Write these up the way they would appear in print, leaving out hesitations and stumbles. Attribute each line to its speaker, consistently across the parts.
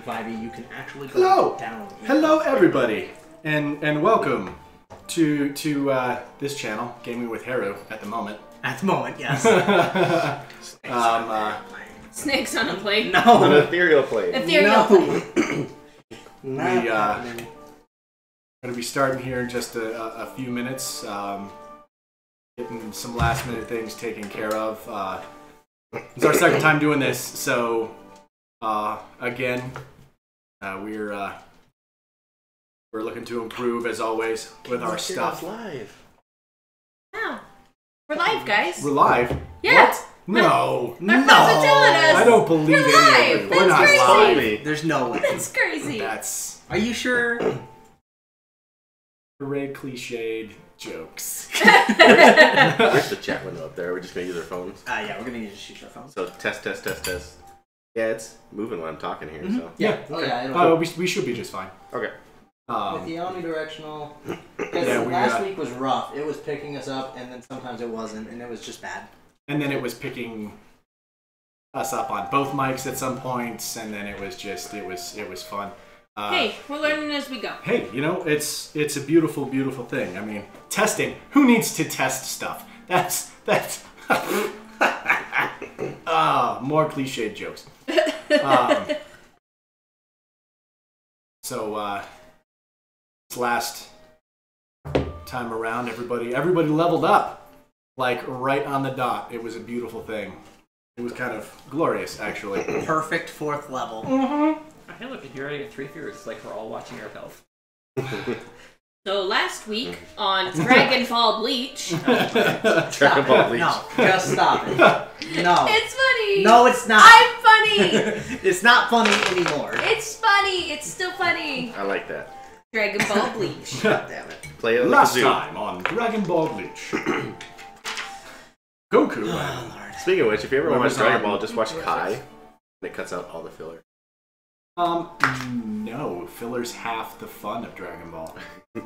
Speaker 1: and 5e, you can actually go down.
Speaker 2: Hello, everybody, and welcome to this channel, Gaming with Heru, at the moment.
Speaker 1: At the moment, yes.
Speaker 3: Snakes on a plate.
Speaker 1: No.
Speaker 4: An ethereal plate.
Speaker 3: Ethereal plate.
Speaker 2: We going to be starting here in just a few minutes, getting some last minute things taken care of. It's our second time doing this, so again, we're looking to improve as always with our stuff.
Speaker 4: Live.
Speaker 3: Oh, we're live, guys.
Speaker 2: We're live?
Speaker 3: Yeah.
Speaker 2: What? No.
Speaker 3: Our friends are telling us.
Speaker 2: I don't believe
Speaker 3: We're
Speaker 2: any of
Speaker 3: live.
Speaker 2: it. We're not
Speaker 3: That's
Speaker 2: live.
Speaker 3: crazy.
Speaker 1: There's no way.
Speaker 3: That's crazy.
Speaker 2: That's
Speaker 1: Are you sure?
Speaker 2: very cliched jokes.
Speaker 4: Where's the chat window up there? We're just gonna use our phones.
Speaker 1: Yeah, we're gonna need to shoot our phones.
Speaker 4: So test. Yeah, it's moving when I'm talking here. So
Speaker 1: Yeah.
Speaker 2: We should be just fine.
Speaker 4: okay.
Speaker 5: With the omnidirectional, because
Speaker 2: Yeah,
Speaker 5: last week was rough. It was picking us up, and then sometimes it wasn't, and it was just bad.
Speaker 2: And then it was picking us up on both mics at some points, and then it was fun.
Speaker 3: Hey, we're learning as we go.
Speaker 2: Hey, you know, it's a beautiful, beautiful thing. I mean, testing. Who needs to test stuff? That's more cliched jokes. So this last time around, everybody leveled up. Like, right on the dot. It was a beautiful thing. It was kind of glorious, actually.
Speaker 1: Perfect 4th level.
Speaker 2: Mm-hmm.
Speaker 6: Hey, look, if you're already at 3 fears, it's like we're all watching our health.
Speaker 3: So last week on Dragon Ball Bleach,
Speaker 4: Dragon Ball Bleach.
Speaker 1: No, just stop it. No.
Speaker 3: it's funny.
Speaker 1: No, it's not.
Speaker 3: I'm funny.
Speaker 1: It's not funny anymore.
Speaker 3: It's funny. It's still funny.
Speaker 4: I like that.
Speaker 3: Dragon Ball Bleach.
Speaker 1: God damn it.
Speaker 4: Play it like
Speaker 2: Last
Speaker 4: a zoo.
Speaker 2: time on Dragon Ball Bleach. Goku.
Speaker 1: Oh, Lord.
Speaker 4: Speaking of which, if you ever want to watch
Speaker 2: Whoever's
Speaker 4: Dragon
Speaker 2: on-
Speaker 4: Ball, just watch Kai. And it cuts out all the filler.
Speaker 2: No. Filler's half the fun of Dragon Ball.
Speaker 1: And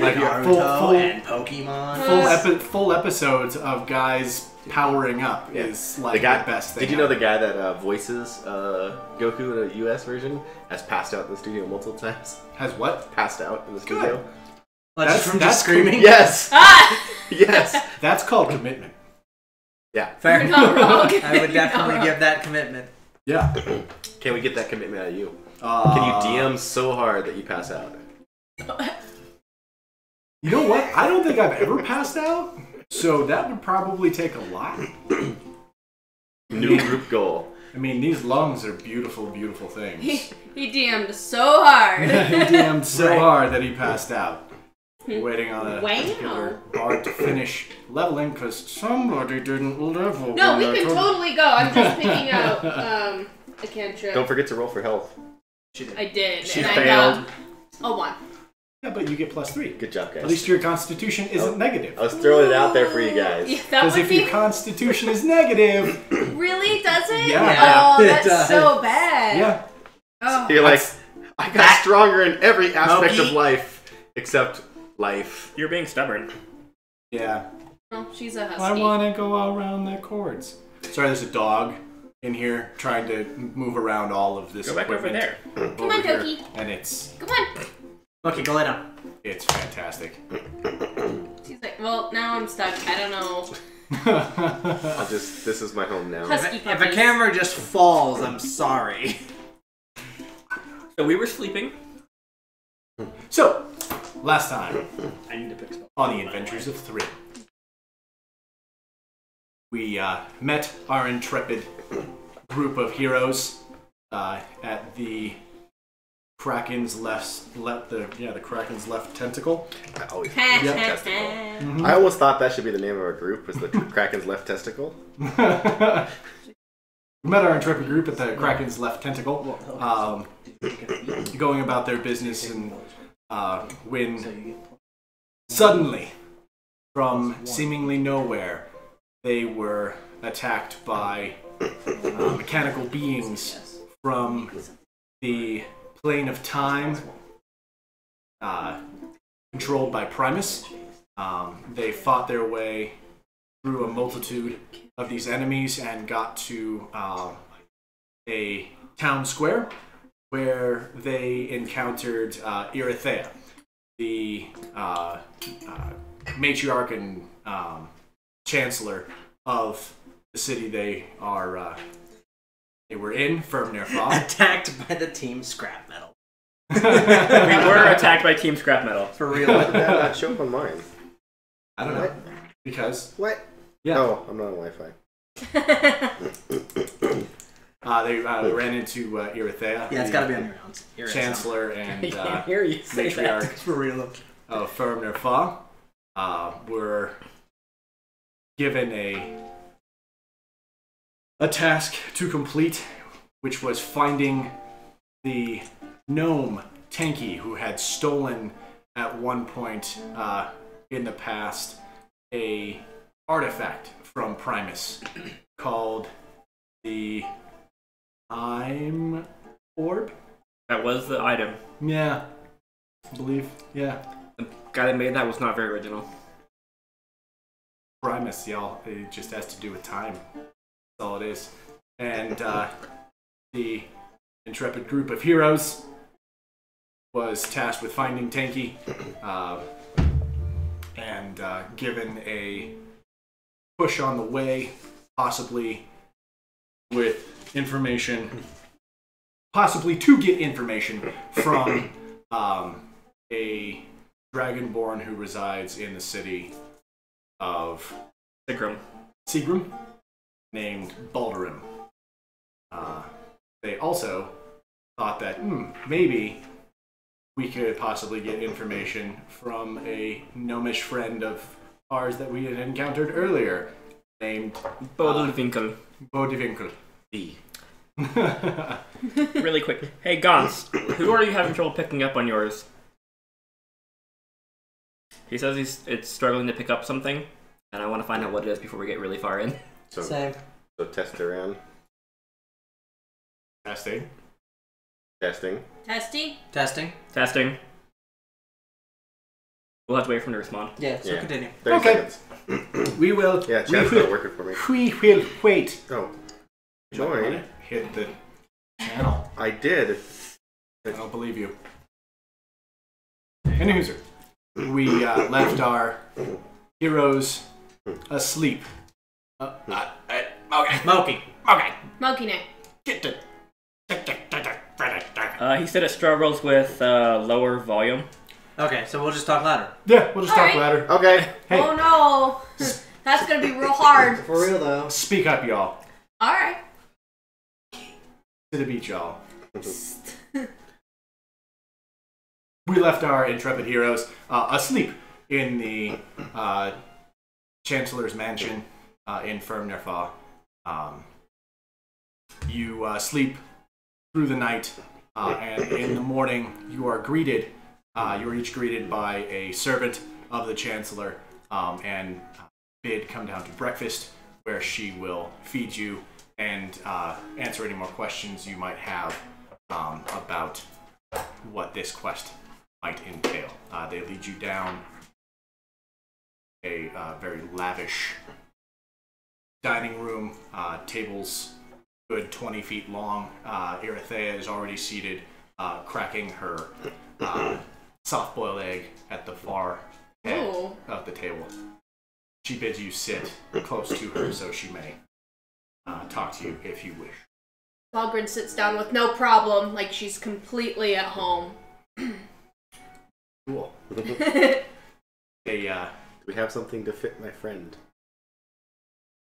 Speaker 2: Like,
Speaker 1: Naruto
Speaker 2: full-
Speaker 1: and Pokemon.
Speaker 2: Full episodes of guys powering up is like the best thing.
Speaker 4: Did you know the guy that voices Goku in a US version has passed out in the studio multiple times?
Speaker 2: Has what?
Speaker 4: Passed out in the studio?
Speaker 2: That's
Speaker 1: screaming.
Speaker 4: Yes!
Speaker 3: Ah!
Speaker 4: Yes!
Speaker 2: That's called commitment.
Speaker 4: Yeah.
Speaker 1: Fair.
Speaker 3: You're not wrong.
Speaker 1: I would definitely give that commitment.
Speaker 2: Yeah.
Speaker 4: Can we get that commitment out of you?
Speaker 2: Can
Speaker 4: Can you DM so hard that you pass out?
Speaker 2: You know what? I don't think I've ever passed out, so that would probably take a lot.
Speaker 4: New group goal.
Speaker 2: I mean, these lungs are beautiful, beautiful things.
Speaker 3: He DM'd so hard.
Speaker 2: He DM'd so hard that he passed out. Waiting on a
Speaker 3: Wow.
Speaker 2: particular bard to finish leveling because somebody didn't level.
Speaker 3: No,
Speaker 2: when
Speaker 3: we
Speaker 2: I
Speaker 3: can
Speaker 2: told-
Speaker 3: totally go. I'm just picking out a cantrip.
Speaker 4: Don't forget to roll for health.
Speaker 3: I did.
Speaker 1: She
Speaker 3: and
Speaker 1: failed.
Speaker 3: I got a 1.
Speaker 2: Yeah, but you get +3.
Speaker 4: Good job, guys.
Speaker 2: At least your constitution isn't negative.
Speaker 4: I was throwing it out there for you guys.
Speaker 3: Yeah, that
Speaker 2: Because
Speaker 3: would
Speaker 2: if
Speaker 3: be
Speaker 2: your constitution is negative,
Speaker 3: really does it?
Speaker 2: Yeah.
Speaker 3: Oh,
Speaker 1: It
Speaker 3: that's
Speaker 1: does.
Speaker 3: so bad.
Speaker 2: yeah.
Speaker 3: Oh.
Speaker 4: You're like, I got stronger in every aspect
Speaker 1: Moki.
Speaker 4: of life except life.
Speaker 6: You're being stubborn.
Speaker 2: Yeah.
Speaker 3: Oh, she's a husky.
Speaker 2: I want to go around the cords. Sorry, there's a dog in here trying to move around all of this
Speaker 6: Go back over
Speaker 2: equipment.
Speaker 6: there.
Speaker 3: Come on,
Speaker 2: here,
Speaker 3: Doki.
Speaker 2: and it's
Speaker 3: Come on.
Speaker 1: Okay, go lay down.
Speaker 2: fantastic.
Speaker 3: She's like, well, now I'm stuck. I don't know.
Speaker 4: This is my home now.
Speaker 3: Husky
Speaker 1: If a
Speaker 3: puppies.
Speaker 1: camera just falls, I'm sorry.
Speaker 6: So we were sleeping.
Speaker 2: So, last time
Speaker 6: I need to pick spell.
Speaker 2: on the Adventures of Thrym, we met our intrepid group of heroes at the Kraken's the Kraken's left tentacle.
Speaker 4: I always
Speaker 2: Yeah.
Speaker 4: testicle. I almost thought that should be the name of our group, was the Kraken's left testicle.
Speaker 2: We met our intrepid group at the Kraken's left tentacle, going about their business, and when suddenly, from seemingly nowhere, they were attacked by mechanical beings from the plane of time, controlled by Primus. They fought their way through a multitude of these enemies and got to a town square, where they encountered Erithea, the matriarch and chancellor of the city they were in, Firmnerfall.
Speaker 5: Attacked by the team scrap metal.
Speaker 6: We were attacked by Team Scrap Metal.
Speaker 1: For real.
Speaker 4: Why did that not show up on mine?
Speaker 2: I don't know. Because...
Speaker 4: What?
Speaker 2: Yeah.
Speaker 4: Oh, I'm not on Wi-Fi.
Speaker 2: They ran into Erithea.
Speaker 5: Yeah, it's got to be on your own.
Speaker 2: Chancellor and
Speaker 6: I can't hear you say
Speaker 2: matriarch
Speaker 6: that.
Speaker 1: For real.
Speaker 2: of Firmnerfall were given a task to complete, which was finding the gnome Tanky, who had stolen at one point in the past a artifact from Primus called the Time Orb.
Speaker 6: That was the item.
Speaker 2: Yeah, I believe. Yeah,
Speaker 6: The guy that made that was not very original.
Speaker 2: Primus, y'all. It just has to do with time. That's all it is. And the intrepid group of heroes was tasked with finding Tanky and given a push on the way, possibly with information, possibly to get information from a dragonborn who resides in the city of Seagram, named Baldurim. They also thought that maybe we could possibly get information from a gnomish friend of ours that we had encountered earlier, named
Speaker 6: Bodewinkel.
Speaker 2: Bodewinkel.
Speaker 6: Really quick. Hey, Gons, who are you having trouble picking up on yours? He says it's struggling to pick up something, and I want to find out what it is before we get really far in.
Speaker 5: Same.
Speaker 4: So test around.
Speaker 2: Testing.
Speaker 4: Testing.
Speaker 3: Testy?
Speaker 1: Testing.
Speaker 6: Testing. We'll have to wait for him to respond.
Speaker 1: Yeah, so
Speaker 4: Yeah.
Speaker 1: continue.
Speaker 4: 30
Speaker 2: Okay.
Speaker 4: seconds.
Speaker 2: We will.
Speaker 4: Yeah, chat's not working for me.
Speaker 2: We will wait.
Speaker 4: Oh.
Speaker 2: You might wanna
Speaker 4: Join.
Speaker 2: hit the channel.
Speaker 4: I did.
Speaker 2: I don't believe you. Anywho, we left our heroes asleep. Okay.
Speaker 1: Smoking.
Speaker 2: Okay.
Speaker 3: Mokine.
Speaker 2: Get to.
Speaker 6: He said it struggles with lower volume.
Speaker 1: Okay, so we'll just talk louder.
Speaker 2: Yeah, we'll just talk
Speaker 3: Alright.
Speaker 2: louder.
Speaker 4: Okay.
Speaker 2: Hey,
Speaker 3: Oh no! That's gonna be real hard.
Speaker 5: For real though.
Speaker 2: speak up, y'all.
Speaker 3: Alright.
Speaker 2: To the beach, y'all. We left our intrepid heroes asleep in the Chancellor's mansion in Firmnerfall. You sleep through the night, and in the morning you are greeted. You are each greeted by a servant of the Chancellor, and bid come down to breakfast, where she will feed you and answer any more questions you might have about what this quest might entail. They lead you down a very lavish dining room, tables good 20 feet long. Erithea is already seated, cracking her soft-boiled egg at the far end
Speaker 3: Ooh.
Speaker 2: of the table. She bids you sit close to her so she may talk to you if you wish.
Speaker 3: Valgren sits down with no problem, like she's completely at home.
Speaker 2: Cool. They
Speaker 4: Do we have something to fit my friend?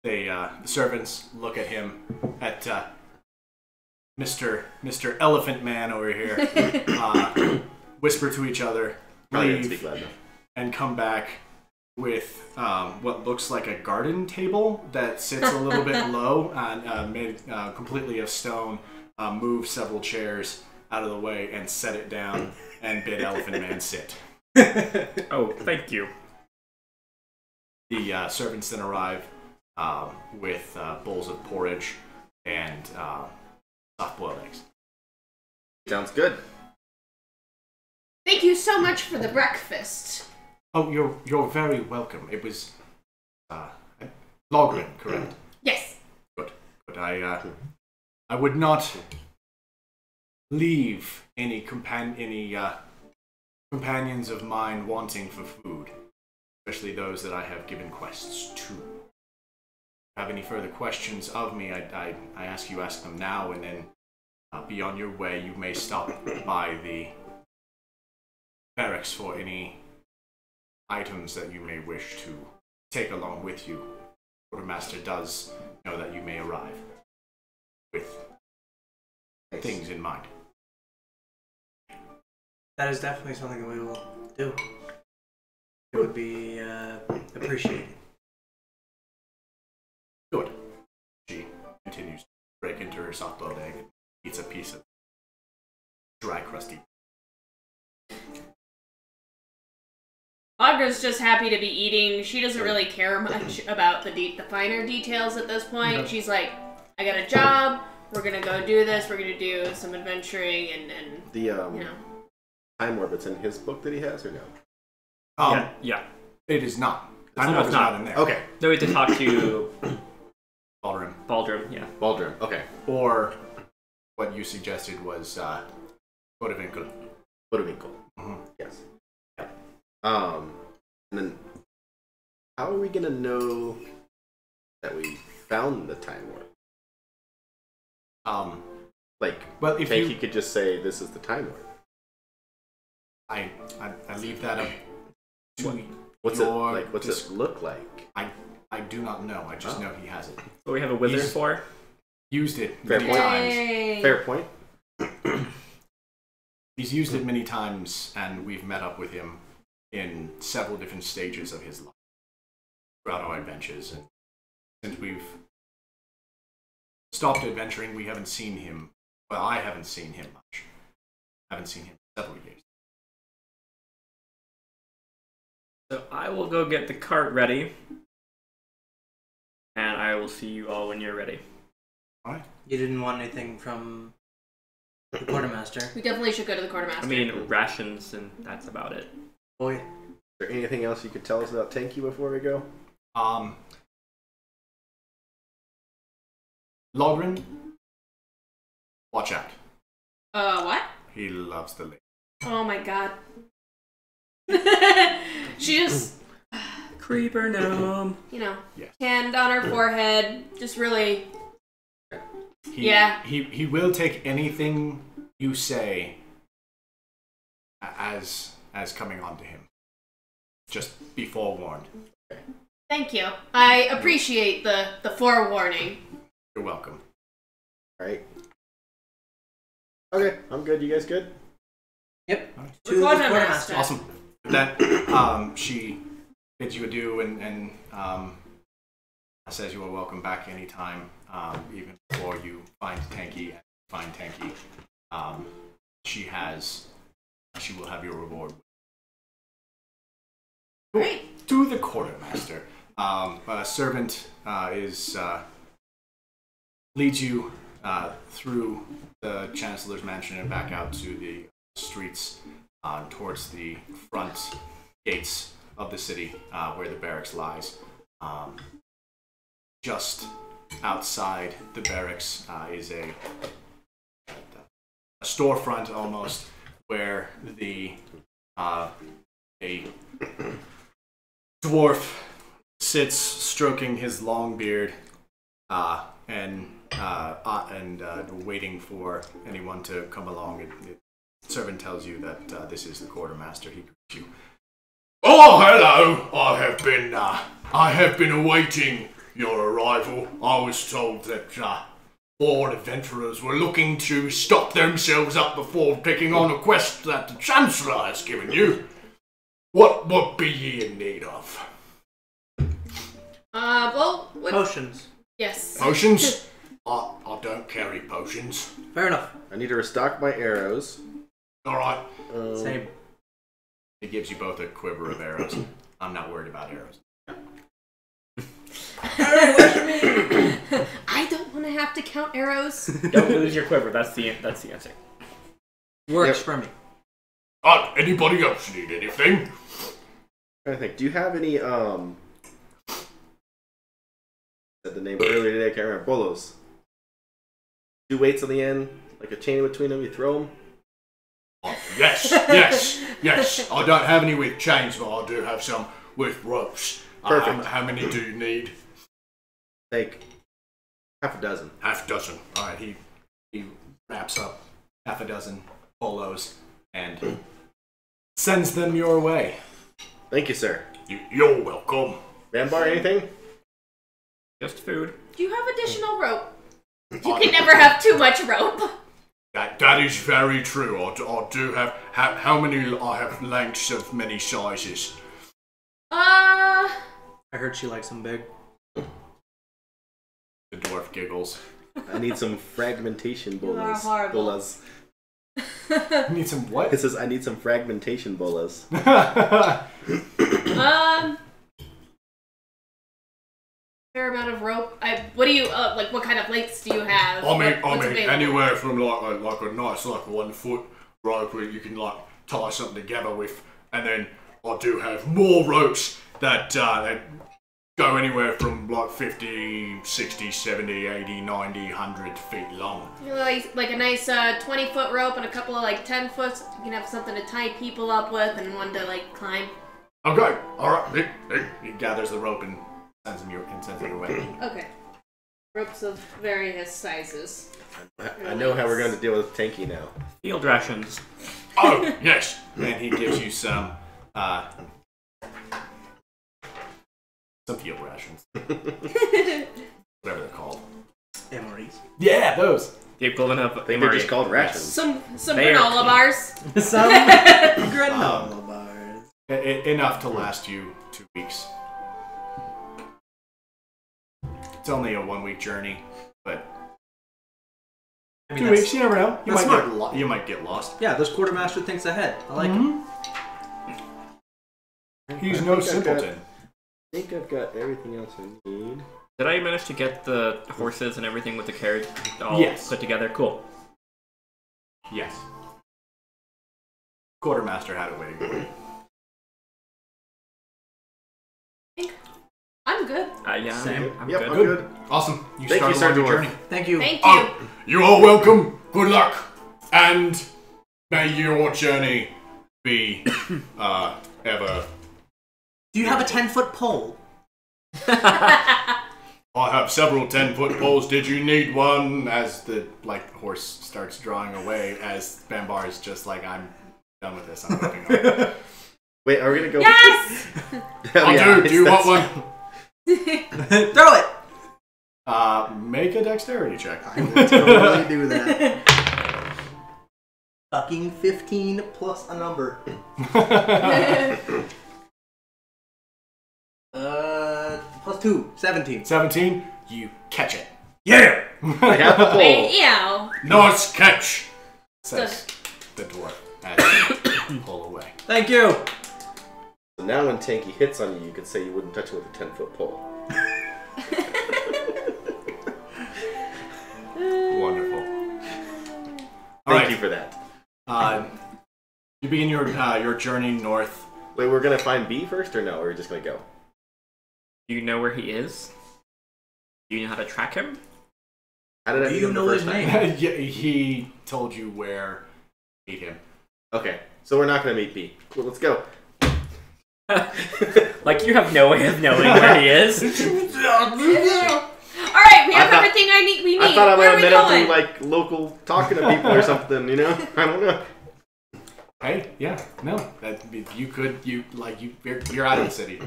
Speaker 2: the servants look at him, at Mr. Elephant Man over here, whisper to each other,
Speaker 4: Probably didn't speak
Speaker 2: leave,
Speaker 4: loud enough.
Speaker 2: and come back with what looks like a garden table that sits a little bit low, and made completely of stone. Move several chairs out of the way and set it down, and bid Elephant Man sit.
Speaker 6: Oh, thank you.
Speaker 2: The servants then arrive with bowls of porridge and soft-boiled eggs.
Speaker 4: Sounds good.
Speaker 3: Thank you so much for the breakfast.
Speaker 2: Oh, you're very welcome. It was Logren, correct?
Speaker 3: Yes.
Speaker 2: Good. I would not leave any companions of mine wanting for food, especially those that I have given quests to. If you have any further questions of me, I ask you ask them now, and then be on your way. You may stop by the barracks for any items that you may wish to take along with you. Quartermaster does know that you may arrive with things in mind.
Speaker 1: That is definitely something we will do. It would be appreciated.
Speaker 2: Good. She continues to break into her soft-boiled egg and eats a piece of dry, crusty.
Speaker 3: Audra's just happy to be eating. She doesn't really care much about the finer details at this point. She's like, I got a job. We're gonna go do this. We're gonna do some adventuring and
Speaker 4: The
Speaker 3: you know.
Speaker 4: Time orbit's in his book that he has, or no?
Speaker 6: Yeah.
Speaker 2: It is not.
Speaker 6: It's
Speaker 2: Time
Speaker 6: almost
Speaker 2: Warp is not in there.
Speaker 4: Okay.
Speaker 6: No, we had to talk to
Speaker 2: Ballroom.
Speaker 6: Baldrum, yeah.
Speaker 4: Baldrum. Okay.
Speaker 2: Or what you suggested was Bodevinkel.
Speaker 4: Bodevinkel.
Speaker 2: Mm-hmm.
Speaker 4: Yes. Yeah. And then how are we gonna know that we found the time warp?
Speaker 2: Well, if
Speaker 4: Tanky
Speaker 2: you
Speaker 4: could just say this is the time warp.
Speaker 2: I leave that up to
Speaker 4: What's
Speaker 2: your
Speaker 4: What's it look like?
Speaker 2: I do not know. I just know he has it.
Speaker 6: What we have a wizard
Speaker 2: He's-
Speaker 6: for?
Speaker 2: Used it
Speaker 4: Fair
Speaker 2: many
Speaker 4: point.
Speaker 2: times.
Speaker 3: Yay.
Speaker 4: Fair point.
Speaker 2: He's used it many times, and we've met up with him in several different stages of his life throughout our adventures. And since we've stopped adventuring, we haven't seen him. Well, I haven't seen him much. I haven't seen him in several years.
Speaker 6: So I will go get the cart ready. And I will see you all when you're ready.
Speaker 2: All right.
Speaker 1: You didn't want anything from the quartermaster.
Speaker 3: We definitely should go to the quartermaster.
Speaker 6: I mean, rations, and that's about it.
Speaker 1: Boy,
Speaker 4: Is there anything else you could tell us about Tanky before we go?
Speaker 2: Eladrin, watch out.
Speaker 3: What?
Speaker 2: He loves the lake.
Speaker 3: Oh my god. She just,
Speaker 6: Creeper gnome.
Speaker 2: Yes.
Speaker 3: hand on her forehead, just really.
Speaker 2: He will take anything you say as coming onto him. Just be forewarned.
Speaker 3: Thank you. I appreciate the forewarning.
Speaker 2: You're welcome.
Speaker 4: Alright. Okay, I'm good. You guys good?
Speaker 1: yep.
Speaker 2: All right.
Speaker 1: To the quartermaster.
Speaker 2: Awesome. That she bids you adieu and says you are welcome back anytime, even before you find Tanky. She will have your reward.
Speaker 3: Great.
Speaker 2: To the quartermaster. A servant leads you through the chancellor's mansion and back out to the streets towards the front gates of the city where the barracks lies. Just outside the barracks is a storefront almost where a dwarf sits stroking his long beard and waiting for anyone to come along. The servant tells you that this is the quartermaster. He greets you. Oh, hello! I have been awaiting your arrival. I was told that all adventurers were looking to stop themselves up before taking on a quest that the Chancellor has given you. What be ye in need of?
Speaker 3: Well, what?
Speaker 1: Potions.
Speaker 3: Yes.
Speaker 2: Potions? I don't carry potions.
Speaker 1: Fair enough.
Speaker 4: I need to restock my arrows.
Speaker 2: Alright.
Speaker 1: Same.
Speaker 2: He gives you both a quiver of arrows. I'm not worried about arrows.
Speaker 3: I don't want to have to count arrows.
Speaker 6: Don't lose your quiver. That's the answer.
Speaker 1: Works
Speaker 4: Yep.
Speaker 1: for me.
Speaker 2: Anybody else need anything?
Speaker 4: I think. Do you have any said the name earlier today, I can't remember. Bolos. 2 weights on the end, Like a chain between them, you throw them?
Speaker 2: Oh, yes. I don't have any with chains, but I do have some with ropes.
Speaker 4: Perfect.
Speaker 2: How many do you need?
Speaker 4: Like half a dozen.
Speaker 2: Half a dozen. All right. He wraps up half a dozen polos and sends them your way.
Speaker 4: Thank you, sir.
Speaker 2: You're welcome.
Speaker 4: Bambar, anything?
Speaker 6: Just food.
Speaker 3: Do you have additional rope? You can never have too much rope.
Speaker 2: That is very true. I do have. How many? I have lengths of many sizes.
Speaker 5: I heard she likes them big.
Speaker 2: The dwarf giggles.
Speaker 4: I need some fragmentation
Speaker 3: You are
Speaker 4: bolas.
Speaker 3: horrible.
Speaker 4: Bolas.
Speaker 2: You need some what?
Speaker 4: It says I need some fragmentation bolas.
Speaker 3: Fair amount of rope. What do you like? What kind of lengths do you have?
Speaker 2: I mean,
Speaker 3: What's available?
Speaker 2: anywhere from like a nice 1 foot rope where you can like tie something together with, and then I do have more ropes that go anywhere from like 50, 60, 70, 80, 90, 100 feet long.
Speaker 3: You know, like a nice 20-foot rope and a couple of like 10 foot. You can have something to tie people up with and one to like climb.
Speaker 2: Okay, all right. He gathers the rope and sends him your way.
Speaker 3: Okay. Ropes of various sizes.
Speaker 4: I know how we're going to deal with Tanky now.
Speaker 6: Field rations.
Speaker 2: Oh yes, and he gives you some field rations, whatever they're called.
Speaker 5: MREs.
Speaker 2: Yeah, those.
Speaker 6: The equivalent of
Speaker 4: I think they're just called rations.
Speaker 3: Some
Speaker 6: They are-
Speaker 3: granola bars.
Speaker 5: Some granola bars.
Speaker 2: Enough to last you 2 weeks. It's only a 1 week journey, but
Speaker 5: I mean,
Speaker 2: 2 weeks. You never know. You
Speaker 5: that's
Speaker 2: might get lost.
Speaker 5: Yeah, this quartermaster thinks ahead. I like him.
Speaker 2: He's no simpleton.
Speaker 4: I think I've got everything else I need.
Speaker 6: Did I manage to get the horses and everything with the carriage all
Speaker 2: Yes.
Speaker 6: put together? Cool.
Speaker 2: Yes. Quartermaster had it waiting for you.
Speaker 3: I'm good.
Speaker 6: Yeah,
Speaker 5: Same.
Speaker 6: I'm
Speaker 4: Yep,
Speaker 6: good.
Speaker 4: I'm good.
Speaker 2: Awesome. You
Speaker 4: Thank
Speaker 2: start
Speaker 4: you, Sir
Speaker 2: along your
Speaker 4: Dwarf.
Speaker 2: journey.
Speaker 5: Thank you.
Speaker 3: Thank you.
Speaker 2: Oh, you are welcome. Good luck, and may your journey be ever.
Speaker 5: Do you have a 10-foot pole?
Speaker 2: I have several 10-foot poles. Did you need one? As the horse starts drawing away, as Bambar is just like, I'm done with this. I'm moving on.
Speaker 4: Wait, are we gonna go?
Speaker 3: Yes!
Speaker 2: I'll do you want one?
Speaker 5: Throw it!
Speaker 2: Make a dexterity check.
Speaker 5: I will totally do that. Fucking 15 plus a number. Plus 2, 17.
Speaker 2: 17. You catch it. Yeah.
Speaker 4: I have the pole.
Speaker 3: Ew.
Speaker 2: Nice catch. Says the dwarf as you pull away.
Speaker 5: Thank you!
Speaker 4: So now when Tanky hits on you, you could say you wouldn't touch him with a 10-foot pole.
Speaker 2: Wonderful.
Speaker 4: Thank you for that.
Speaker 2: You begin your journey north.
Speaker 4: Wait, we're gonna find B first, or no? Or are we just gonna go?
Speaker 6: Do you know where he is? Do you know how to track him?
Speaker 4: How did I
Speaker 5: Do
Speaker 4: meet
Speaker 5: you
Speaker 4: him the
Speaker 5: know his
Speaker 4: first time?
Speaker 5: name?
Speaker 2: Yeah, he told you where to meet him.
Speaker 4: Okay, so we're not gonna meet B. Cool, let's go.
Speaker 6: Like, you have no way of knowing where he is.
Speaker 3: Alright, we
Speaker 4: I
Speaker 3: have
Speaker 4: thought-
Speaker 3: everything we need.
Speaker 4: I thought I might
Speaker 3: Where
Speaker 4: have
Speaker 3: are
Speaker 4: met
Speaker 3: we
Speaker 4: him
Speaker 3: going?
Speaker 4: through like local talking to people or something, you know? I don't know.
Speaker 2: Hey, yeah, no, you're out of the city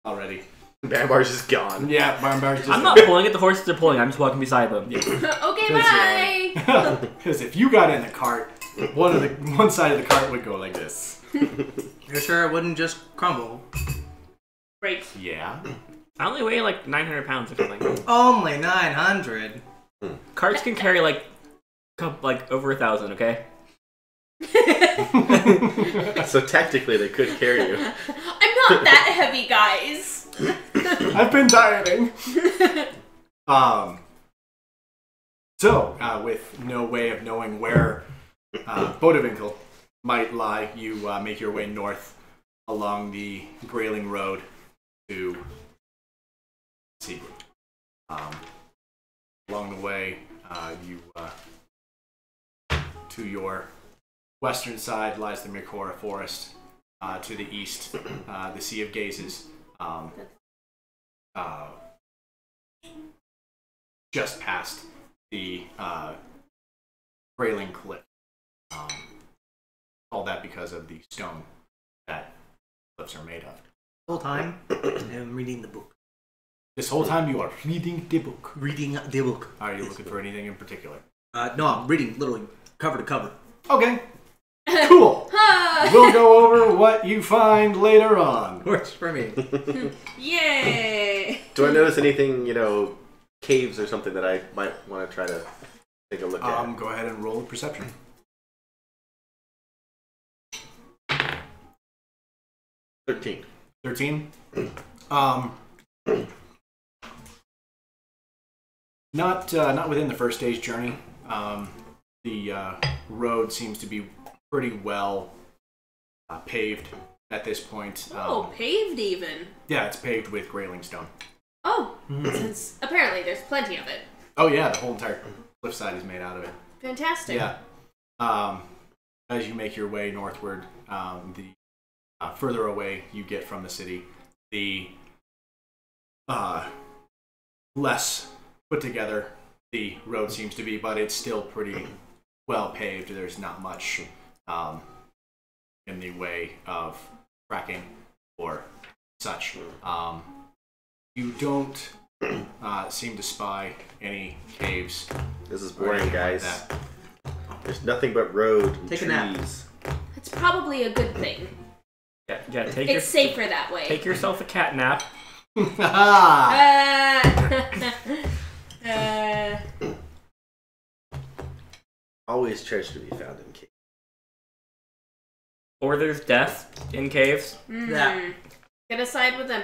Speaker 2: already.
Speaker 4: Bambar's just gone.
Speaker 2: Yeah, Bambar's just.
Speaker 6: I'm not pulling it, the horses are pulling. I'm just walking beside them.
Speaker 3: Okay, bye!
Speaker 2: Because if you got in the cart, one side of the cart would go like this.
Speaker 5: You're sure it wouldn't just crumble?
Speaker 3: Great.
Speaker 2: Yeah.
Speaker 6: I only weigh like 900 pounds or something.
Speaker 5: Only 900.
Speaker 6: Carts can carry like over 1,000, okay?
Speaker 4: So technically they could carry you.
Speaker 3: I'm not that heavy, guys.
Speaker 2: I've been dieting. So, with no way of knowing where Bodevinkel might lie, you make your way north along the Grayling Road to Seawood. Along the way, you to your western side lies the Mikora Forest. To the east, the Sea of Gazes. Just past the Grayling Cliff. Called that because of the stone that cliffs are made of.
Speaker 5: The whole time, I'm reading the book.
Speaker 2: This whole time you are reading the book.
Speaker 5: Reading the book.
Speaker 2: Are you looking for anything in particular?
Speaker 5: No, I'm reading literally cover to cover.
Speaker 2: Okay. Cool. We'll go over what you find later on.
Speaker 5: Works for me.
Speaker 3: Yay!
Speaker 4: Do I notice anything, caves or something that I might want to try to take a look at?
Speaker 2: Go ahead and roll a perception.
Speaker 4: 13.
Speaker 2: 13. Not within the first day's journey. The road seems to be pretty well paved at this point.
Speaker 3: Paved even.
Speaker 2: Yeah, it's paved with grayling stone.
Speaker 3: Oh, since apparently there's plenty of it.
Speaker 2: Oh yeah, the whole entire cliffside is made out of it.
Speaker 3: Fantastic.
Speaker 2: Yeah. As you make your way northward, the further away you get from the city, the less put together the road seems to be, but it's still pretty well paved. There's not much in the way of tracking or such. You don't seem to spy any caves.
Speaker 4: This is boring, guys.
Speaker 2: Like that.
Speaker 4: There's nothing but road and
Speaker 5: Take a
Speaker 4: trees.
Speaker 5: nap.
Speaker 3: It's probably a good thing.
Speaker 6: Yeah,
Speaker 3: It's safer that way.
Speaker 6: Take yourself a cat nap.
Speaker 4: Always treasure to be found in caves.
Speaker 6: Or there's death in caves.
Speaker 5: Yeah.
Speaker 3: Gonna side with them.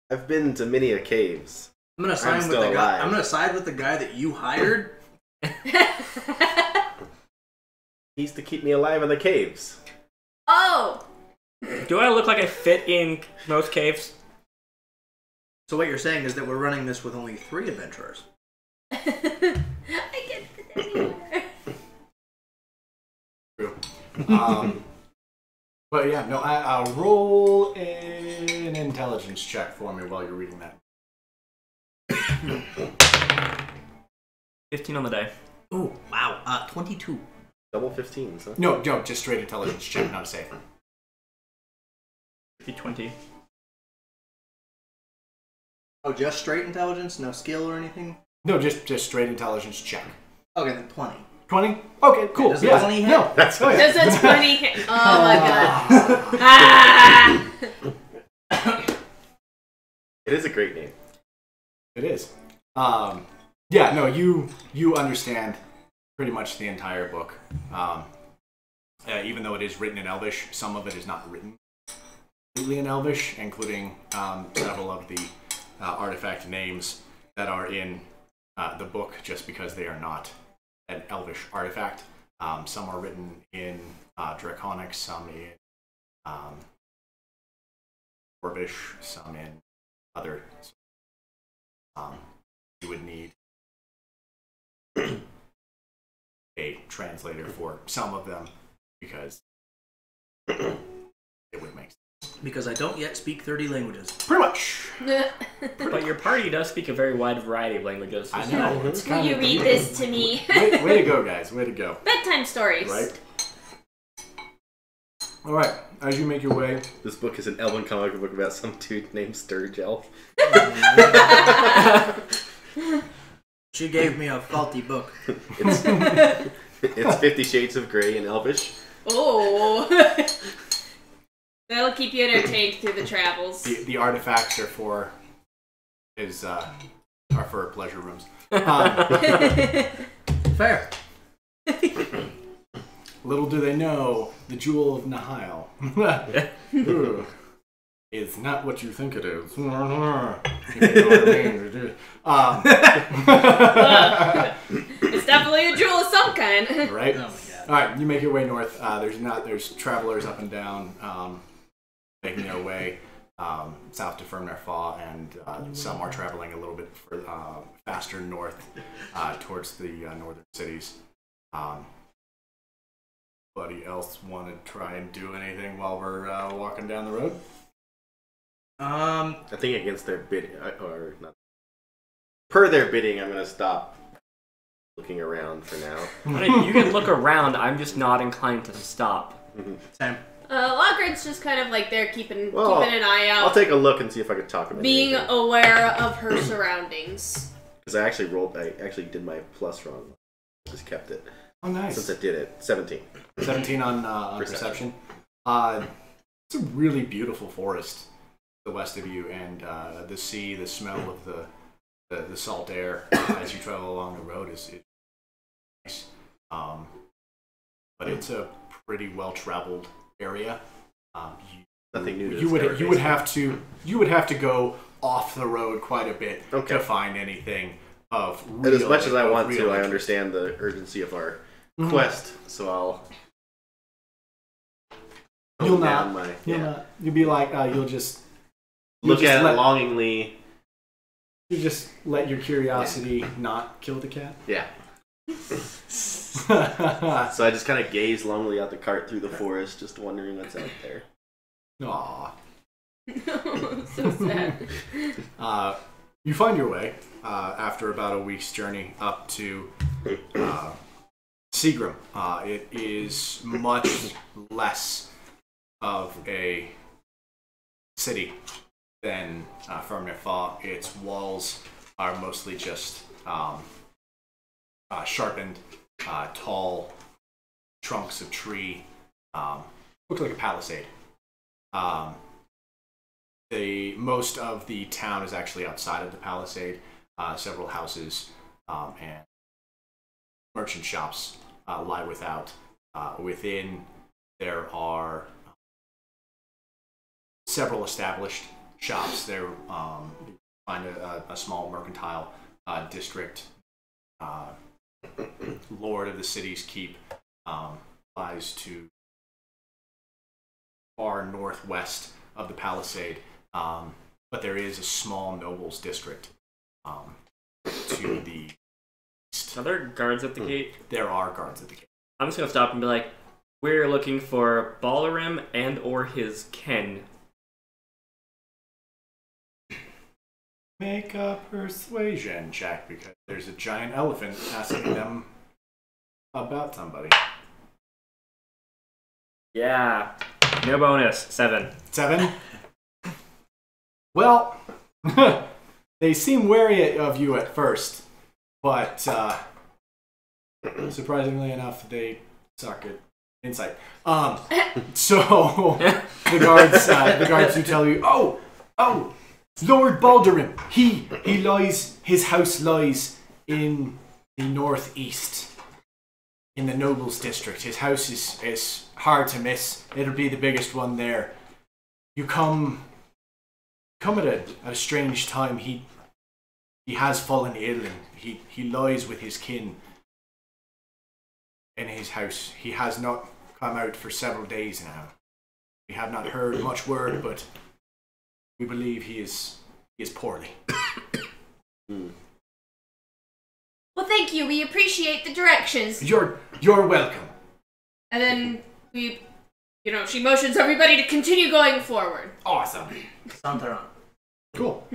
Speaker 4: I've been to many a caves.
Speaker 5: I'm gonna side with the guy. I'm gonna side with the guy that you hired.
Speaker 4: He's to keep me alive in the caves.
Speaker 3: Oh!
Speaker 6: Do I look like I fit in most caves?
Speaker 5: So what you're saying is that we're running this with only 3 adventurers.
Speaker 3: I get fit anywhere.
Speaker 2: True. But yeah, no. I'll roll an intelligence check for me while you're reading that.
Speaker 6: 15 on the day.
Speaker 5: Oh, wow. 22.
Speaker 4: Double 15s, huh?
Speaker 2: No, just straight intelligence check, not a save.
Speaker 6: 20.
Speaker 5: Oh, just straight intelligence? No skill or anything?
Speaker 2: No, just straight intelligence check.
Speaker 5: Okay, then 20.
Speaker 2: 20? Okay, cool.
Speaker 5: Does the 20 hit?
Speaker 2: No,
Speaker 4: That's
Speaker 2: oh,
Speaker 3: Does
Speaker 2: yeah.
Speaker 3: a 20 hit? Oh my god. Ah!
Speaker 4: It is a great name.
Speaker 2: It is. Yeah, no, you understand pretty much the entire book. Even though it is written in Elvish, some of it is not written completely in Elvish, including several of the artifact names that are in the book, just because they are not an Elvish artifact. Some are written in Draconic, some in Dwarvish, some in other. You would need a translator for some of them because it would make sense.
Speaker 5: Because I don't yet speak 30 languages.
Speaker 2: Pretty much.
Speaker 6: But your party does speak a very wide variety of languages.
Speaker 2: I know. It's
Speaker 3: Will
Speaker 2: kind
Speaker 3: you
Speaker 2: of
Speaker 3: read this to me?
Speaker 2: way to go, guys. Way to go.
Speaker 3: Bedtime stories.
Speaker 2: Right? All right. As you make your way.
Speaker 4: This book is an Elven comic book about some dude named Sturgill.
Speaker 5: She gave me a faulty book.
Speaker 4: It's 50 Shades of Grey in Elvish.
Speaker 3: Oh. That'll keep you entertained through the travels.
Speaker 2: The artifacts are for pleasure rooms.
Speaker 5: Fair.
Speaker 2: Little do they know, the Jewel of Nahil is not what you think it is. You know what I mean?
Speaker 3: It's definitely a jewel of some kind.
Speaker 2: Right?
Speaker 5: Oh my god.
Speaker 2: All right, you make your way north. There's travelers up and down, making their way south to Firmnerfall, and some are traveling a little bit faster north towards the northern cities. anybody else want to try and do anything while we're walking down the road?
Speaker 4: I think against their bidding, or not. Per their bidding, I'm gonna stop looking around for now.
Speaker 6: I mean, you can look around. I'm just not inclined to stop.
Speaker 5: Same.
Speaker 3: Logren's just kind of like there keeping an eye out.
Speaker 4: I'll take a look and see if I can talk about
Speaker 3: being
Speaker 4: anything.
Speaker 3: aware of her surroundings.
Speaker 4: Because I actually did my plus wrong. Just kept it.
Speaker 2: Oh, nice.
Speaker 4: Since I did it. 17.
Speaker 2: 17 on perception. It's a really beautiful forest to the west of you, and the sea, the smell of the salt air as you travel along the road is nice. But it's a pretty well-traveled area.
Speaker 4: Nothing new.
Speaker 2: You would have to go off the road quite a bit to find anything of real.
Speaker 4: And as much as I want to, I
Speaker 2: interest.
Speaker 4: understand the urgency of our quest, so
Speaker 2: You'll be like you'll just
Speaker 4: look at it longingly.
Speaker 2: You just let your curiosity not kill the cat.
Speaker 4: Yeah. So I just kind of gaze longingly out the cart through the forest, just wondering what's out there.
Speaker 2: Aww.
Speaker 3: So sad.
Speaker 2: You find your way after about a week's journey up to Seagram. It is much less of a city than Fermnefa. Its walls are mostly just sharpened, tall trunks of tree. Look like a palisade. Most of the town is actually outside of the palisade. Several houses and merchant shops lie without. Within, there are several established shops. There, you find a small mercantile district. Lord of the city's keep lies to far northwest of the palisade, but there is a small nobles district to the east.
Speaker 6: Are there guards at the gate?
Speaker 2: There are guards at the gate.
Speaker 6: I'm just gonna stop and be like, we're looking for Balaram and or his ken.
Speaker 2: Make a persuasion check because there's a giant elephant asking them about somebody.
Speaker 6: Yeah. No bonus. 7.
Speaker 2: 7? Well, they seem wary of you at first, but surprisingly enough, they suck at insight. So the guards do tell you, oh, Lord Baldarim, his house lies in the northeast, in the nobles district. His house is hard to miss. It'll be the biggest one there. You come at a strange time. He has fallen ill, and he lies with his kin in his house. He has not come out for several days now. We have not heard much word, but we believe he is poorly.
Speaker 3: Well, thank you. We appreciate the directions.
Speaker 2: You're welcome.
Speaker 3: And then she motions everybody to continue going forward.
Speaker 2: Awesome.
Speaker 5: Santaron.
Speaker 2: Cool.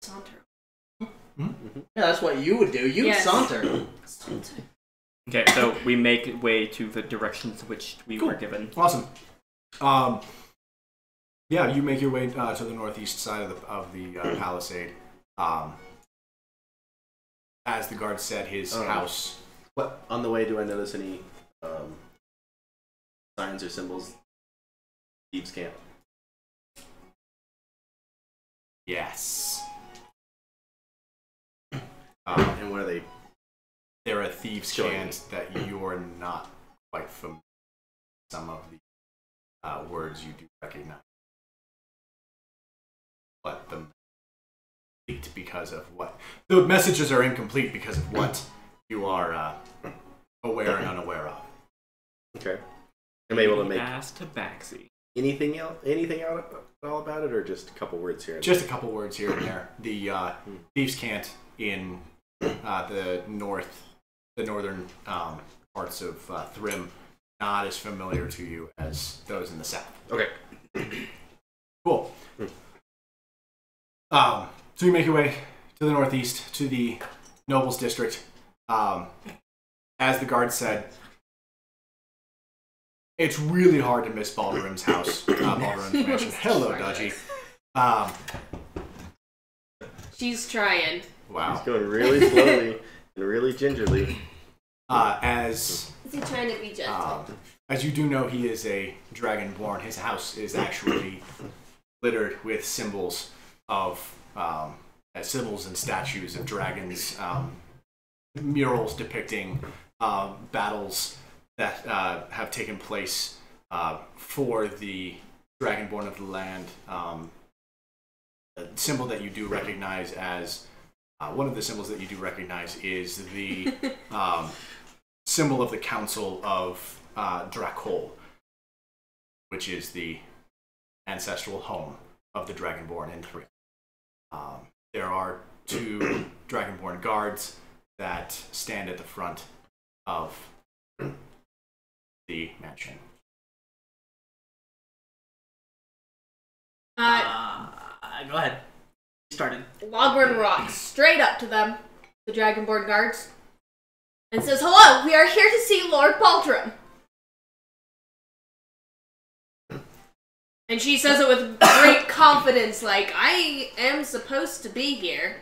Speaker 3: Saunter.
Speaker 5: Yeah, that's what you would do. You'd
Speaker 3: Yes.
Speaker 5: saunter.
Speaker 6: Okay, so we make way to the directions which we were given.
Speaker 2: Awesome. Yeah, you make your way to the northeast side of the palisade. As the guard said, his house.
Speaker 4: What on the way do I notice any signs or symbols? Thieves' camp.
Speaker 2: Yes.
Speaker 4: And what are they?
Speaker 2: They're a thieves'
Speaker 4: Showing
Speaker 2: camp that you're not quite familiar with. Some of the words you do recognize. But the messages are incomplete because of what you are aware and unaware of.
Speaker 4: Okay. Am I able to make
Speaker 6: Ask Tabaxi.
Speaker 4: anything out at all about it, or just a couple words here?
Speaker 2: Just a couple words here and there. The thieves' cant in the northern part parts of Thrym not as familiar to you as those in the south.
Speaker 4: Okay.
Speaker 2: Cool. So you make your way to the northeast, to the Nobles District. As the guard said, it's really hard to miss Baldarim's house. Baldarim's mansion. Hello, Dudgy.
Speaker 3: She's trying.
Speaker 2: Wow.
Speaker 4: He's going really slowly and really gingerly.
Speaker 2: As
Speaker 3: Is he trying to be gentle?
Speaker 2: as you do know, he is a dragonborn. His house is actually littered with symbols of symbols and statues of dragons, murals depicting battles that have taken place for the dragonborn of the land. The symbol that you do recognize as one of the symbols that you do recognize is the symbol of the Council of Drakol, which is the ancestral home of the Dragonborn in Thrym. There are 2 Dragonborn guards that stand at the front of the mansion.
Speaker 5: Go ahead. Started.
Speaker 3: Logren walks straight up to them, the Dragonborn guards, and says, "Hello, we are here to see Lord Baltram." And she says it with great confidence, like, "I am supposed to be here."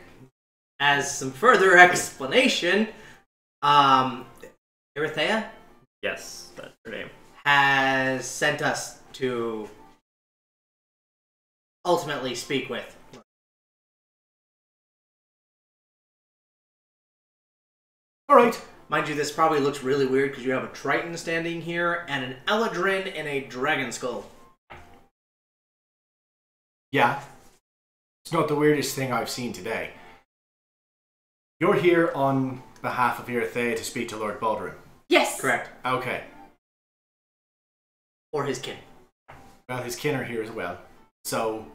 Speaker 5: As some further explanation, Erythea
Speaker 6: Yes, that's her name.
Speaker 5: has sent us to ultimately speak with.
Speaker 2: All right.
Speaker 5: Mind you, this probably looks really weird because you have a Triton standing here and an Eladrin in a dragon skull.
Speaker 2: Yeah. It's not the weirdest thing I've seen today. You're here on behalf of Erythea to speak to Lord Baldarim.
Speaker 3: Yes.
Speaker 5: Correct.
Speaker 2: Okay.
Speaker 5: Or his kin.
Speaker 2: Well, his kin are here as well. So,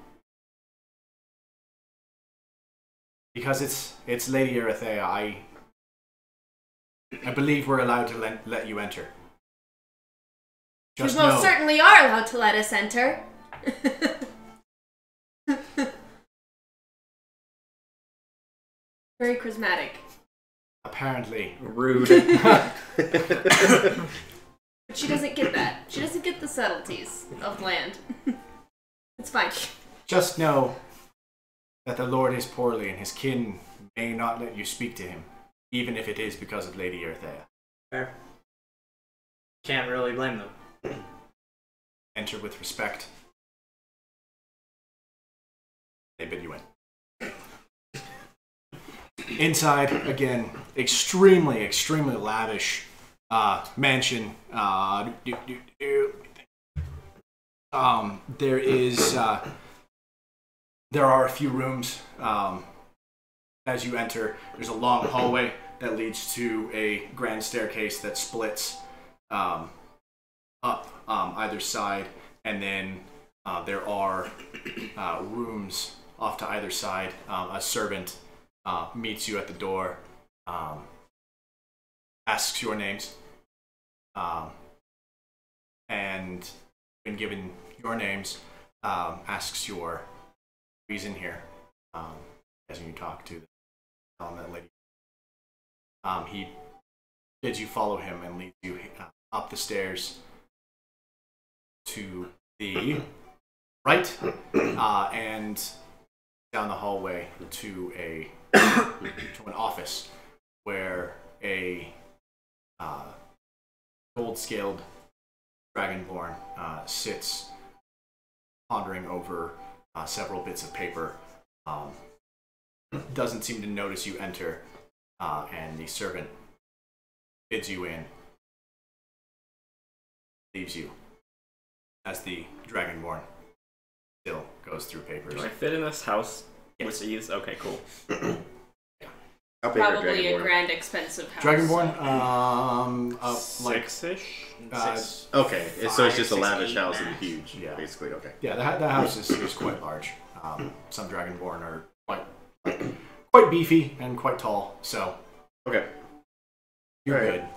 Speaker 2: because it's Lady Erythea, I believe we're allowed to let you enter.
Speaker 3: You
Speaker 2: Just
Speaker 3: most
Speaker 2: know,
Speaker 3: certainly are allowed to let us enter. Very charismatic.
Speaker 2: apparently.
Speaker 6: Rude.
Speaker 3: But she doesn't get that. She doesn't get the subtleties of land. It's fine.
Speaker 2: Just know that the Lord is poorly and his kin may not let you speak to him, even if it is because of Lady Erythea.
Speaker 5: Fair. Can't really blame them.
Speaker 2: Enter with respect. They bid you in. Inside, again, extremely lavish mansion. There are a few rooms. As you enter, there's a long hallway that leads to a grand staircase that splits up either side, and then there are rooms off to either side. A servant meets you at the door, asks your names, and when given your names, asks your reason here. As you talk to that lady, he bids you follow him and leads you up the stairs to the right, and down the hallway to an office where a gold-scaled dragonborn sits pondering over several bits of paper. Doesn't seem to notice you enter, and the servant bids you in, leaves you as the dragonborn still goes through papers.
Speaker 6: Do I fit in this house
Speaker 2: Yes.
Speaker 6: with ease? Okay, cool.
Speaker 4: How big are
Speaker 3: Probably a
Speaker 4: Dragonborn?
Speaker 3: grand expensive house.
Speaker 2: Dragonborn, like
Speaker 6: Six-ish?
Speaker 4: Okay, so it's just a
Speaker 5: 5, 6,
Speaker 4: lavish
Speaker 5: 8
Speaker 4: house and
Speaker 5: max.
Speaker 4: huge,
Speaker 2: Yeah.
Speaker 4: basically. Okay.
Speaker 2: yeah, the house is quite large. Some dragonborn are quite beefy and quite tall, so
Speaker 4: Okay.
Speaker 2: you're
Speaker 4: Alright.
Speaker 2: good.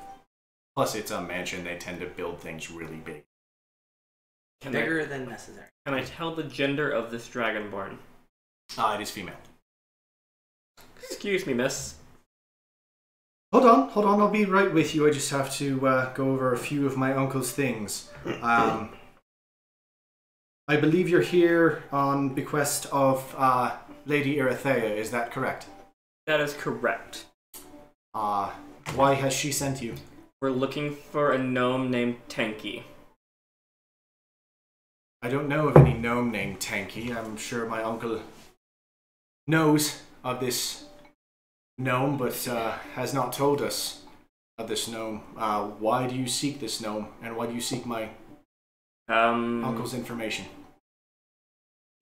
Speaker 2: Plus, it's a mansion. They tend to build things really big.
Speaker 1: Bigger than necessary.
Speaker 6: Can I tell the gender of this dragonborn?
Speaker 2: It is female.
Speaker 6: Excuse me, miss.
Speaker 2: Hold on. I'll be right with you. I just have to go over a few of my uncle's things. I believe you're here on bequest of Lady Erithea. Is that correct?
Speaker 6: That is correct.
Speaker 2: Why has she sent you?
Speaker 6: We're looking for a gnome named Tanky.
Speaker 2: I don't know of any gnome named Tanky. I'm sure my uncle knows of this gnome, but has not told us of this gnome. Why do you seek this gnome, and why do you seek my uncle's information?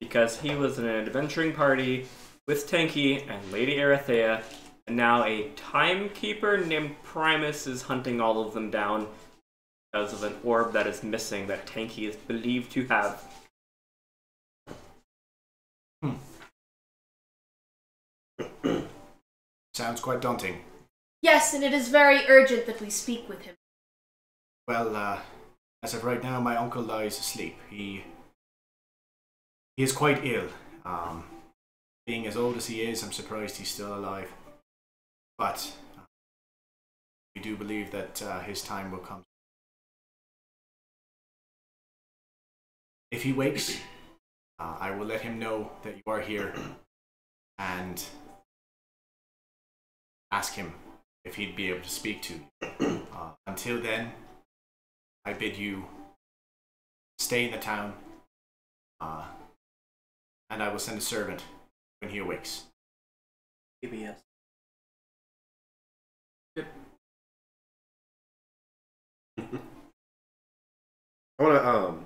Speaker 6: Because he was in an adventuring party with Tanky and Lady Erithea, and now a timekeeper named Primus is hunting all of them down because of an orb that is missing that Tanky is believed to have.
Speaker 2: Sounds quite daunting.
Speaker 3: Yes, and it is very urgent that we speak with him.
Speaker 2: Well, as of right now, my uncle lies asleep. He is quite ill. Being as old as he is, I'm surprised he's still alive. But we do believe that his time will come. If he wakes, I will let him know that you are here and ask him if he'd be able to speak to you. Until then, I bid you stay in the town, and I will send a servant when he awakes.
Speaker 1: PBS.
Speaker 4: I want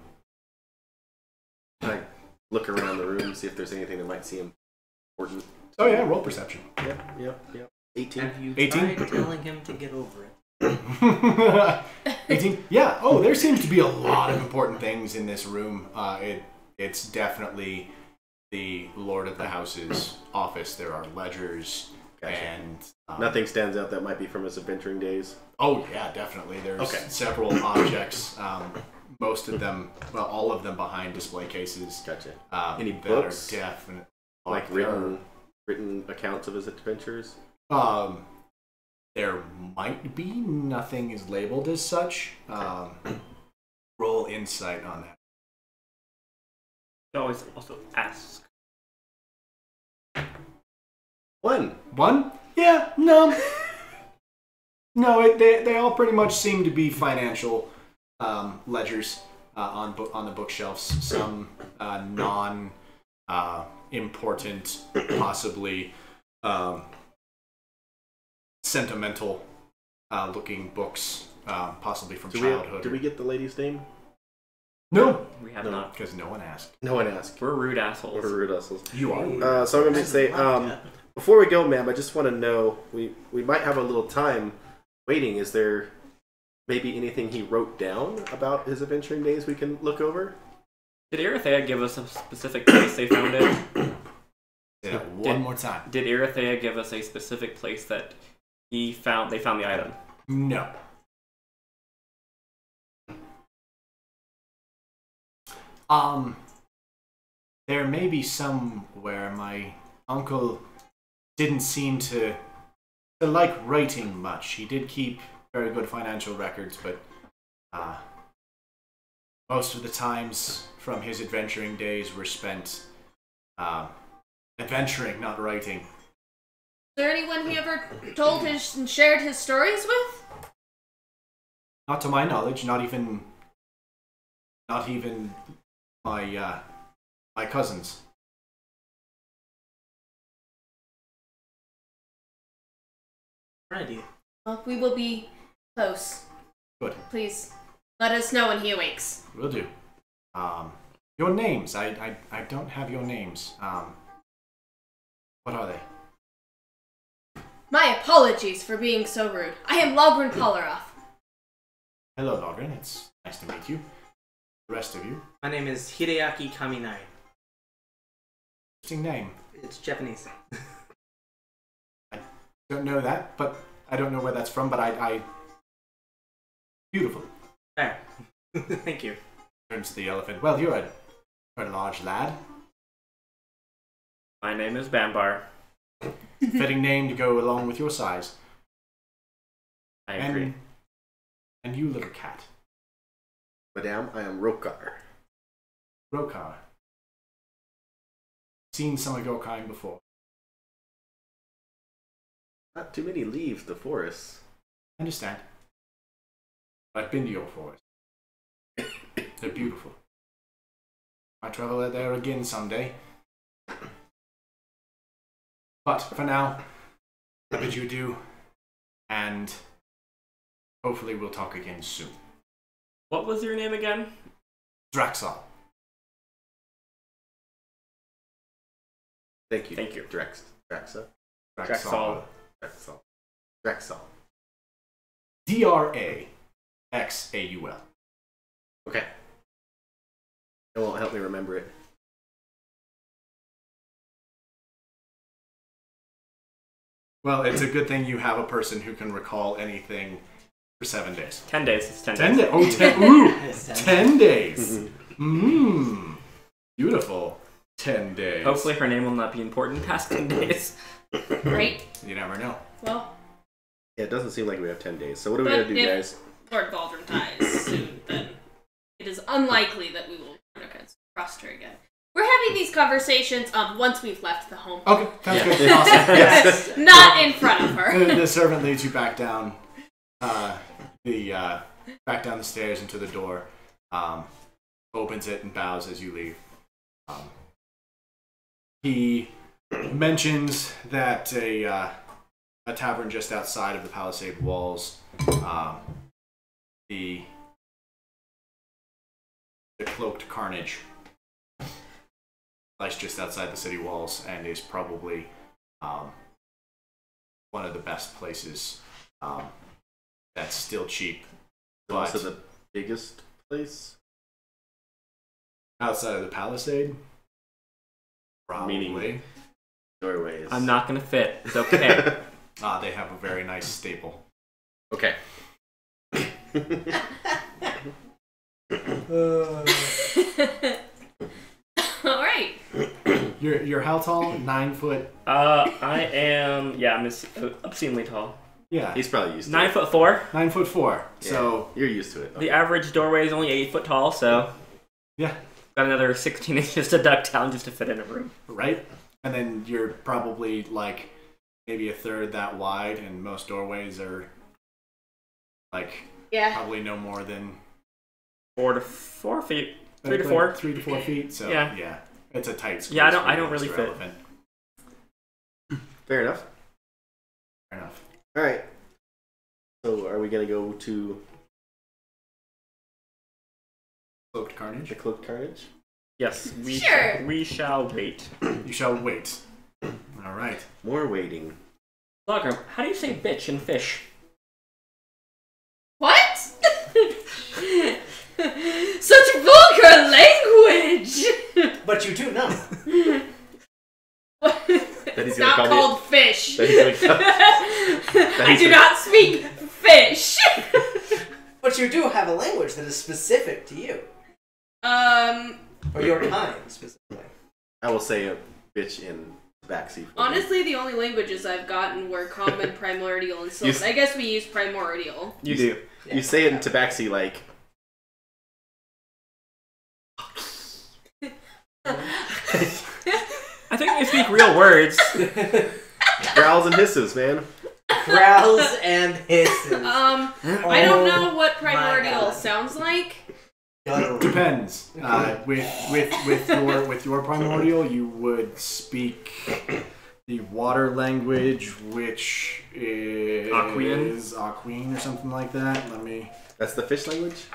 Speaker 4: to look around the room, see if there's anything that might seem important.
Speaker 2: Oh yeah, roll perception.
Speaker 4: Yep. 18.
Speaker 1: Have you
Speaker 2: 18?
Speaker 1: tried telling him to get over it?
Speaker 2: 18. Yeah. Oh, there seems to be a lot of important things in this room. It's definitely the Lord of the House's office. There are ledgers.
Speaker 4: Gotcha.
Speaker 2: And
Speaker 4: nothing stands out that might be from his adventuring days.
Speaker 2: Oh yeah, definitely. There's several objects. Most of them, well, all of them behind display cases.
Speaker 4: Gotcha.
Speaker 2: Any
Speaker 4: that
Speaker 2: books? Are definitely
Speaker 4: like written accounts of his adventures.
Speaker 2: There might be. Nothing is labeled as such. Roll insight on that.
Speaker 6: You always also ask.
Speaker 2: 1? Yeah, no. No, they all pretty much seem to be financial ledgers on the bookshelves. Some non-important, possibly sentimental looking books, possibly from childhood.
Speaker 4: Did we get the lady's name?
Speaker 2: No,
Speaker 6: We have not.
Speaker 2: because no one asked.
Speaker 4: No one asked.
Speaker 6: We're rude assholes.
Speaker 4: We're rude assholes.
Speaker 2: You are.
Speaker 4: So I'm going to say, before we go, ma'am, I just want to know, we might have a little time waiting. Is there maybe anything he wrote down about his adventuring days we can look over?
Speaker 6: Did Erithea give us a specific place they found it?
Speaker 2: Yeah, one more time.
Speaker 6: Did Erithea give us a specific place that they found the item?
Speaker 2: No. There may be somewhere. My uncle didn't seem to like writing much. He did keep very good financial records, but most of the times from his adventuring days were spent adventuring, not writing.
Speaker 3: Is there anyone he ever told and shared his stories with?
Speaker 2: Not to my knowledge, not even my my cousins.
Speaker 1: Ready.
Speaker 3: Well, we will be close.
Speaker 2: Good.
Speaker 3: Please, let us know when he awakes.
Speaker 2: Will do. Your names. I don't have your names. What are they?
Speaker 3: My apologies for being so rude. I am Logrin Kolaroff.
Speaker 2: Hello, Eladrin. It's nice to meet you. The rest of you.
Speaker 1: My name is Hideaki Kaminai.
Speaker 2: Interesting name.
Speaker 1: It's Japanese.
Speaker 2: Don't know that, but I don't know where that's from, but I Beautiful.
Speaker 6: There. Thank you.
Speaker 2: Turns to the elephant. Well, you're a large lad.
Speaker 6: My name is Bambar.
Speaker 2: Fitting name to go along with your size.
Speaker 6: I agree.
Speaker 2: And you, little cat.
Speaker 4: Madame, I am Rokar.
Speaker 2: Rokar. Seen some of your kind before.
Speaker 4: Not too many leave the forest.
Speaker 2: Understand. I've been to your forest. They're beautiful. I travel there again someday. But for now, I bid you adieu, and hopefully we'll talk again soon.
Speaker 6: What was your name again?
Speaker 2: Draxal.
Speaker 4: Thank you.
Speaker 6: Thank you.
Speaker 4: Draxa.
Speaker 6: Draxal.
Speaker 4: Draxal.
Speaker 2: Draxaul.
Speaker 4: Okay. It won't help me remember it.
Speaker 2: Well, it's a good thing you have a person who can recall anything for 7 days.
Speaker 6: 10 days. It's 10
Speaker 2: 10
Speaker 6: days.
Speaker 2: days. Oh, 10. Ooh, 10 days. Mmm. Beautiful. 10 days.
Speaker 6: Hopefully her name will not be important past 10 days.
Speaker 3: Right?
Speaker 2: You never know.
Speaker 3: Well,
Speaker 4: Yeah, it doesn't seem like we have 10 days. So what are we going to do,
Speaker 3: if
Speaker 4: guys?
Speaker 3: Lord Baldwin dies soon, then it is unlikely that we will cross her again. We're having these conversations once we've left the home.
Speaker 2: Okay, sounds good.
Speaker 4: Yeah.
Speaker 2: Awesome. Yes.
Speaker 3: Not in front of her.
Speaker 2: The servant leads you back down back down the stairs into the door. Opens it and bows as you leave. He mentions that a tavern just outside of the palisade walls, the Cloaked Carnage, lies just outside the city walls and is probably one of the best places that's still cheap. But
Speaker 4: Also the biggest place?
Speaker 2: outside of the palisade, probably.
Speaker 4: Meaning doorways.
Speaker 6: I'm not gonna fit. It's okay.
Speaker 2: They have a very nice stable.
Speaker 4: Okay.
Speaker 3: Alright.
Speaker 2: You're how tall? 9 foot?
Speaker 6: I am, I'm obscenely tall.
Speaker 2: Yeah.
Speaker 4: He's probably used to
Speaker 6: 9'4".
Speaker 2: 9'4".
Speaker 4: Yeah,
Speaker 2: So
Speaker 4: you're used to it.
Speaker 6: The average doorway is only 8 foot tall, so
Speaker 2: yeah,
Speaker 6: got another 16 inches to duck down just to fit in a room.
Speaker 2: right? And then you're probably like maybe a third that wide, and most doorways are like probably no more than
Speaker 6: 4 to 4 feet. 3 to 4.
Speaker 2: 3 to 4 feet. So yeah, it's a tight squeeze.
Speaker 6: Yeah, I don't really fit.
Speaker 2: Elephant.
Speaker 4: Fair enough.
Speaker 2: Fair enough.
Speaker 4: Alright. So are we going to go to
Speaker 2: Cloaked Carnage.
Speaker 4: the Cloaked Carnage?
Speaker 6: Yes,
Speaker 3: Sure.
Speaker 6: we shall wait.
Speaker 2: You shall wait. All right.
Speaker 4: More waiting.
Speaker 6: Logger, how do you say bitch in fish?
Speaker 3: What? Such vulgar language!
Speaker 5: But you do know.
Speaker 3: It's not called fish.
Speaker 4: I
Speaker 3: do not speak fish.
Speaker 5: But you do have a language that is specific to you. Or your kind, specifically.
Speaker 4: I will say a bitch in Tabaxi.
Speaker 3: Honestly, the only languages I've gotten were Common, Primordial, and Sylvan. I guess we use Primordial.
Speaker 6: You do.
Speaker 4: You say it in Tabaxi like...
Speaker 6: I think they speak real words.
Speaker 4: Growls and hisses, man.
Speaker 5: Growls and hisses.
Speaker 3: I don't know what Primordial sounds like.
Speaker 2: Depends. With your primordial, you would speak the water language, which is Aquine or something like that. Let me.
Speaker 4: That's the fish language?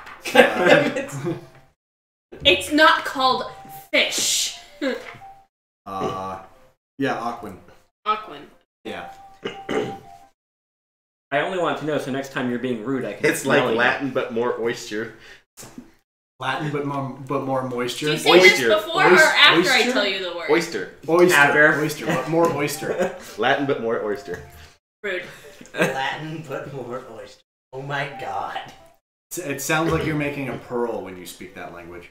Speaker 3: It's not called fish.
Speaker 2: Yeah, Aquin.
Speaker 3: Aquin.
Speaker 2: Yeah.
Speaker 6: I only want to know so next time you're being rude, I can.
Speaker 4: It's like Latin, but more oyster.
Speaker 2: Latin, but more moisture.
Speaker 3: Do you say
Speaker 4: Oyster.
Speaker 3: this before or after I
Speaker 2: Oyster?
Speaker 3: tell you the word?
Speaker 4: Oyster.
Speaker 2: Oyster, but more oyster.
Speaker 4: Latin, but more oyster.
Speaker 3: Rude.
Speaker 5: Latin, but more oyster. Oh my god.
Speaker 2: It sounds like you're making a pearl when you speak that language.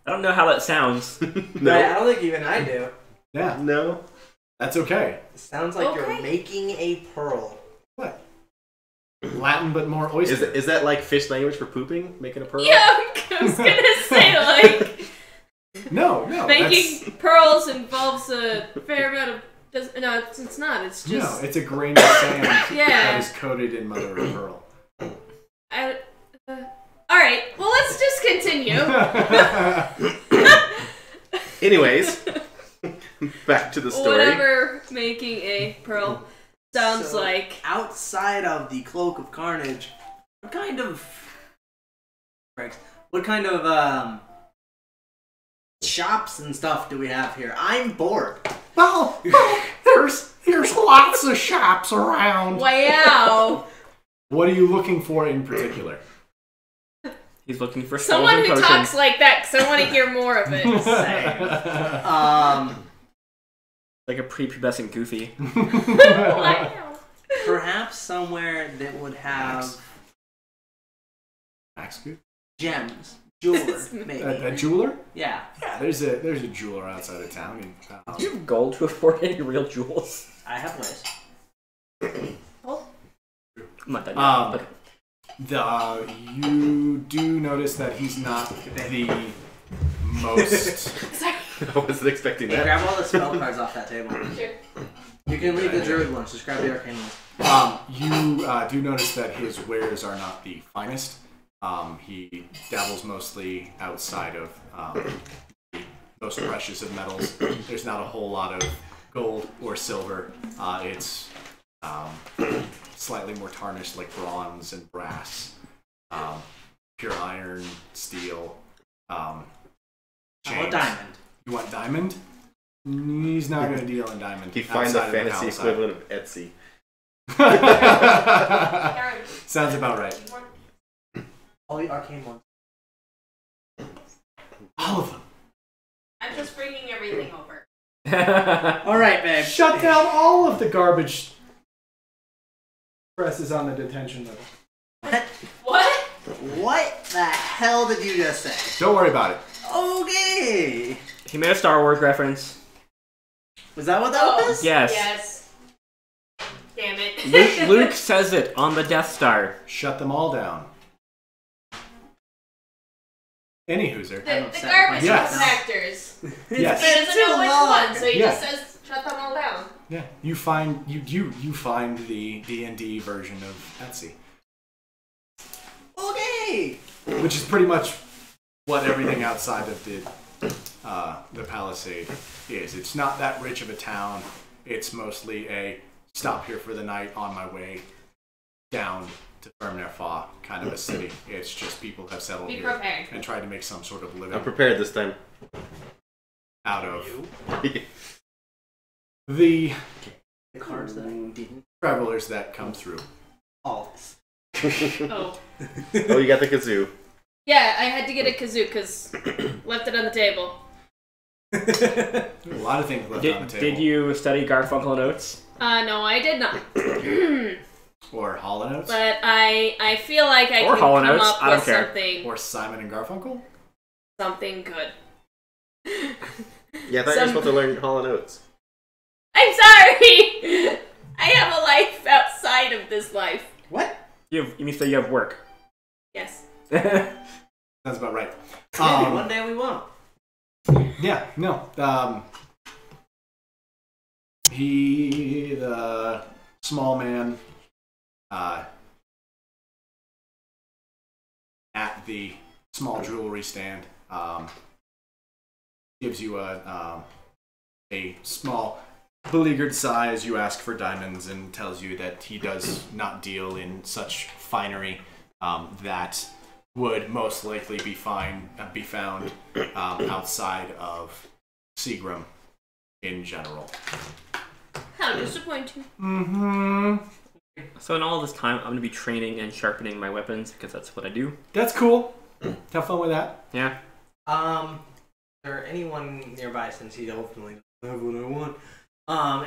Speaker 6: I don't know how that sounds.
Speaker 4: No.
Speaker 5: I don't think even I do.
Speaker 2: Yeah,
Speaker 4: No.
Speaker 2: that's okay.
Speaker 5: It sounds like
Speaker 3: Okay.
Speaker 5: you're making a pearl.
Speaker 2: What? Latin, but more oyster.
Speaker 4: Is that like fish language for pooping? Making a pearl?
Speaker 3: Yeah, I was gonna say, like,
Speaker 2: No,
Speaker 3: making pearls involves a fair amount of. No, it's not. It's just.
Speaker 2: No, it's a grain of sand
Speaker 3: Yeah.
Speaker 2: that is coated in mother of pearl.
Speaker 3: Alright, well, let's just continue.
Speaker 4: Anyways, back to the story.
Speaker 3: Whatever making a pearl sounds
Speaker 1: So,
Speaker 3: like.
Speaker 1: outside of the Cloak of Carnage, what kind of shops and stuff do we have here? I'm bored.
Speaker 2: Well, there's lots of shops around.
Speaker 3: Wow!
Speaker 2: What are you looking for in particular?
Speaker 6: He's looking for
Speaker 3: Someone who
Speaker 6: potions.
Speaker 3: talks like that, because I want to hear more of it.
Speaker 6: Like a prepubescent Goofy.
Speaker 3: Wow.
Speaker 1: Perhaps somewhere that would have
Speaker 2: Max good?
Speaker 1: gems, jewelers, maybe.
Speaker 2: A jeweler?
Speaker 1: Yeah.
Speaker 2: Yeah, there's a jeweler outside of town.
Speaker 6: Do you have gold to afford any real jewels?
Speaker 1: I have ways.
Speaker 3: Oh.
Speaker 6: I'm not done yet. Okay.
Speaker 2: You do notice that he's not the most.
Speaker 3: Sorry.
Speaker 4: I wasn't expecting
Speaker 1: Hey,
Speaker 4: that.
Speaker 1: grab all the spell cards off that table.
Speaker 3: Sure.
Speaker 1: You can leave the druid ones, just grab the arcane ones.
Speaker 2: You do notice that his wares are not the finest. He dabbles mostly outside of the most precious of metals. There's not a whole lot of gold or silver. It's slightly more tarnished, like bronze and brass, pure iron, steel.
Speaker 1: How
Speaker 2: Chains.
Speaker 1: about diamond?
Speaker 2: You want diamond? He's not going to deal in diamond.
Speaker 4: He finds the
Speaker 2: outside of
Speaker 4: fantasy
Speaker 2: Hillside.
Speaker 4: equivalent of Etsy.
Speaker 2: Sounds about right.
Speaker 1: All the arcane ones.
Speaker 2: All of them.
Speaker 3: I'm just bringing everything over.
Speaker 1: Alright, babe.
Speaker 2: Shut down all of the garbage presses on the detention level.
Speaker 3: What?
Speaker 1: What the hell did you just say?
Speaker 2: Don't worry about it.
Speaker 1: Okay.
Speaker 6: He made a Star Wars reference.
Speaker 1: Was that what that was?
Speaker 6: Yes.
Speaker 3: Yes. Damn it.
Speaker 6: Luke says it on the Death Star.
Speaker 2: Shut them all down. Any hooser.
Speaker 3: The garbage
Speaker 2: Yes.
Speaker 3: compactors.
Speaker 2: Yes.
Speaker 3: He doesn't know which one, so he
Speaker 2: Yeah.
Speaker 3: just says, shut them all down.
Speaker 2: Yeah. You find the D&D version of Etsy,
Speaker 1: Okay.
Speaker 2: which is pretty much what everything outside of the Palisade is. It's not that rich of a town. It's mostly a stop here for the night on my way down to Thrym kind of a city. It's just people have settled
Speaker 3: Be
Speaker 2: here
Speaker 3: prepared.
Speaker 2: and tried to make some sort of living
Speaker 4: I'm prepared this time.
Speaker 2: out of
Speaker 1: The cards that I didn't.
Speaker 2: travelers that come through.
Speaker 1: All this.
Speaker 3: Oh.
Speaker 4: Oh, you got the kazoo.
Speaker 3: Yeah, I had to get a kazoo because left it on the table.
Speaker 2: A lot of things left on the table.
Speaker 6: Did you study Garfunkel and Oates?
Speaker 3: No, I did not.
Speaker 2: Or Hall & Oates?
Speaker 3: But I feel like I
Speaker 6: Or
Speaker 3: can
Speaker 6: Hall &
Speaker 3: come
Speaker 6: Oates,
Speaker 3: up
Speaker 6: I don't
Speaker 3: with
Speaker 6: care.
Speaker 3: something.
Speaker 2: Or Simon and Garfunkel?
Speaker 3: Something good.
Speaker 4: Yeah, I thought you were supposed to learn Hall & Oates.
Speaker 3: I'm sorry! I have a life outside of this life.
Speaker 1: What?
Speaker 6: You mean so you have work?
Speaker 3: Yes.
Speaker 2: Sounds about right.
Speaker 1: Maybe one day we won't.
Speaker 2: Yeah, no. The small man, at the small jewelry stand, gives you a small beleaguered size. You ask for diamonds and tells you that he does not deal in such finery that would most likely be found outside of Seagram in general.
Speaker 3: How disappointing.
Speaker 2: Mm-hmm.
Speaker 6: So in all this time, I'm going to be training and sharpening my weapons because that's what I do.
Speaker 2: That's cool. Have fun with that.
Speaker 6: Yeah.
Speaker 1: Is there anyone nearby, since he ultimately doesn't have what I want?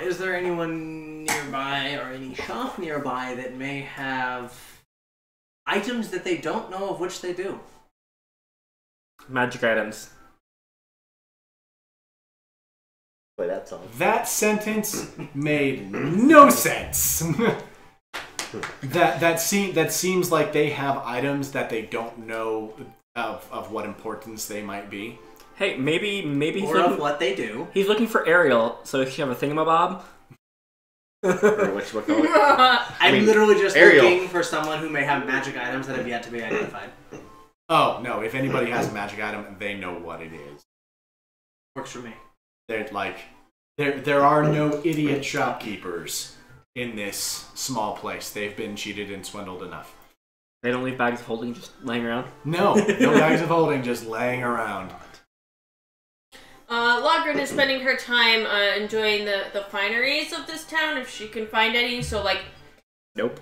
Speaker 1: Is there anyone nearby or any shop nearby that may have
Speaker 5: Items that they don't know of which they do.
Speaker 6: Magic items.
Speaker 4: Play that song.
Speaker 2: That sentence made no sense. that seems like they have items that they don't know of what importance they might be.
Speaker 6: Hey, maybe he's
Speaker 5: Or
Speaker 6: looking,
Speaker 5: of what they do.
Speaker 6: he's looking for Ariel, so she have a thingamabob.
Speaker 4: Or whatchamacallit.
Speaker 5: I'm literally just
Speaker 4: Ariel.
Speaker 5: looking for someone who may have magic items that have yet to be identified.
Speaker 2: Oh no! If anybody has a magic item, they know what it is.
Speaker 5: Works for me.
Speaker 2: They're like, there are no idiot shopkeepers in this small place. They've been cheated and swindled enough.
Speaker 6: They don't leave bags of holding just laying around.
Speaker 2: No bags of holding just laying around.
Speaker 3: Logren is spending her time enjoying the fineries of this town, if she can find any. So, like,
Speaker 6: Nope.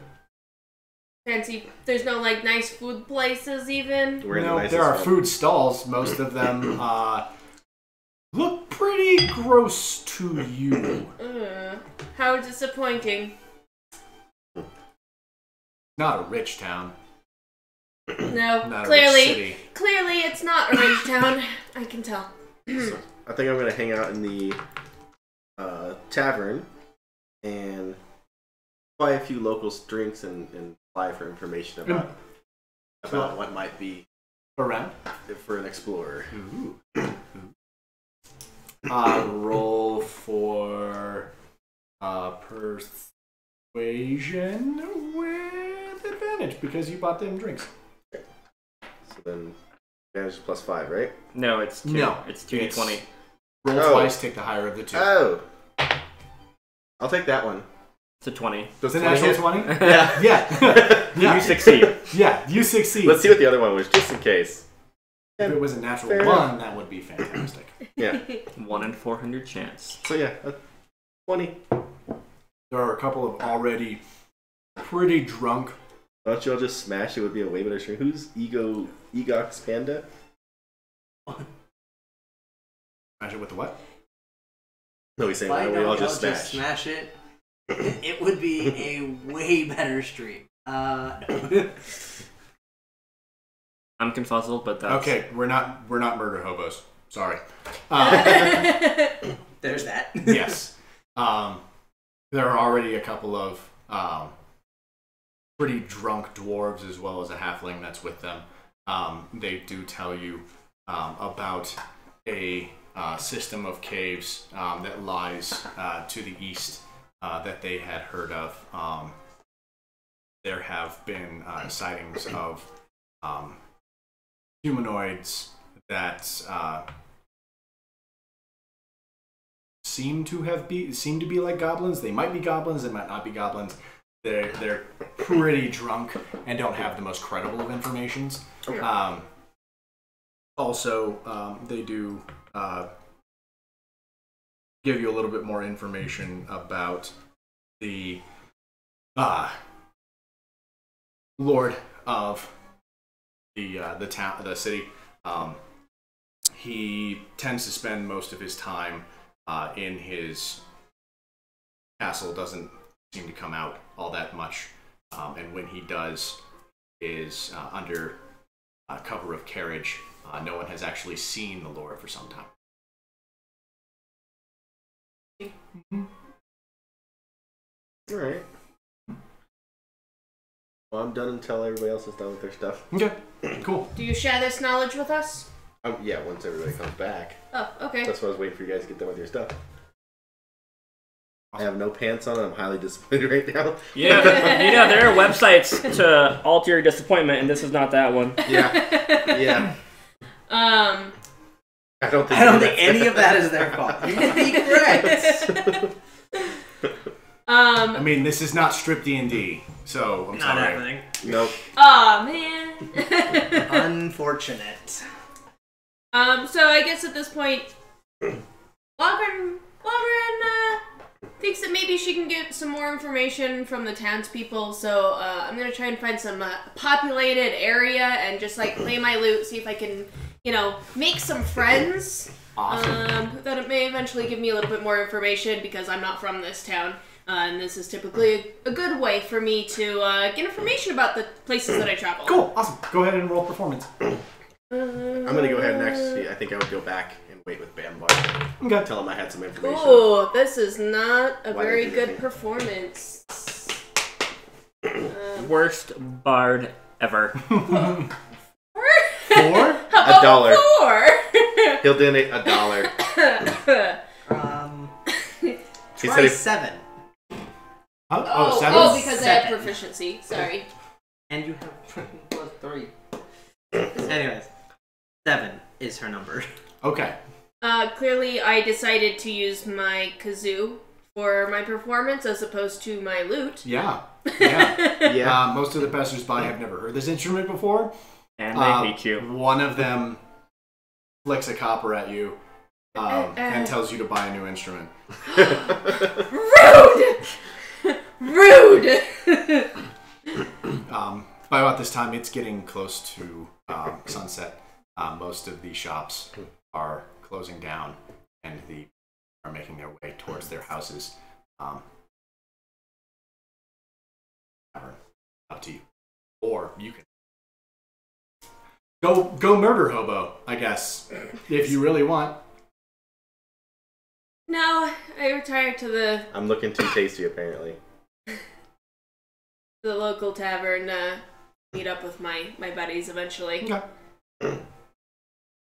Speaker 3: fancy. There's no like nice food places even.
Speaker 4: We're in the
Speaker 2: No,
Speaker 4: nicest
Speaker 2: there are
Speaker 4: one.
Speaker 2: food stalls. Most of them look pretty gross to you.
Speaker 3: How disappointing.
Speaker 2: Not a rich town.
Speaker 3: No,
Speaker 2: Not a rich
Speaker 3: clearly
Speaker 2: city.
Speaker 3: it's not a rich town. I can tell.
Speaker 4: So, I think I'm gonna hang out in the tavern and buy a few local drinks and apply for information about what might be
Speaker 2: Around.
Speaker 4: for an explorer.
Speaker 2: Ooh. Roll for persuasion with advantage because you bought them drinks.
Speaker 4: So then, advantage +5, right?
Speaker 6: No, it's 2.
Speaker 2: No,
Speaker 6: It's 2d20.
Speaker 2: Roll
Speaker 4: Oh.
Speaker 2: twice, take the higher of the two.
Speaker 4: Oh, I'll take that one.
Speaker 6: It's a 20.
Speaker 2: Does
Speaker 4: Does
Speaker 2: the natural
Speaker 4: 20
Speaker 2: 20?
Speaker 4: Yeah.
Speaker 2: Yeah. Yeah.
Speaker 6: You succeed.
Speaker 2: Yeah, you succeed.
Speaker 4: Let's see what the other one was, just in case.
Speaker 2: If it was a natural
Speaker 4: Fair
Speaker 2: 1, that would be fantastic.
Speaker 4: Yeah.
Speaker 6: 1 in 400 chance.
Speaker 4: So yeah, 20.
Speaker 2: There are a couple of already pretty drunk.
Speaker 4: Why don't you all just smash? It would be a way better stream. Who's Egox Panda?
Speaker 2: Smash it with the what?
Speaker 4: No, he's saying
Speaker 5: Why
Speaker 4: why don't we
Speaker 5: don't
Speaker 4: all
Speaker 5: y'all
Speaker 4: just smash?
Speaker 5: smash it? It would be a way better stream. No.
Speaker 6: I'm confuzzled, but that's...
Speaker 2: Okay, we're not murder hobos. Sorry.
Speaker 5: There's that.
Speaker 2: Yes. There are already a couple of pretty drunk dwarves as well as a halfling that's with them. They do tell you about a system of caves that lies to the east that they had heard of. There have been sightings of humanoids that seem to be like goblins. They might be goblins. They might not be goblins. They're pretty drunk and don't have the most credible of informations.
Speaker 4: Okay.
Speaker 2: Also, they do give you a little bit more information about the lord of the town, the city. He tends to spend most of his time in his castle. Doesn't seem to come out all that much, and when he does, is under cover of carriage. No one has actually seen the lord for some time.
Speaker 4: All right. Well, I'm done until everybody else is done with their stuff.
Speaker 2: Okay, cool.
Speaker 3: Do you share this knowledge with us?
Speaker 4: Yeah, once everybody comes back.
Speaker 3: Oh, okay.
Speaker 4: That's why I was waiting for you guys to get done with your stuff. I have no pants on and I'm highly disappointed right now.
Speaker 6: Yeah, there are websites to alter your disappointment, and this is not that one.
Speaker 4: Yeah.
Speaker 3: Um,
Speaker 4: I don't think
Speaker 5: any of that is their fault. You would be correct.
Speaker 2: I mean, this is not strip D&D, so I'm
Speaker 5: Not
Speaker 2: sorry.
Speaker 5: happening.
Speaker 4: Nope.
Speaker 3: Aw, man.
Speaker 5: Unfortunate.
Speaker 3: So I guess at this point, Logren thinks that maybe she can get some more information from the townspeople, so I'm gonna try and find some populated area and just like play my lute, see if I can, make some friends.
Speaker 2: Awesome.
Speaker 3: That it may eventually give me a little bit more information because I'm not from this town. And this is typically a good way for me to get information about the places that I travel.
Speaker 2: Cool, awesome. Go ahead and roll performance.
Speaker 4: I'm gonna go ahead and actually. I think I would go back and wait with Bambar.
Speaker 2: Okay.
Speaker 4: Tell him I had some information.
Speaker 3: Ooh, this is not a
Speaker 4: Why
Speaker 3: very
Speaker 4: did you
Speaker 3: good
Speaker 4: think-
Speaker 3: performance.
Speaker 6: Worst bard ever.
Speaker 2: 4?
Speaker 3: How about
Speaker 4: $1.
Speaker 3: 4?
Speaker 4: He'll donate $1. He said if,
Speaker 5: 27.
Speaker 2: Oh, 7?
Speaker 3: Oh, because I have
Speaker 5: 7.
Speaker 3: proficiency. Sorry.
Speaker 5: And you have plus 3. Anyways, 7 is her number.
Speaker 2: Okay.
Speaker 3: Clearly, I decided to use my kazoo for my performance as opposed to my lute.
Speaker 2: Yeah. Yeah.
Speaker 4: yeah.
Speaker 2: Most of the passers-by have never heard this instrument before.
Speaker 6: And they hate you.
Speaker 2: One of them flicks a copper at you and tells you to buy a new instrument.
Speaker 3: Rude! Rude!
Speaker 2: By about this time, it's getting close to sunset. Most of the shops are closing down, and are making their way towards their houses. Up to you, or you can go murder hobo, I guess, if you really want.
Speaker 3: No, I retired to the
Speaker 4: I'm looking too tasty, apparently.
Speaker 3: local tavern, meet up with my buddies eventually.
Speaker 2: Okay.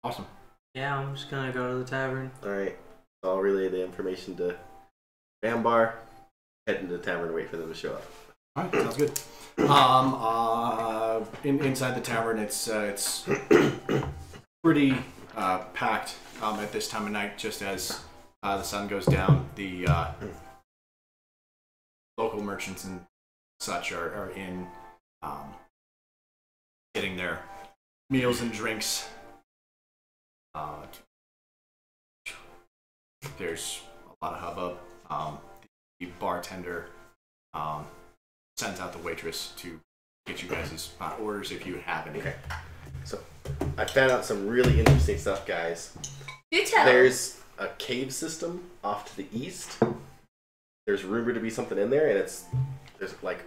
Speaker 2: Awesome.
Speaker 5: Yeah, I'm just gonna go to the tavern.
Speaker 4: Alright. So I'll relay the information to Bambar, head into the tavern and wait for them to show up.
Speaker 2: All right, sounds good. Inside the tavern, it's pretty packed at this time of night. Just as the sun goes down, the local merchants and such are in getting their meals and drinks. There's a lot of hubbub. The bartender sends out the waitress to get you guys' orders if you have any.
Speaker 4: Okay. So I found out some really interesting stuff, guys.
Speaker 3: Do tell.
Speaker 4: There's a cave system off to the east. There's rumored to be something in there, and there's like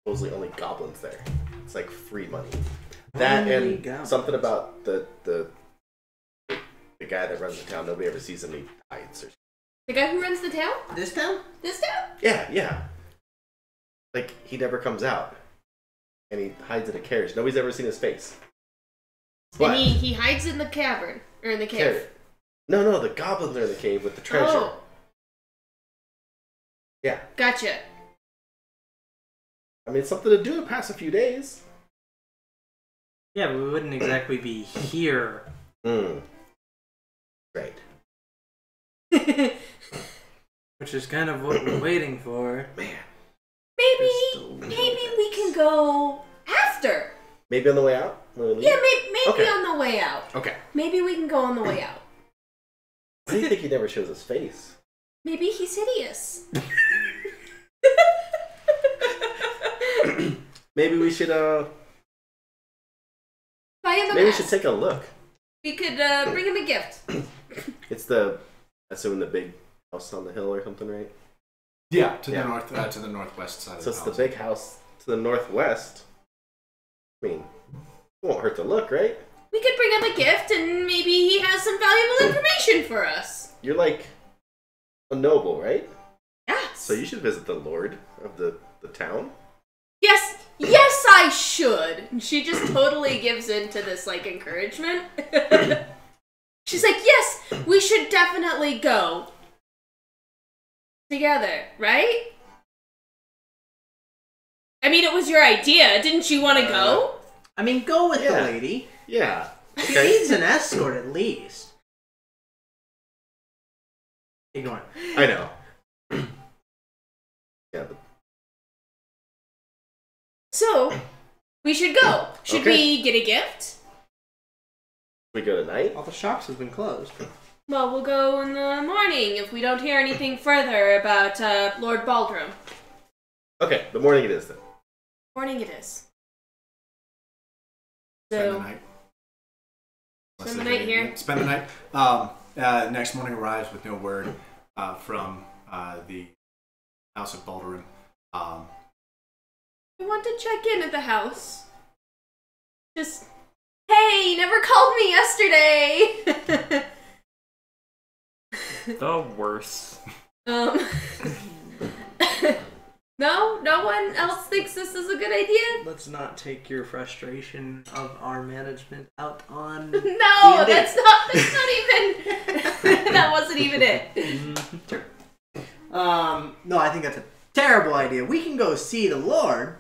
Speaker 4: supposedly only goblins there. It's like free money. That
Speaker 5: Only
Speaker 4: and
Speaker 5: goblins.
Speaker 4: something about the guy that runs the town. Nobody ever sees him. He hides. Or
Speaker 3: The guy who runs the town?
Speaker 5: This town?
Speaker 3: This town?
Speaker 4: yeah. Like he never comes out, and he hides in a carriage. Nobody's ever seen his face. But
Speaker 3: And he hides in the cavern. Or in the cave.
Speaker 4: No, the goblins are in the cave with the treasure.
Speaker 3: Oh.
Speaker 4: Yeah.
Speaker 3: Gotcha.
Speaker 4: I mean, it's something to do to pass a few days.
Speaker 5: Yeah, but we wouldn't exactly be here.
Speaker 4: Right.
Speaker 5: Which is kind of what we're waiting for.
Speaker 4: Man.
Speaker 3: Maybe we can go after.
Speaker 4: Maybe on the way out? When we leave?
Speaker 3: Yeah, maybe
Speaker 4: Okay.
Speaker 3: on the way out.
Speaker 2: Okay.
Speaker 3: Maybe we can go on the way out.
Speaker 4: Why do you think he never shows his face?
Speaker 3: Maybe he's hideous.
Speaker 4: Maybe we should
Speaker 3: Buy him a
Speaker 4: maybe we
Speaker 3: mask.
Speaker 4: should take a look.
Speaker 3: We could bring him a gift.
Speaker 4: It's assuming the big house on the hill or something, right?
Speaker 2: Yeah, to
Speaker 4: Yeah.
Speaker 2: the north, to the northwest side of
Speaker 4: So
Speaker 2: the
Speaker 4: it's
Speaker 2: house.
Speaker 4: the big house to the northwest. I mean, it won't hurt to look, right?
Speaker 3: We could bring him a gift and maybe he has some valuable information for us.
Speaker 4: You're like a noble, right?
Speaker 3: Yes.
Speaker 4: So you should visit the lord of the town.
Speaker 3: Yes, I should. And she just totally gives in to this, like, encouragement. She's like, yes, we should definitely go. Together, right? I mean, it was your idea. Didn't you want to go?
Speaker 5: I mean, go with the
Speaker 4: Yeah.
Speaker 5: lady.
Speaker 4: Yeah.
Speaker 5: She
Speaker 4: Okay.
Speaker 5: needs an escort at least. Ignore it.
Speaker 4: I know. Yeah, but
Speaker 3: So, we should go. Should
Speaker 4: Okay.
Speaker 3: we get a gift?
Speaker 4: we go tonight.
Speaker 5: All the shops have been closed.
Speaker 3: Well, we'll go in the morning if we don't hear anything further about Lord Baldrum.
Speaker 4: Okay, the morning it is then.
Speaker 3: Morning it is.
Speaker 2: Spend the
Speaker 3: So,
Speaker 2: night.
Speaker 3: Spend the night here.
Speaker 2: Spend the night. Next morning arrives with no word from the House of Barbarian.
Speaker 3: I want to check in at the house. Just, hey, you never called me yesterday.
Speaker 6: The worst.
Speaker 3: No one else thinks this is a good idea?
Speaker 1: Let's not take your frustration of our management out on.
Speaker 3: No, that's not even. That wasn't even it.
Speaker 1: Sure. No, I think that's a terrible idea. We can go see the Lord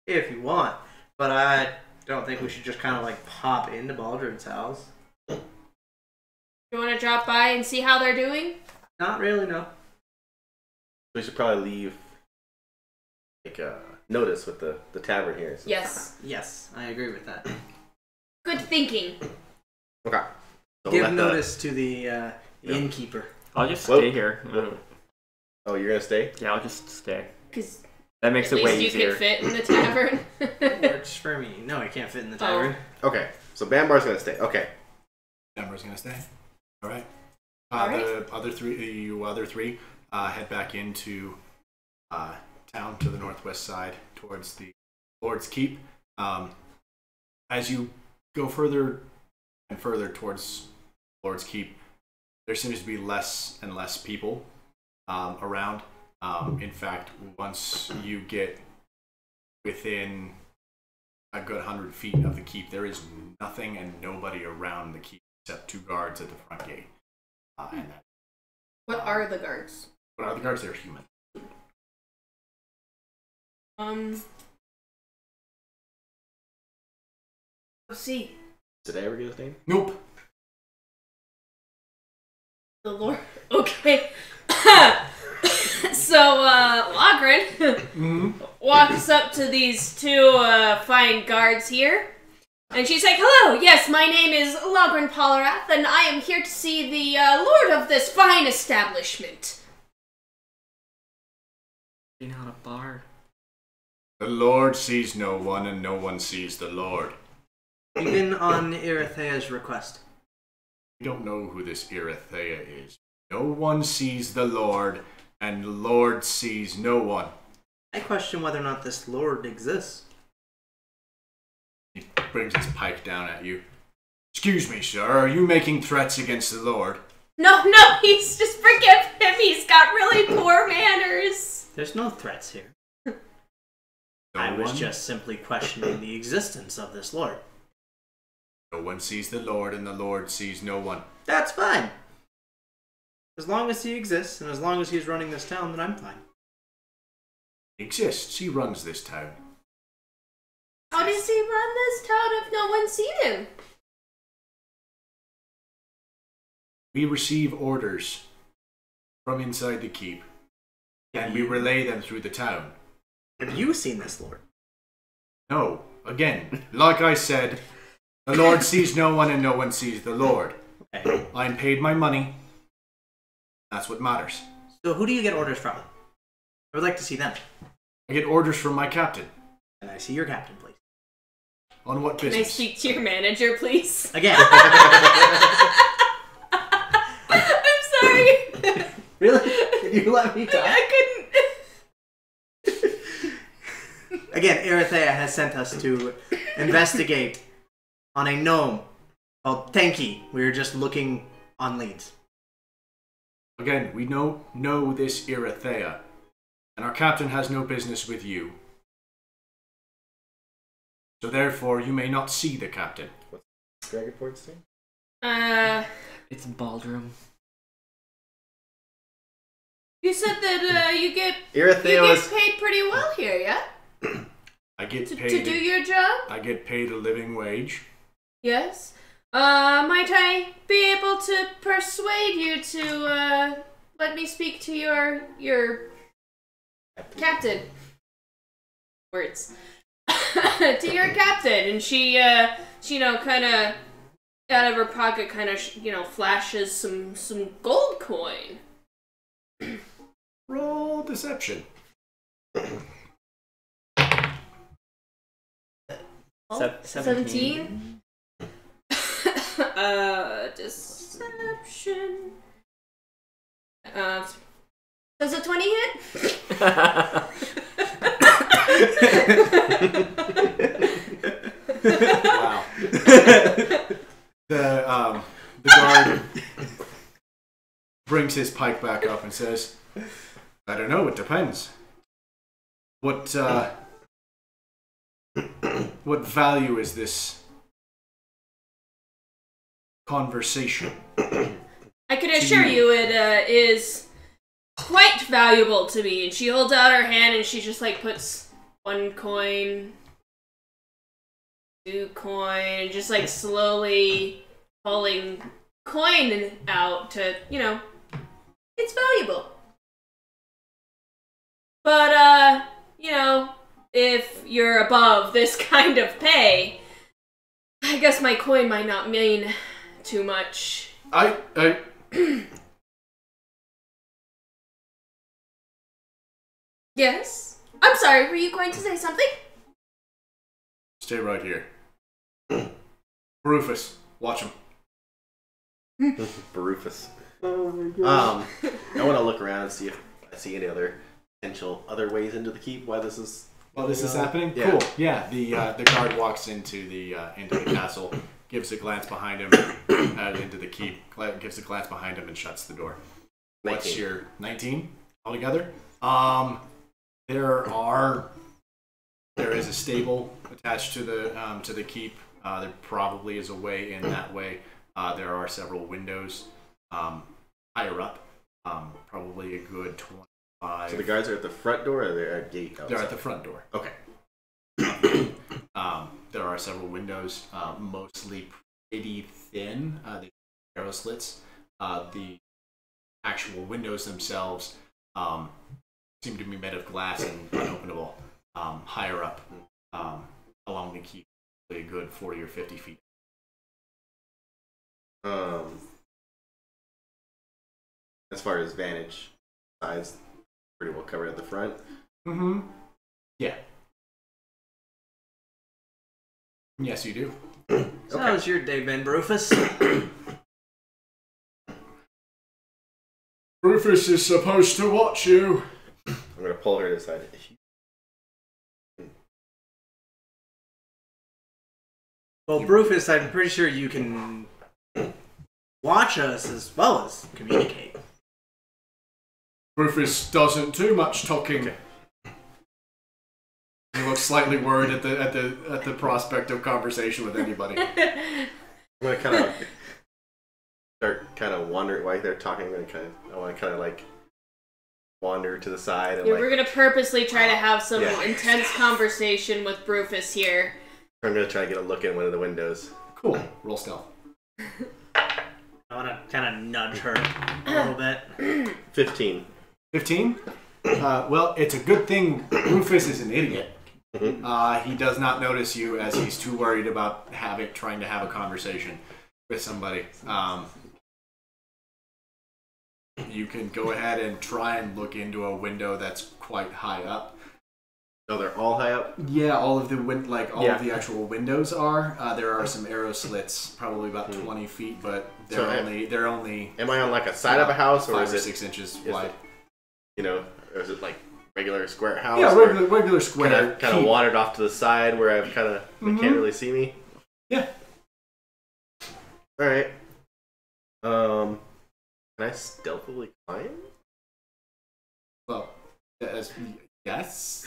Speaker 1: if you want, but I don't think we should just kind of like pop into Baldrin's house.
Speaker 3: You want to drop by and see how they're doing?
Speaker 1: Not really, no.
Speaker 4: We should probably leave like a notice with the tavern here. So.
Speaker 3: Yes.
Speaker 1: Yes, I agree with that.
Speaker 3: Good thinking.
Speaker 4: Okay. So
Speaker 1: Give notice to the innkeeper.
Speaker 6: I'll just stay here.
Speaker 4: Oh, you're gonna stay?
Speaker 6: Yeah, I'll just stay.
Speaker 3: Because
Speaker 6: that makes it way easier.
Speaker 3: At least you can fit in the tavern.
Speaker 1: Works for me. No, I can't fit in the tavern.
Speaker 4: Okay, so Bambar's gonna stay. Okay.
Speaker 2: Bambar's gonna stay. All right.
Speaker 3: All right.
Speaker 2: The other three, head back into town to the northwest side towards the Lord's Keep. As you go further and further towards Lord's Keep, there seems to be less and less people around. In fact, once you get within a good 100 feet of the keep, there is nothing and nobody around the keep except 2 guards at the front gate.
Speaker 3: What are the guards?
Speaker 2: What are the guards? They're human.
Speaker 3: Let's see.
Speaker 4: Did I ever get his name?
Speaker 2: Nope.
Speaker 3: The Lord. Okay. So, Eladrin walks up to these 2 fine guards here. And she's like, hello, yes, my name is Eladrin Polarath, and I am here to see the lord of this fine establishment.
Speaker 6: Not a bar.
Speaker 2: The Lord sees no one, and no one sees the Lord.
Speaker 1: Even on Erethea's request.
Speaker 2: We don't know who this Erethea is. No one sees the Lord, and the Lord sees no one.
Speaker 1: I question whether or not this Lord exists.
Speaker 2: He brings his pike down at you. Excuse me, sir, are you making threats against the Lord?
Speaker 3: No, he's just forgive him. He's got really poor manners.
Speaker 1: There's no threats here.
Speaker 2: No
Speaker 1: I was
Speaker 2: one?
Speaker 1: just simply questioning the existence of this Lord.
Speaker 2: No one sees the Lord, and the Lord sees no one.
Speaker 1: That's fine. As long as he exists, and as long as he's running this town, then I'm fine.
Speaker 2: He exists. He runs this town.
Speaker 3: How does he run this town if no one's seen him?
Speaker 2: We receive orders from inside the keep, and we relay them through the town.
Speaker 1: Have you seen this Lord?
Speaker 2: No. Again, like I said, the Lord sees no one and no one sees the Lord.
Speaker 1: Okay.
Speaker 2: I'm paid my money. That's what matters.
Speaker 1: So who do you get orders from? I would like to see them.
Speaker 2: I get orders from my captain.
Speaker 1: Can I see your captain, please?
Speaker 2: On what
Speaker 3: Can I
Speaker 2: business?
Speaker 3: speak to your manager, please?
Speaker 1: Again.
Speaker 3: I'm sorry.
Speaker 1: Really? Can you let me talk?
Speaker 3: I couldn't.
Speaker 1: Again, Erethea has sent us to investigate on a gnome called Tenki. We were just looking on leads.
Speaker 2: Again, we know this Erethea, and our captain has no business with you. So therefore, you may not see the captain.
Speaker 4: What's Dragonport's name?
Speaker 6: It's Baldrum.
Speaker 3: You said that you get
Speaker 4: Erethea
Speaker 3: paid pretty well here, yeah?
Speaker 2: I get
Speaker 3: To
Speaker 2: paid.
Speaker 3: do your job?
Speaker 2: I get paid a living wage.
Speaker 3: Yes. Might I be able to persuade you to let me speak to your captain? Words. To your captain, and she kind of out of her pocket, kind of flashes some gold coin.
Speaker 2: Roll deception.
Speaker 3: 17. Deception. Does a 20 hit?
Speaker 2: Wow. The guard brings his pike back up and says, I don't know, it depends. What value is this conversation?
Speaker 3: I can assure you it is quite valuable to me. And she holds out her hand and she just like puts 1 coin, 2 coin, and just like slowly pulling coin out to, it's valuable. But, if you're above this kind of pay, I guess my coin might not mean too much. Yes? I'm sorry, were you going to say something?
Speaker 2: Stay right here. Rufus, watch him.
Speaker 4: Rufus. Oh my god. I want to look around and see if I see any other potential other ways into the keep. Why this is?
Speaker 2: While this is happening,
Speaker 4: yeah.
Speaker 2: Cool. Yeah, the guard walks into the castle, gives a glance behind him, into the keep. Gives a glance behind him and shuts the door.
Speaker 4: 19.
Speaker 2: What's your 19 altogether? There is a stable attached to the keep. There probably is a way in that way. There are several windows higher up. Probably a good 25.
Speaker 4: So the guards are at the front door, or they're at gate outside?
Speaker 2: They're at the front door.
Speaker 4: Okay.
Speaker 2: There are several windows, mostly pretty thin. They arrow slits. The actual windows themselves seem to be made of glass and unopenable. Higher up along the keep, a good 40 or 50 feet.
Speaker 4: As far as vantage sides, pretty well covered at the front.
Speaker 2: Mm-hmm. Yeah. Yes, you do.
Speaker 1: So how's your day been, Rufus?
Speaker 2: Rufus is supposed to watch you.
Speaker 4: I'm gonna pull her to the side.
Speaker 1: Well, Rufus, I'm pretty sure you can watch us as well as communicate.
Speaker 2: Rufus doesn't do much talking.
Speaker 4: Okay.
Speaker 2: He looks slightly worried at the prospect of conversation with anybody.
Speaker 4: I'm gonna kind of start wandering while they're talking. I want to kind of like wander to the side. And
Speaker 3: we're gonna purposely try to have some intense conversation with Rufus here.
Speaker 4: I'm gonna try to get a look in one of the windows.
Speaker 2: Cool. Roll stealth.
Speaker 1: I want to kind of nudge her a little bit.
Speaker 4: 15.
Speaker 2: 15? Well, it's a good thing Rufus is an idiot.
Speaker 4: Mm-hmm.
Speaker 2: He does not notice you as he's too worried about trying to have a conversation with somebody. You can go ahead and try and look into a window that's quite high up.
Speaker 4: Oh, they're all high up?
Speaker 2: Yeah, all of the actual windows are. There are some arrow slits, probably about 20 feet, but they're only.
Speaker 4: Am I on like a side of a house, or
Speaker 2: 5
Speaker 4: is
Speaker 2: or
Speaker 4: it
Speaker 2: 6 inches wide?
Speaker 4: Or is it like regular square house?
Speaker 2: Yeah, regular square.
Speaker 4: Kind of wandered off to the side where I've they can't really see me.
Speaker 2: Yeah.
Speaker 4: All right. Can I stealthily climb?
Speaker 2: Well, yes.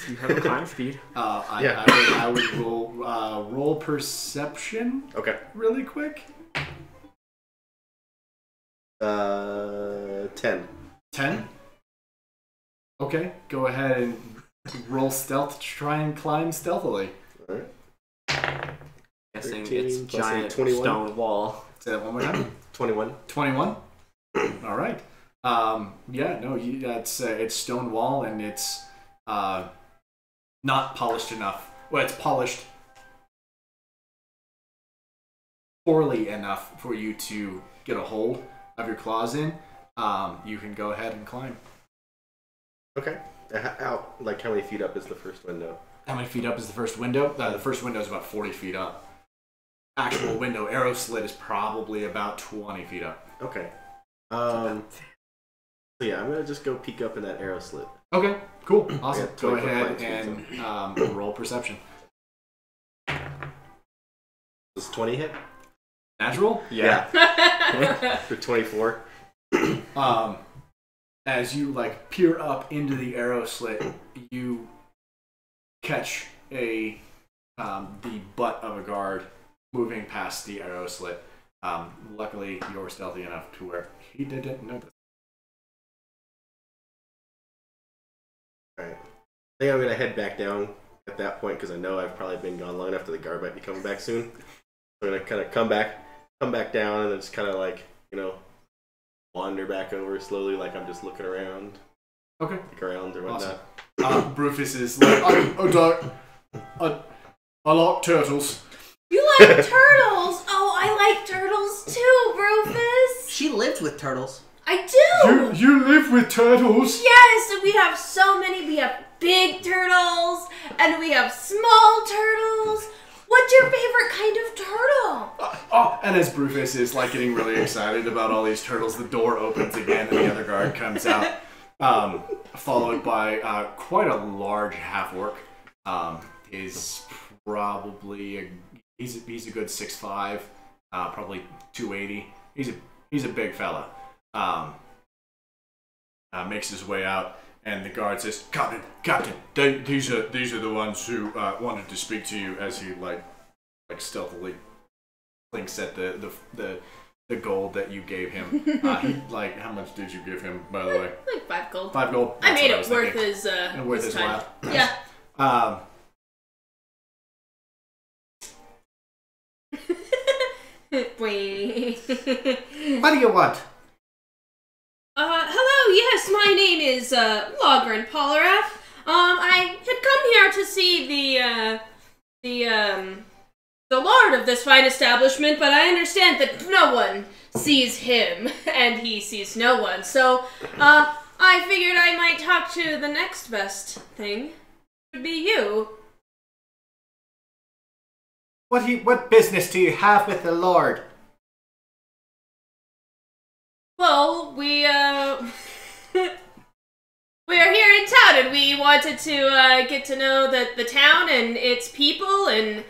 Speaker 6: You have a climb speed.
Speaker 2: I would roll perception.
Speaker 4: Okay.
Speaker 2: Really quick.
Speaker 4: 10.
Speaker 2: 10. Okay, go ahead and roll stealth to try and climb stealthily.
Speaker 4: All right.
Speaker 6: Guessing
Speaker 4: 13
Speaker 6: it's
Speaker 4: plus
Speaker 6: giant
Speaker 4: 21.
Speaker 6: stone wall.
Speaker 2: Say that one more time.
Speaker 4: 21.
Speaker 2: 21. All right. It's stone wall and it's not polished enough. Well, it's polished poorly enough for you to get a hold of your claws in. You can go ahead and climb.
Speaker 4: Okay. How many feet up is the first window?
Speaker 2: How many feet up is the first window? The first window is about 40 feet up. Actual window arrow slit is probably about 20 feet up.
Speaker 4: Okay. So yeah, I'm gonna just go peek up in that arrow slit.
Speaker 2: Okay, cool. Awesome.
Speaker 4: Yeah,
Speaker 2: Go
Speaker 4: 20 foot
Speaker 2: ahead
Speaker 4: flank
Speaker 2: and roll perception.
Speaker 4: Does 20 hit?
Speaker 2: Natural?
Speaker 6: Yeah.
Speaker 4: For 24.
Speaker 2: As you like peer up into the arrow slit, you catch the butt of a guard moving past the arrow slit. Luckily, you're stealthy enough to where he didn't notice.
Speaker 4: Alright. I think I'm gonna head back down at that point because I know I've probably been gone long enough that the guard might be coming back soon. So I'm gonna kind of come back down and then just kind of like, wander back over slowly like I'm just looking around.
Speaker 2: Okay.
Speaker 4: Look around or whatnot.
Speaker 2: Awesome. Rufus is like, I like turtles.
Speaker 3: You like turtles? Oh, I like turtles too, Rufus.
Speaker 5: She lived with turtles.
Speaker 3: I do.
Speaker 2: You live with turtles?
Speaker 3: Yes, and we have so many. We have big turtles, and we have small turtles. What's your favorite kind of turtle?
Speaker 2: And as Rufus is like getting really excited about all these turtles, the door opens again and the other guard comes out, followed by quite a large half-orc. He's probably he's a good 6'5", probably 280. He's a big fella. Makes his way out, and the guard says, Captain, these are the ones who wanted to speak to you. As he like stealthily blinks at the gold that you gave him. He like, how much did you give him, by the way?
Speaker 3: Like 5 gold.
Speaker 2: 5 gold.
Speaker 3: I
Speaker 2: That's
Speaker 3: made
Speaker 2: what
Speaker 3: it worth
Speaker 2: thinking.
Speaker 3: his
Speaker 2: his
Speaker 3: time.
Speaker 2: while.
Speaker 3: Yeah.
Speaker 2: What do you want?
Speaker 3: Hello, yes, my name is, Logren Polarath. I had come here to see the lord of this fine establishment, but I understand that no one sees him, and he sees no one, so, I figured I might talk to the next best thing. It would be you.
Speaker 2: What business do you have with the Lord?
Speaker 3: Well, we are here in town, and we wanted to get to know the town and its people, and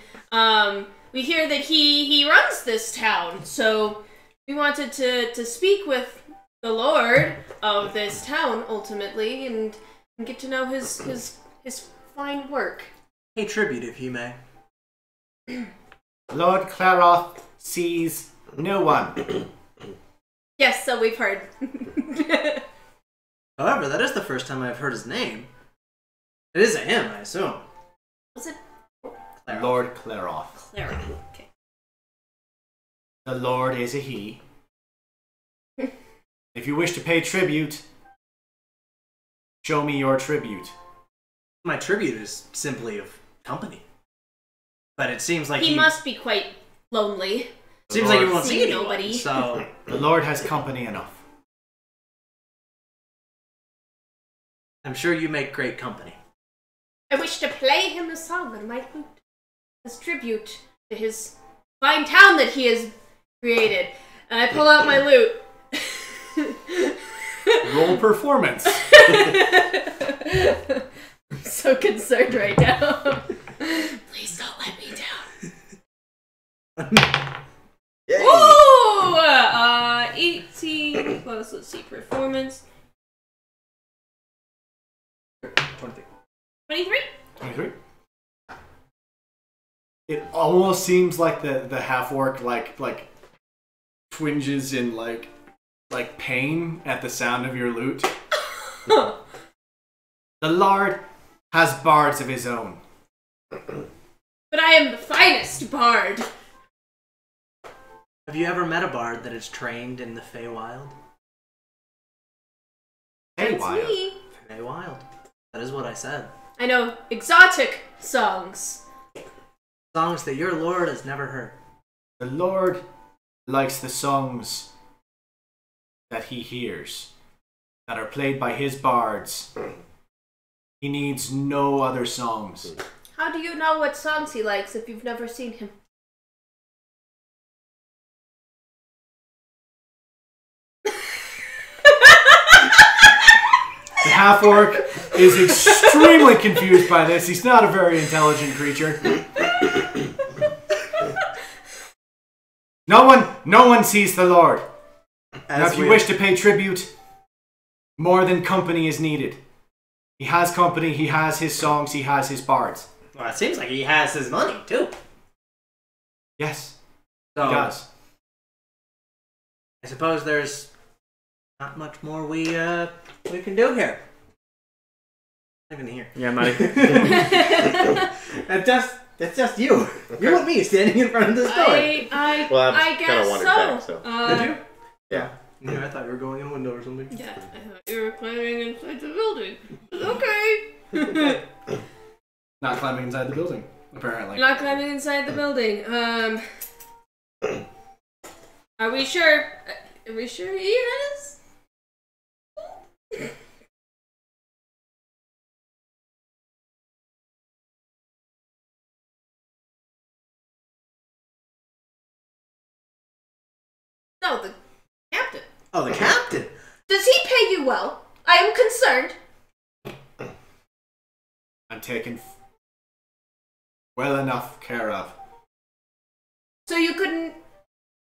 Speaker 3: we hear that he runs this town, so we wanted to speak with the lord of this town ultimately, and get to know his fine work.
Speaker 5: Pay tribute if you may.
Speaker 2: Lord Claroth sees no one.
Speaker 3: Yes, so we've heard.
Speaker 5: However, that is the first time I've heard his name. It is a him, I assume.
Speaker 3: Was it
Speaker 5: Claroth.
Speaker 2: Lord Claroth.
Speaker 3: Clara? Okay.
Speaker 2: The Lord is a he. If you wish to pay tribute, show me your tribute.
Speaker 5: My tribute is simply of company. But it seems like
Speaker 3: he must be quite lonely.
Speaker 5: Seems like he won't
Speaker 3: see
Speaker 5: see anyone,
Speaker 3: nobody.
Speaker 5: So
Speaker 2: The Lord has company enough.
Speaker 5: I'm sure you make great company.
Speaker 3: I wish to play him a song on my flute as tribute to his fine town that he has created. And I pull out my lute.
Speaker 2: Roll performance.
Speaker 3: I'm so concerned right now. Please don't let me down.
Speaker 4: Yay!
Speaker 3: Ooh! 18 plus, let's see, performance. 23?
Speaker 2: 23. It almost seems like the half-orc like twinges in like pain at the sound of your lute. The Lord has bards of his own.
Speaker 3: But I am the finest bard.
Speaker 5: Have you ever met a bard that is trained in the Feywild?
Speaker 3: That's
Speaker 2: Feywild.
Speaker 3: me.
Speaker 5: Feywild. That is what I said.
Speaker 3: I know exotic songs.
Speaker 5: Songs that your lord has never heard.
Speaker 2: The Lord likes the songs that he hears, that are played by his bards. He needs no other songs.
Speaker 3: How do you know what songs he likes if you've never seen him?
Speaker 2: half-orc is extremely confused by this. He's not a very intelligent creature. No one sees the Lord. Now, if you wish to pay tribute, more than company is needed. He has company, he has his songs, he has his bards.
Speaker 1: Well, it seems like he has his money, too.
Speaker 2: Yes,
Speaker 1: So,
Speaker 2: he does.
Speaker 1: I suppose there's not much more we can do here. I'm not even here.
Speaker 6: Yeah, Mike.
Speaker 1: That's just you. Okay. You and me standing in front of this door.
Speaker 3: I guess
Speaker 4: wandered
Speaker 3: so.
Speaker 4: back, so.
Speaker 1: Did you?
Speaker 4: Yeah.
Speaker 1: Yeah, I thought you were going in a window or something.
Speaker 3: Yeah, I thought you were climbing inside the building. Okay.
Speaker 2: Not climbing inside the building, apparently.
Speaker 3: Not climbing inside the building. Are we sure? Are we sure he has? No, the captain.
Speaker 1: Oh, the captain.
Speaker 3: Does he pay you well? I am concerned.
Speaker 2: I'm taken well enough care of.
Speaker 3: So you couldn't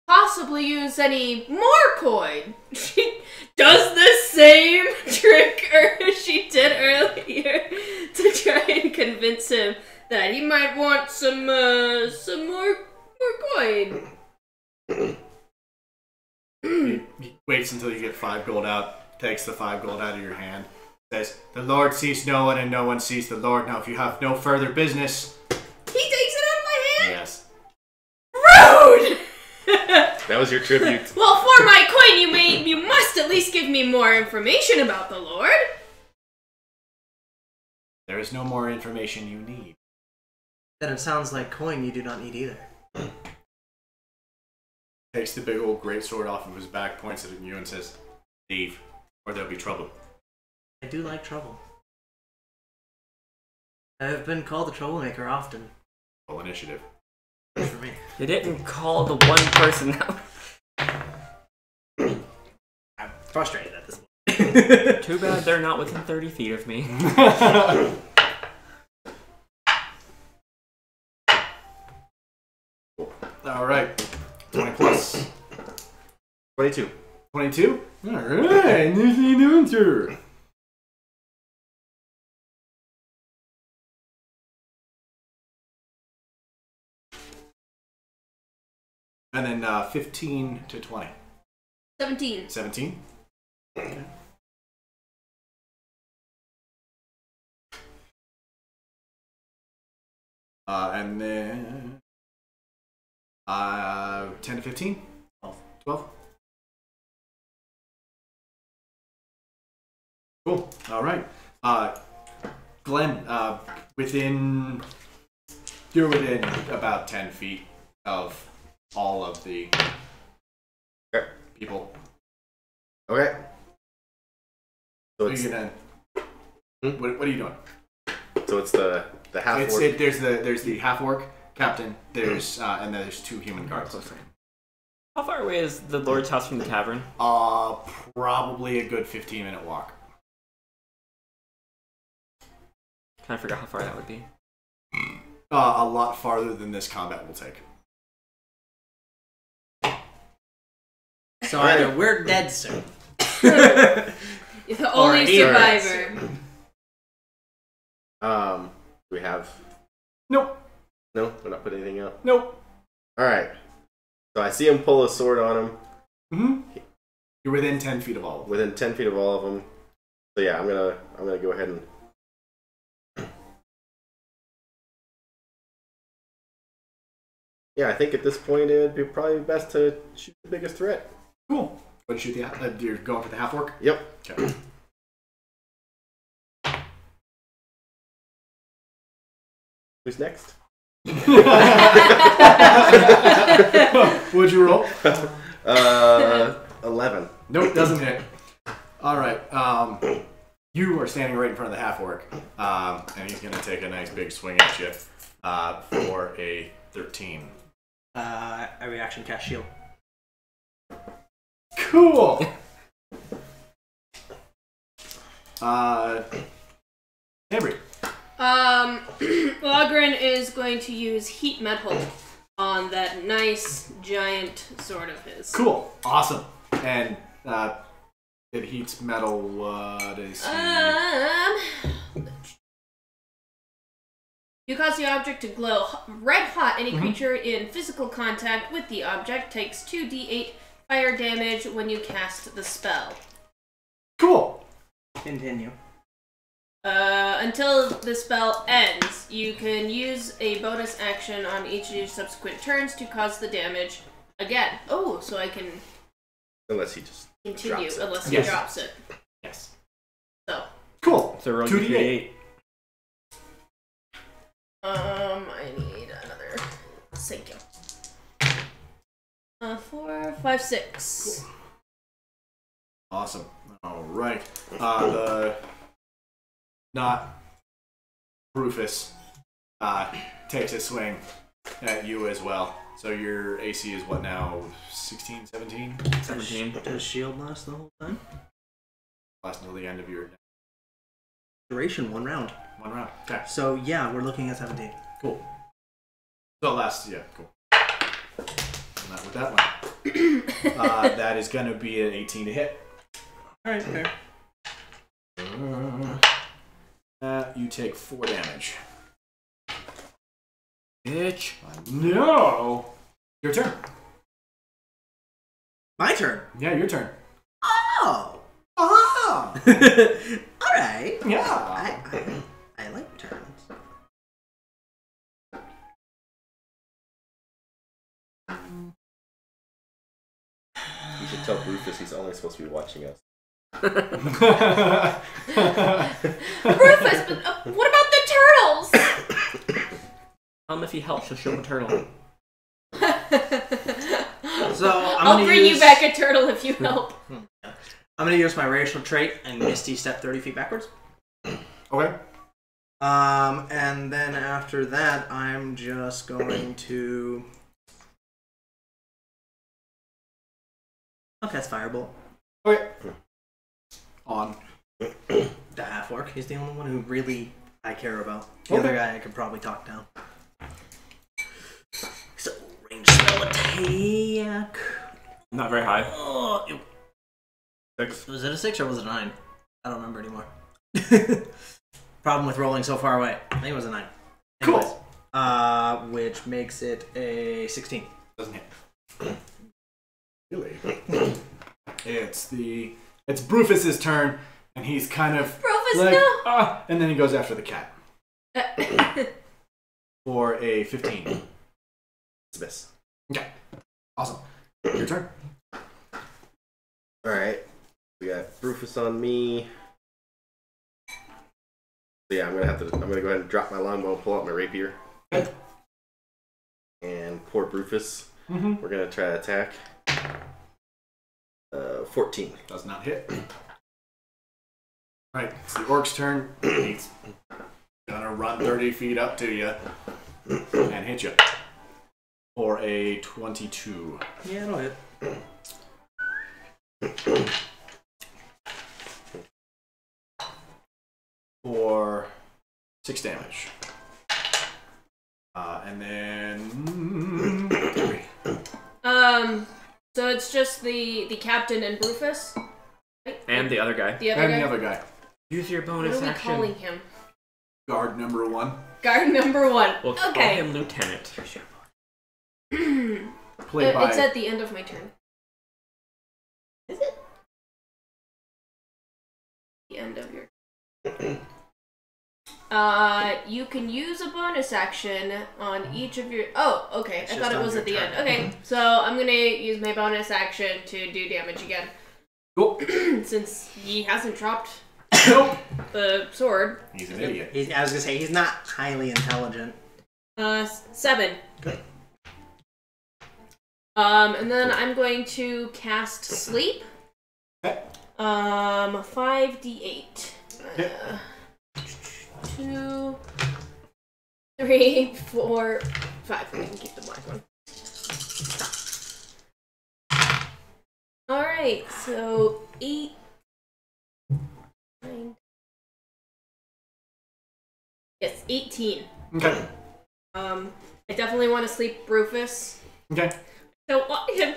Speaker 3: possibly use any more coin? She does the same trick she did earlier to try and convince him that he might want some more coin.
Speaker 2: He waits until you get 5 gold out, takes the 5 gold out of your hand, says, "The Lord sees no one and no one sees the Lord. Now if you have no further business..."
Speaker 3: He takes it out of my hand?
Speaker 2: Yes.
Speaker 3: Rude!
Speaker 4: That was your tribute.
Speaker 3: Well, for my coin, you must at least give me more information about the Lord.
Speaker 2: There is no more information you need.
Speaker 1: Then it sounds like coin you do not need either.
Speaker 2: Takes the big old greatsword off of his back, points it at you and says, "Leave, or there'll be trouble."
Speaker 1: I do like trouble. I have been called a troublemaker often.
Speaker 2: Roll initiative.
Speaker 1: Good for me.
Speaker 6: You didn't call the one person out.
Speaker 1: I'm frustrated at this point.
Speaker 6: Too bad they're not within 30 feet of me.
Speaker 2: Alright. 20 plus.
Speaker 4: 22.
Speaker 2: 22? Alright, new answer. And then 15 to 20.
Speaker 3: 17.
Speaker 2: 17? Okay. And then 10 to 15? 12? Cool. All right. Glen, you're within about 10 feet of all of the people.
Speaker 4: Okay. So
Speaker 2: What are
Speaker 4: it's,
Speaker 2: you gonna? What are you doing?
Speaker 4: so it's the half orc.
Speaker 2: There's the half orc captain. There's and there's 2 human guards.
Speaker 6: How far away is the Lord's house from the tavern?
Speaker 2: Probably a good 15-minute walk.
Speaker 6: Trying to figure out how far that would be.
Speaker 2: A lot farther than this combat will take.
Speaker 1: So either we're dead soon.
Speaker 3: You're the only
Speaker 1: Or either.
Speaker 3: survivor.
Speaker 4: We have.
Speaker 2: Nope.
Speaker 4: No, we're not putting anything out.
Speaker 2: Nope.
Speaker 4: All right. So I see him pull a sword on him.
Speaker 2: Mm-hmm. You're within 10 feet of all of them.
Speaker 4: Within 10 feet of all of them. So yeah, I'm gonna go ahead and. Yeah, I think at this point it'd be probably best to shoot the biggest threat.
Speaker 2: Cool. What shoot the? You're going for the half orc.
Speaker 4: Yep.
Speaker 2: Okay.
Speaker 4: Who's next?
Speaker 2: What'd you roll?
Speaker 4: 11.
Speaker 2: Nope, doesn't hit. All right. You are standing right in front of the half orc, and he's gonna take a nice big swing at you for a 13.
Speaker 1: A reaction cast shield.
Speaker 2: Cool. Tambrey.
Speaker 3: Eladrin is going to use heat metal on that nice giant sword of his.
Speaker 2: Cool. Awesome. And it heats metal. What is
Speaker 3: you cause the object to glow red hot. Any creature in physical contact with the object takes 2d8 fire damage when you cast the spell.
Speaker 2: Cool.
Speaker 1: Continue.
Speaker 3: Until the spell ends, you can use a bonus action on each of your subsequent turns to cause the damage again. Oh, so I can
Speaker 4: Unless he just
Speaker 3: continue
Speaker 4: drops it.
Speaker 3: unless he drops it.
Speaker 2: Yes.
Speaker 3: So.
Speaker 2: Cool.
Speaker 6: So roll
Speaker 2: 2d8.
Speaker 3: I need another. Thank you. 4, 5, 6.
Speaker 2: Cool. Awesome. All right. The not Rufus takes a swing at you as well. So your AC is what now? 16, 17?
Speaker 6: 17.
Speaker 1: Does shield last the whole time?
Speaker 2: Last until the end of your
Speaker 1: Duration, 1 round.
Speaker 2: 1 round. Okay.
Speaker 1: So yeah, we're looking at 17.
Speaker 2: Cool. So last, yeah, cool. Not with that one. That is going to be an 18 to hit.
Speaker 1: Alright, fair.
Speaker 2: You take 4 damage. Bitch. No! Your turn.
Speaker 1: My turn.
Speaker 2: Yeah, your turn.
Speaker 1: Oh!
Speaker 2: Ah!
Speaker 1: Alright.
Speaker 2: Yeah.
Speaker 1: I like turns.
Speaker 4: You should tell Rufus he's only supposed to be watching us.
Speaker 3: Rufus, but what about the turtles?
Speaker 6: If he helps, she'll show him a turtle.
Speaker 1: So
Speaker 3: I'll bring you back a turtle if you help.
Speaker 1: I'm gonna use my racial trait and Misty step 30 feet backwards.
Speaker 2: Okay.
Speaker 1: And then after that, I'm just going to. Okay, that's Firebolt.
Speaker 2: Okay. On.
Speaker 1: The half orc. He's the only one who really I care about. The other guy I could probably talk down. So range spell attack.
Speaker 6: Not very high.
Speaker 1: Oh,
Speaker 6: 6.
Speaker 1: was it a 6 or was it a 9? I don't remember anymore. Problem with rolling so far away. I think it was a 9. Anyways,
Speaker 2: Cool.
Speaker 1: Which makes it a 16.
Speaker 2: Doesn't hit. Really? It's Brufus's turn, and he's kind of
Speaker 3: Rufus,
Speaker 2: like,
Speaker 3: no!
Speaker 2: and then he goes after the cat for a 15.
Speaker 4: It's a miss.
Speaker 2: Okay. Awesome. Your turn.
Speaker 4: Alright. We got Rufus on me. So yeah, I'm gonna go ahead and drop my longbow, pull out my rapier.
Speaker 2: Okay.
Speaker 4: And poor Rufus.
Speaker 2: Mm-hmm.
Speaker 4: We're gonna try to attack. 14.
Speaker 2: Does not hit. Right, it's the orc's turn. He's gonna run 30 feet up to you and hit you for a 22.
Speaker 1: Yeah, it'll hit.
Speaker 2: For 6 damage. And then
Speaker 3: So it's just the captain and Rufus?
Speaker 6: And the other guy.
Speaker 3: The other guy?
Speaker 2: the other guy.
Speaker 6: Use your
Speaker 3: What
Speaker 6: bonus
Speaker 3: are we
Speaker 6: action.
Speaker 3: calling him?
Speaker 2: Guard number 1.
Speaker 3: Guard number 1.
Speaker 6: We'll call
Speaker 3: Okay.
Speaker 6: him Lieutenant.
Speaker 2: Played by
Speaker 3: It's at the end of my turn.
Speaker 1: Is it?
Speaker 3: The end of your you can use a bonus action on each of your... Oh, okay.
Speaker 1: It's
Speaker 3: I
Speaker 1: just
Speaker 3: thought it
Speaker 1: on
Speaker 3: was
Speaker 1: your
Speaker 3: at the
Speaker 1: turn.
Speaker 3: end. Okay, so I'm gonna use my bonus action to do damage again.
Speaker 2: Cool.
Speaker 3: Since he hasn't dropped
Speaker 2: Nope.
Speaker 3: the sword.
Speaker 2: He's an idiot.
Speaker 1: I was gonna say, he's not highly intelligent.
Speaker 3: 7.
Speaker 1: Good.
Speaker 3: And then I'm going to cast Sleep.
Speaker 2: Okay.
Speaker 3: 5d8.
Speaker 2: Okay.
Speaker 3: 2, 3, 4, 5. We can keep the black one. Alright, so 8, 9, 18.
Speaker 2: Okay.
Speaker 3: I definitely want to sleep Rufus.
Speaker 2: Okay.
Speaker 3: Don't want him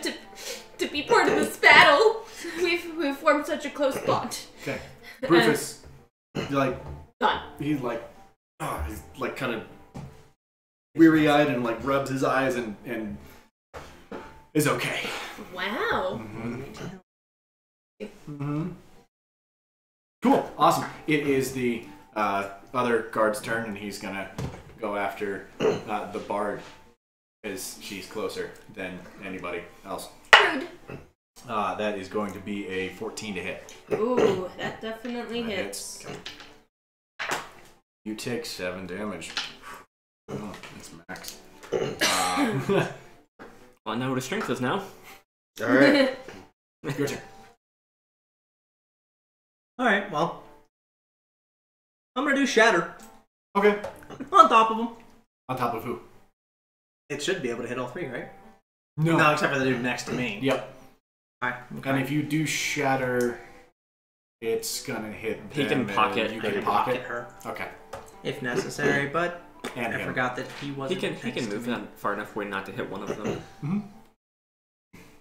Speaker 3: to be part of this battle. We've formed such a close bond.
Speaker 2: Okay. Rufus,
Speaker 3: Done.
Speaker 2: he's like kind of weary-eyed and like rubs his eyes and is okay.
Speaker 3: Wow.
Speaker 2: Cool. Awesome. It is the other guard's turn, and he's gonna go after the bard, as she's closer than anybody else.
Speaker 3: Rude.
Speaker 2: That is going to be a 14 to hit.
Speaker 3: Ooh, that definitely
Speaker 2: That
Speaker 3: hits.
Speaker 2: You take 7 damage. Oh, that's max.
Speaker 6: Well, I know what his strength is now.
Speaker 4: Alright.
Speaker 2: Your turn.
Speaker 1: Alright, well. I'm gonna do Shatter.
Speaker 2: Okay.
Speaker 1: On top of him.
Speaker 2: On top of who?
Speaker 1: It should be able to hit all 3, right?
Speaker 2: No.
Speaker 1: No, except for the dude next to me.
Speaker 2: Yep.
Speaker 1: Alright, okay.
Speaker 2: And if you do shatter, it's gonna hit.
Speaker 6: He can
Speaker 2: them,
Speaker 6: pocket.
Speaker 2: You
Speaker 1: I
Speaker 2: can
Speaker 1: can
Speaker 2: pocket
Speaker 1: pocket her
Speaker 2: Okay.
Speaker 1: if necessary, but
Speaker 2: And
Speaker 1: I
Speaker 2: him.
Speaker 1: forgot that he
Speaker 6: He
Speaker 1: wasn't.
Speaker 6: can
Speaker 1: next to
Speaker 6: move
Speaker 1: me.
Speaker 6: that far enough away not to hit one of them.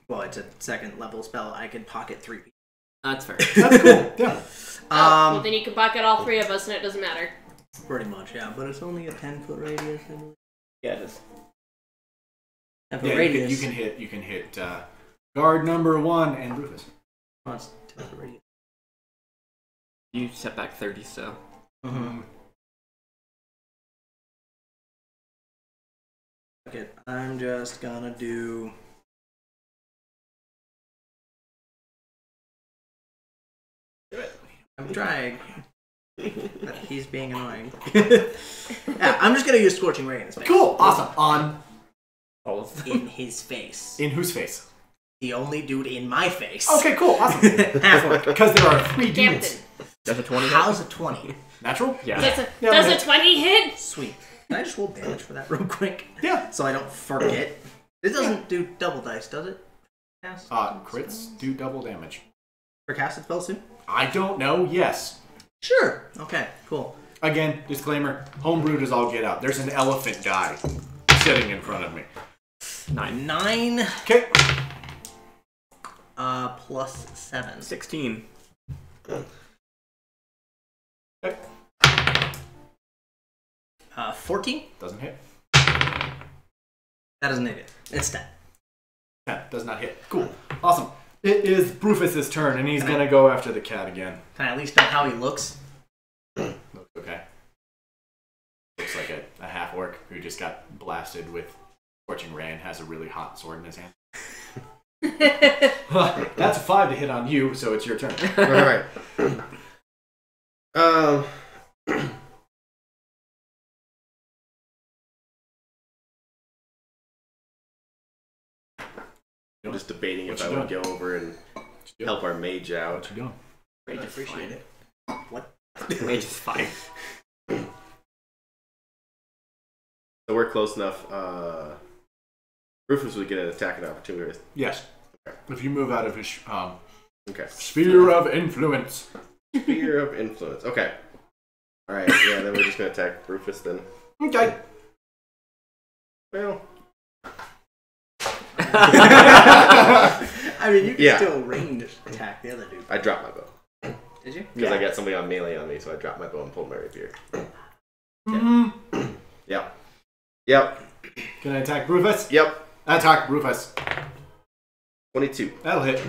Speaker 1: Well, it's a second level spell. I could pocket 3 people.
Speaker 6: That's fair.
Speaker 2: That's cool. Yeah.
Speaker 3: Well, then you can pocket all 3 of us and it doesn't matter.
Speaker 1: Pretty much, yeah. But it's only a 10-foot radius. I believe.
Speaker 6: Yeah, it is.
Speaker 1: 10-foot
Speaker 2: Yeah.
Speaker 1: radius.
Speaker 2: You can hit guard number 1 and Rufus.
Speaker 1: Oh, it's 10-foot radius.
Speaker 6: You set back 30, so.
Speaker 1: Mm-hmm. Okay, I'm just gonna do. I'm trying. But he's being annoying. Yeah, I'm just gonna use Scorching Ray in his face.
Speaker 2: Cool. Awesome. On
Speaker 6: All of them.
Speaker 1: In his face.
Speaker 2: in whose face?
Speaker 1: The only dude in my face.
Speaker 2: Okay. Cool. Awesome.
Speaker 1: Half orc.
Speaker 2: Because there are 3 demons.
Speaker 3: Captain.
Speaker 6: Does a 20 hit?
Speaker 1: How's a 20?
Speaker 2: Natural.
Speaker 6: Yeah.
Speaker 3: Does a 20 hit?
Speaker 1: Sweet. Can I just roll damage for that real quick?
Speaker 2: Yeah.
Speaker 1: So I don't forget. It doesn't do double dice, does it? Cast
Speaker 2: Crits do double damage.
Speaker 1: for casted spells too?
Speaker 2: I don't know. Yes.
Speaker 1: Sure. Okay, cool.
Speaker 2: Again, disclaimer. Homebrewed is all get out. There's an elephant guy sitting in front of me.
Speaker 1: 9.
Speaker 2: Okay.
Speaker 1: Plus 7.
Speaker 6: 16.
Speaker 2: Okay.
Speaker 1: 14?
Speaker 2: Doesn't hit.
Speaker 1: That doesn't hit it. It's 10.
Speaker 2: That does not hit. Cool. Awesome. It is Rufus's turn, and he's gonna go after the cat again.
Speaker 1: Can I at least know how he looks?
Speaker 2: Looks okay. Looks like a half orc who just got blasted with Scorching Ray and has a really hot sword in his hand. That's a 5 to hit on you, so it's your turn.
Speaker 4: Alright. I'm just debating if I would go over and help our mage out.
Speaker 2: What you doing?
Speaker 1: I appreciate it. What?
Speaker 6: Mage is fine.
Speaker 4: So we're close enough. Rufus would get an attack and opportunity.
Speaker 2: Yes.
Speaker 4: Okay.
Speaker 2: If you move out of his
Speaker 4: Okay.
Speaker 2: sphere of influence.
Speaker 4: Sphere of influence. Okay. Alright, yeah, then we're just gonna attack Rufus then.
Speaker 2: Okay.
Speaker 4: Well.
Speaker 1: I mean, you can
Speaker 4: Yeah.
Speaker 1: still range attack the other dude.
Speaker 4: I dropped my bow.
Speaker 1: Did you?
Speaker 4: Because I got somebody on melee on me, so I dropped my bow and pulled my rapier.
Speaker 2: Mm-hmm.
Speaker 4: Yep. Yep.
Speaker 2: Can I attack Rufus?
Speaker 4: Yep.
Speaker 2: Attack Rufus.
Speaker 4: 22.
Speaker 2: That'll hit.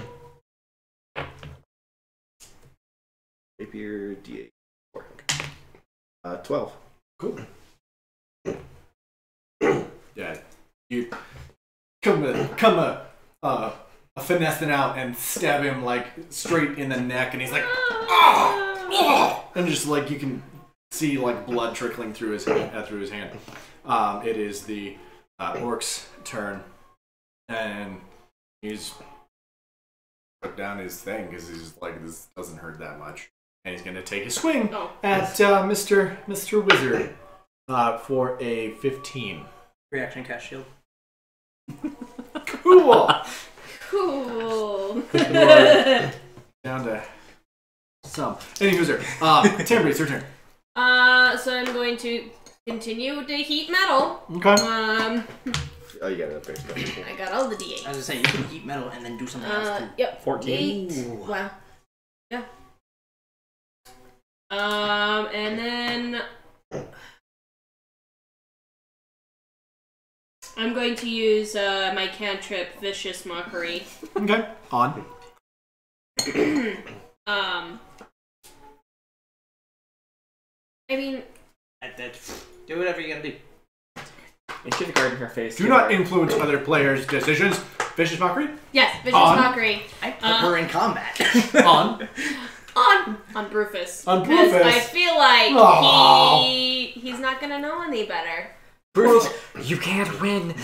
Speaker 4: Rapier D8. 4. Okay. 12.
Speaker 2: Cool. Yeah. You come finessing out and stab him like straight in the neck, and he's like, oh! And just like you can see like blood trickling through his hand. It is the orc's turn, and he's put down his thing because he's like, this doesn't hurt that much, and he's gonna take a swing at Mr. Wizard for a 15.
Speaker 1: Reaction cast shield.
Speaker 2: Cool.
Speaker 3: Cool.
Speaker 2: Down to some. Any user. Tambrey, it's your turn.
Speaker 3: So I'm going to continue to heat metal.
Speaker 2: Okay.
Speaker 4: Oh, you got it up there.
Speaker 3: I got all the D8s.
Speaker 5: I was just saying, you can heat metal and then do something else too.
Speaker 3: Yep.
Speaker 6: 14.
Speaker 3: 8. Wow. Yeah. And then I'm going to use my cantrip, Vicious Mockery.
Speaker 2: Okay. On.
Speaker 3: I mean,
Speaker 5: do whatever you gotta do.
Speaker 6: And she's guarding her face.
Speaker 2: Do not influence other players' decisions. Vicious Mockery?
Speaker 3: yes, Vicious
Speaker 2: On.
Speaker 3: Mockery.
Speaker 5: I put her in combat.
Speaker 2: On.
Speaker 3: On Brufus.
Speaker 2: On
Speaker 3: Because
Speaker 2: Brufus.
Speaker 3: I feel like
Speaker 2: Aw.
Speaker 3: he's not gonna know any better.
Speaker 6: Bruce, you can't win.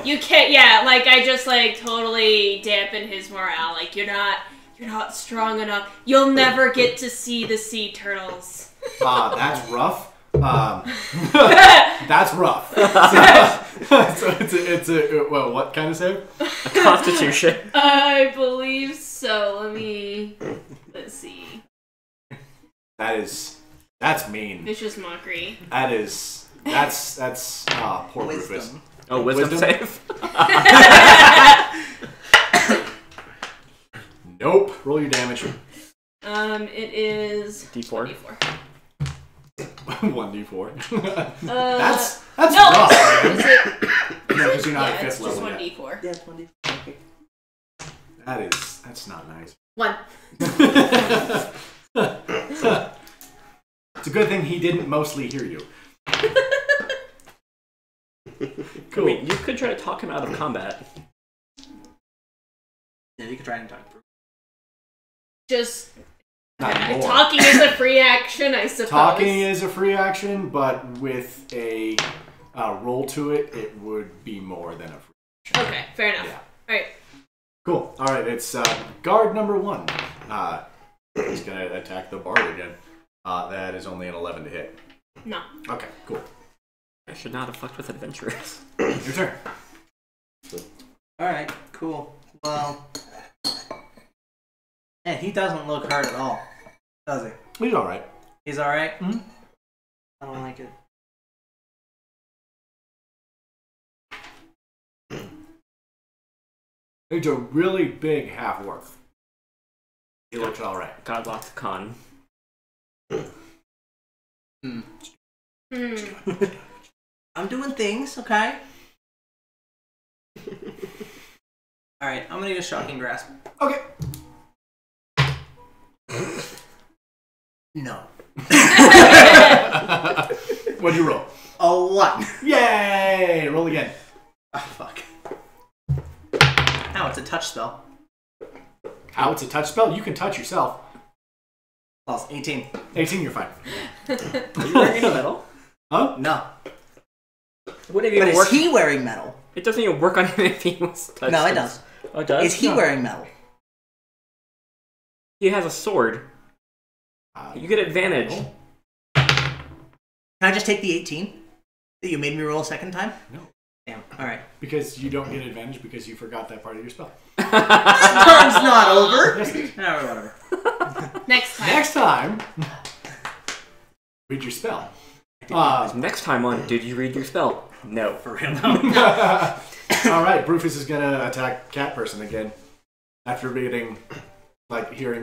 Speaker 3: You can't, yeah, like, I just, like, totally dampen his morale. Like, you're not strong enough. You'll never get to see the sea turtles.
Speaker 2: That's rough. That's rough. So it's a well, what kind of save?
Speaker 6: A Constitution.
Speaker 3: I believe so. Let's see.
Speaker 2: That's mean.
Speaker 3: Vicious Mockery.
Speaker 2: That's poor Rufus.
Speaker 5: Wisdom.
Speaker 6: Oh, wisdom save.
Speaker 2: Nope. Roll your damage.
Speaker 3: It is
Speaker 6: D4.
Speaker 3: D4.
Speaker 2: 1d4. That's
Speaker 3: No!
Speaker 2: rough.
Speaker 3: Is it?
Speaker 2: No, because you're not
Speaker 3: Yeah,
Speaker 2: at
Speaker 3: it's
Speaker 2: fifth
Speaker 3: just
Speaker 2: level yet.
Speaker 3: 1d4.
Speaker 5: Yeah, 20. Okay.
Speaker 2: That's not nice.
Speaker 3: 1.
Speaker 2: It's a good thing he didn't mostly hear you.
Speaker 6: Cool. I mean, you could try to talk him out of combat.
Speaker 5: Yeah, you can try and talk.
Speaker 3: Just
Speaker 2: Not anymore.
Speaker 3: talking is a free action, I suppose.
Speaker 2: Talking is a free action, but with a roll to it, it would be more than a free action.
Speaker 3: Okay, fair enough.
Speaker 2: Yeah.
Speaker 3: Alright.
Speaker 2: Cool. All right, it's guard number 1. He's gonna attack the bard again. That is only an 11 to hit.
Speaker 3: No.
Speaker 2: Okay, cool.
Speaker 6: I should not have fucked with adventurers.
Speaker 2: Your turn.
Speaker 5: Alright, cool. Well. And he doesn't look hurt at all, does he?
Speaker 2: He's all right.
Speaker 5: He's alright?
Speaker 2: Mhm.
Speaker 5: I don't like it.
Speaker 2: He's a really big half orc. He looks all right.
Speaker 6: God locked con.
Speaker 5: I'm doing things, okay? Alright, I'm gonna use Shocking Grasp.
Speaker 2: Okay.
Speaker 5: No.
Speaker 2: What'd you roll?
Speaker 5: A 1.
Speaker 2: Yay! Roll again.
Speaker 5: Oh, fuck. Ow, it's a touch spell.
Speaker 2: How it's a touch spell? You can touch yourself.
Speaker 5: Plus 18.
Speaker 2: 18, you're fine.
Speaker 6: Are you wearing a medal?
Speaker 2: Huh?
Speaker 5: No.
Speaker 6: Would it
Speaker 5: But
Speaker 6: even
Speaker 5: is
Speaker 6: work?
Speaker 5: he wearing metal?
Speaker 6: It doesn't even work on him if he was touched.
Speaker 5: No, it does.
Speaker 6: Oh, it does?
Speaker 5: Is he wearing metal?
Speaker 6: He has a sword. You get advantage.
Speaker 5: Can I just take the 18 that you made me roll a second time?
Speaker 2: No.
Speaker 5: Damn. Alright.
Speaker 2: Because you don't get advantage because you forgot that part of your spell.
Speaker 5: Turn's not over!
Speaker 2: Yes, it is.
Speaker 5: No, whatever.
Speaker 3: Next time.
Speaker 2: Next time, read your spell.
Speaker 6: Next time on Did You Read Your Spell? No.
Speaker 5: For real.
Speaker 2: Alright, Brufus is gonna attack Cat Person again. After hearing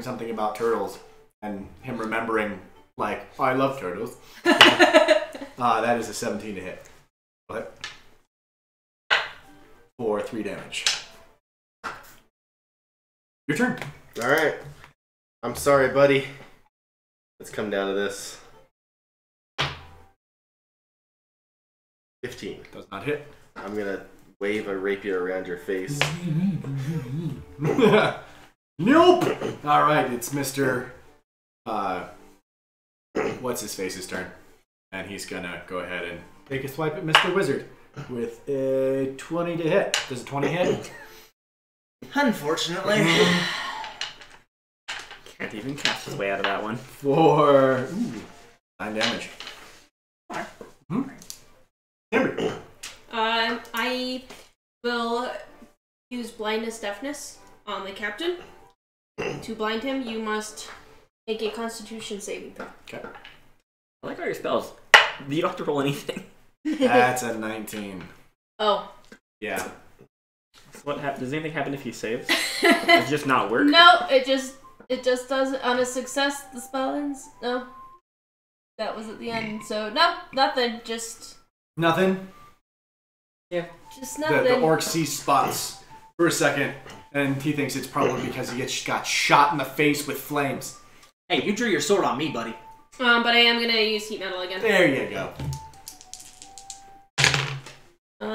Speaker 2: something about turtles and him remembering, like, oh, I love turtles. That is a 17 to hit. What? For 3 damage. Your turn.
Speaker 4: Alright. I'm sorry, buddy. Let's come down to this. 15.
Speaker 2: Does not hit.
Speaker 4: I'm gonna wave a rapier around your face.
Speaker 2: Nope! Alright, it's Mr. What's his face's turn. And he's gonna go ahead and take a swipe at Mr. Wizard with a 20 to hit. Does a 20 hit?
Speaker 5: Unfortunately.
Speaker 6: Can't even cast his way out of that one.
Speaker 2: For 9 damage. Tambrey.
Speaker 3: I will use blindness deafness on the captain. To blind him, you must make a Constitution saving throw.
Speaker 2: Okay.
Speaker 6: I like all your spells. You don't have to roll anything.
Speaker 2: That's a 19.
Speaker 3: Oh.
Speaker 2: Yeah.
Speaker 6: So what does anything happen if he saves? Does it just not work?
Speaker 3: No, it just does it on a success. The spell ends. No, that was at the end. So no, nothing. Just
Speaker 2: Nothing?
Speaker 6: Yeah.
Speaker 3: just
Speaker 2: The
Speaker 3: nothing.
Speaker 2: orc sees spots for a second, and he thinks it's probably because he got shot in the face with flames.
Speaker 5: Hey, you drew your sword on me, buddy.
Speaker 3: But I am gonna use heat metal again.
Speaker 2: There you go.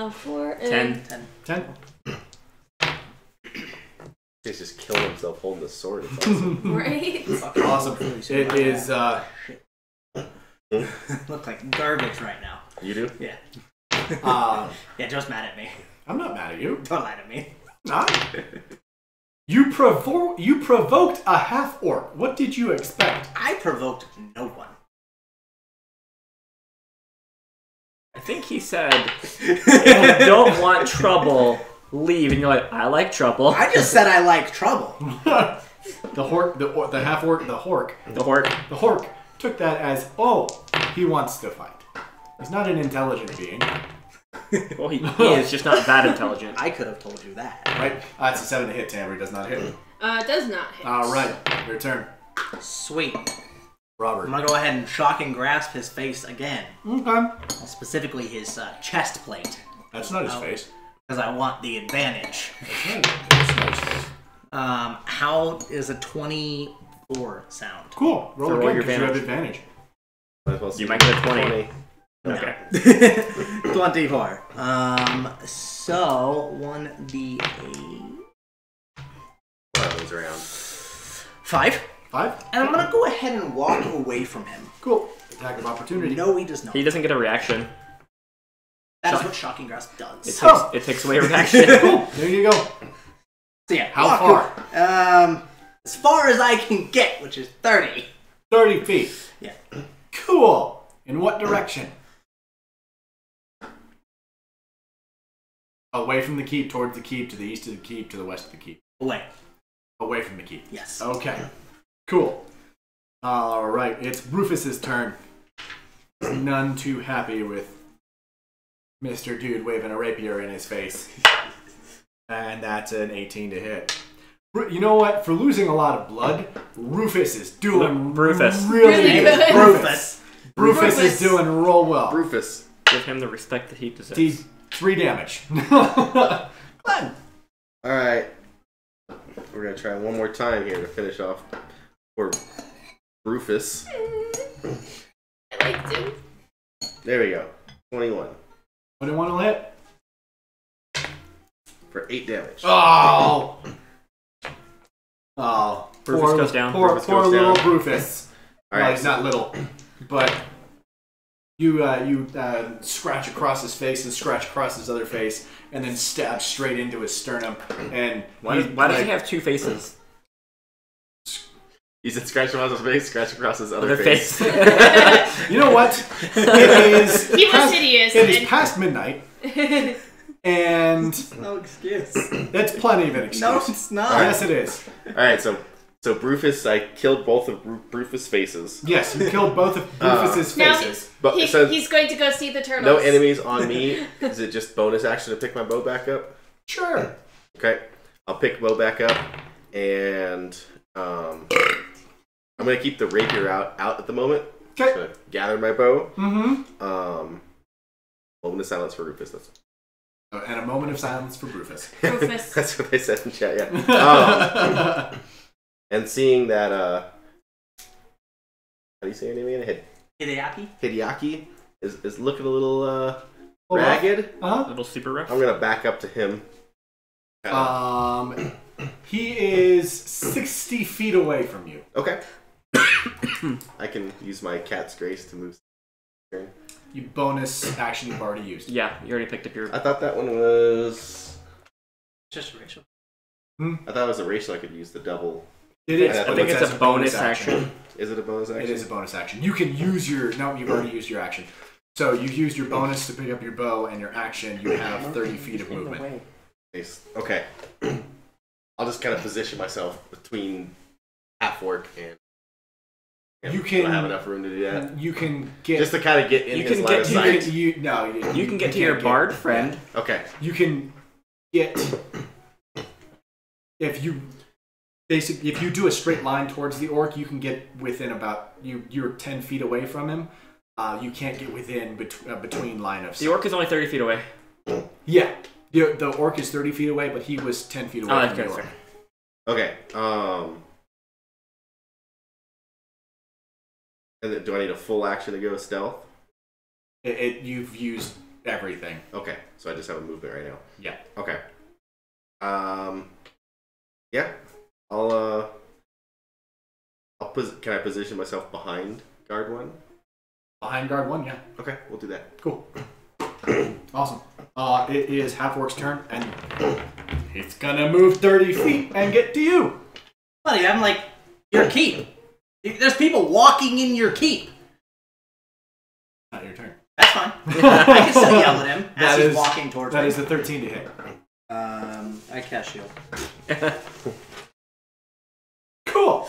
Speaker 3: 4 and
Speaker 6: 10.
Speaker 2: 10.
Speaker 4: He's just killing himself holding the sword. It's awesome.
Speaker 3: Right.
Speaker 2: Awesome. It is,
Speaker 5: Look like garbage right now.
Speaker 4: You do?
Speaker 5: Yeah.
Speaker 2: Yeah,
Speaker 5: Joe's mad at me.
Speaker 2: I'm not mad at you.
Speaker 5: Don't lie to me.
Speaker 2: Not. You provoked a half-orc. What did you expect?
Speaker 5: I provoked no one.
Speaker 6: I think he said, if you don't want trouble, leave. And you're like, I like trouble.
Speaker 5: I just said I like trouble.
Speaker 2: The half-orc, the hork took that as, oh, he wants to fight. He's not an intelligent being.
Speaker 6: Well, he is, just not that intelligent.
Speaker 5: I could have told you that.
Speaker 2: Right? That's a 7 to hit, Tambrey. Does not hit.
Speaker 3: It does not hit.
Speaker 2: Alright, your turn.
Speaker 5: Sweet.
Speaker 2: Robert.
Speaker 5: I'm gonna go ahead and shock and grasp his face again.
Speaker 2: Okay.
Speaker 5: Specifically his chest plate.
Speaker 2: That's not his face.
Speaker 5: Because I want the advantage.
Speaker 2: That's not his face.
Speaker 5: How is a 24 sound?
Speaker 2: Cool. Roll
Speaker 6: So
Speaker 2: again
Speaker 6: your
Speaker 2: because you have advantage.
Speaker 4: Might as well see
Speaker 6: You might get a 20.
Speaker 5: No.
Speaker 6: Okay.
Speaker 5: 24. So 1d8.
Speaker 4: What goes around?
Speaker 5: 5.
Speaker 2: 5?
Speaker 5: And I'm gonna go ahead and walk away from him.
Speaker 2: Cool. Attack of opportunity.
Speaker 5: No, he does not.
Speaker 6: He doesn't get a reaction.
Speaker 5: That is what shocking grasp does.
Speaker 6: It takes away a reaction.
Speaker 2: Cool. There you go.
Speaker 5: So yeah,
Speaker 2: How
Speaker 5: walk
Speaker 2: far?
Speaker 5: away. As far as I can get, which is 30.
Speaker 2: 30 feet.
Speaker 5: Yeah.
Speaker 2: Cool. In what direction? Away from the keep, towards the keep, to the east of the keep, to the west of the keep.
Speaker 5: Away.
Speaker 2: Away from the keep.
Speaker 5: Yes.
Speaker 2: Okay. Cool. Alright, it's Rufus's turn. He's none too happy with Mr. Dude waving a rapier in his face. And that's an 18 to hit. You know what? For losing a lot of blood, Rufus is doing
Speaker 6: Rufus.
Speaker 2: really good.
Speaker 5: Rufus.
Speaker 2: Rufus is doing real well.
Speaker 4: Rufus.
Speaker 6: Give him the respect that he deserves.
Speaker 2: 3 damage.
Speaker 5: Fun.
Speaker 4: Alright. We're going to try one more time here to finish off for Rufus.
Speaker 3: I liked him.
Speaker 4: There we go. 21.
Speaker 2: 21 will hit.
Speaker 4: For 8 damage.
Speaker 2: Oh! Oh.
Speaker 6: Rufus goes down.
Speaker 2: Poor
Speaker 4: Rufus goes
Speaker 2: little
Speaker 4: down.
Speaker 2: Rufus.
Speaker 4: Alright.
Speaker 2: He's not little. But you scratch across his face and scratch across his other face and then stab straight into his sternum. And
Speaker 6: Why does he have two faces?
Speaker 4: He said scratch across his face, scratch across his other face.
Speaker 2: You know what? It is.
Speaker 3: He was hideous.
Speaker 2: It is past midnight. And
Speaker 5: No excuse.
Speaker 2: that's plenty of an excuse.
Speaker 5: No, it's not.
Speaker 2: Yes, it is.
Speaker 4: Alright, so Rufus, I killed both of Rufus' faces.
Speaker 2: Yes, you killed both of Rufus's
Speaker 3: Now
Speaker 2: faces.
Speaker 4: But so
Speaker 3: he's going to go see the turtles.
Speaker 4: no enemies on me. Is it just bonus action to pick my bow back up?
Speaker 2: Sure.
Speaker 4: Okay. I'll pick bow back up, and I'm going to keep the rapier out at the moment.
Speaker 2: Okay.
Speaker 4: Just gonna gather my bow.
Speaker 2: Mm-hmm.
Speaker 4: Moment of silence for Rufus. That's
Speaker 2: And a moment of silence for Rufus.
Speaker 3: Rufus.
Speaker 4: That's what they said in chat, yeah. And seeing that, how do you say your name again?
Speaker 5: Hideaki?
Speaker 4: Hideaki is looking a little ragged.
Speaker 2: Uh-huh.
Speaker 6: A little super rough.
Speaker 4: I'm going to back up to him.
Speaker 2: He is 60 feet away from you.
Speaker 4: Okay. I can use my cat's grace to move.
Speaker 2: You bonus action you've already used.
Speaker 6: Yeah, you already picked up your...
Speaker 4: I thought that one was...
Speaker 5: Just racial.
Speaker 4: I thought it was a racial. I could use the double.
Speaker 2: It is.
Speaker 4: I
Speaker 2: but
Speaker 6: think
Speaker 2: it
Speaker 6: it's
Speaker 2: says
Speaker 6: a bonus action.
Speaker 4: Is it a bonus action?
Speaker 2: It is a bonus action. You can use your... No, you've already used your action. So you used your bonus to pick up your bow, and your action, you have 30 feet of movement.
Speaker 4: Nice. Okay. I'll just kind of position myself between half-orc and
Speaker 2: You can
Speaker 4: don't have enough room to do that.
Speaker 2: You can get
Speaker 4: just to kind of get in his line of sight.
Speaker 2: You
Speaker 6: can get to your bard friend.
Speaker 4: Yeah. Okay.
Speaker 2: You can get if you do a straight line towards the orc, you can get within about you're 10 feet away from him. You can't get within between line of sight.
Speaker 6: The orc is only 30 feet away.
Speaker 2: Yeah. The orc is 30 feet away, but he was 10 feet away from the orc.
Speaker 4: Okay. And then, do I need a full action to go stealth?
Speaker 2: You've used everything.
Speaker 4: Okay, so I just have a movement right now.
Speaker 2: Yeah.
Speaker 4: Okay. Yeah. Can I position myself behind guard 1?
Speaker 2: Behind guard 1, yeah.
Speaker 4: Okay, we'll do that.
Speaker 2: Cool. Awesome. It is Half-Orc's turn, and it's gonna move 30 feet and get to you.
Speaker 5: Buddy, I'm like, your keep. There's people walking in your keep.
Speaker 2: Not your turn.
Speaker 5: That's fine. I can still yell at him as he's walking towards me.
Speaker 2: That is a 13 to hit.
Speaker 5: I cast shield.
Speaker 2: Cool.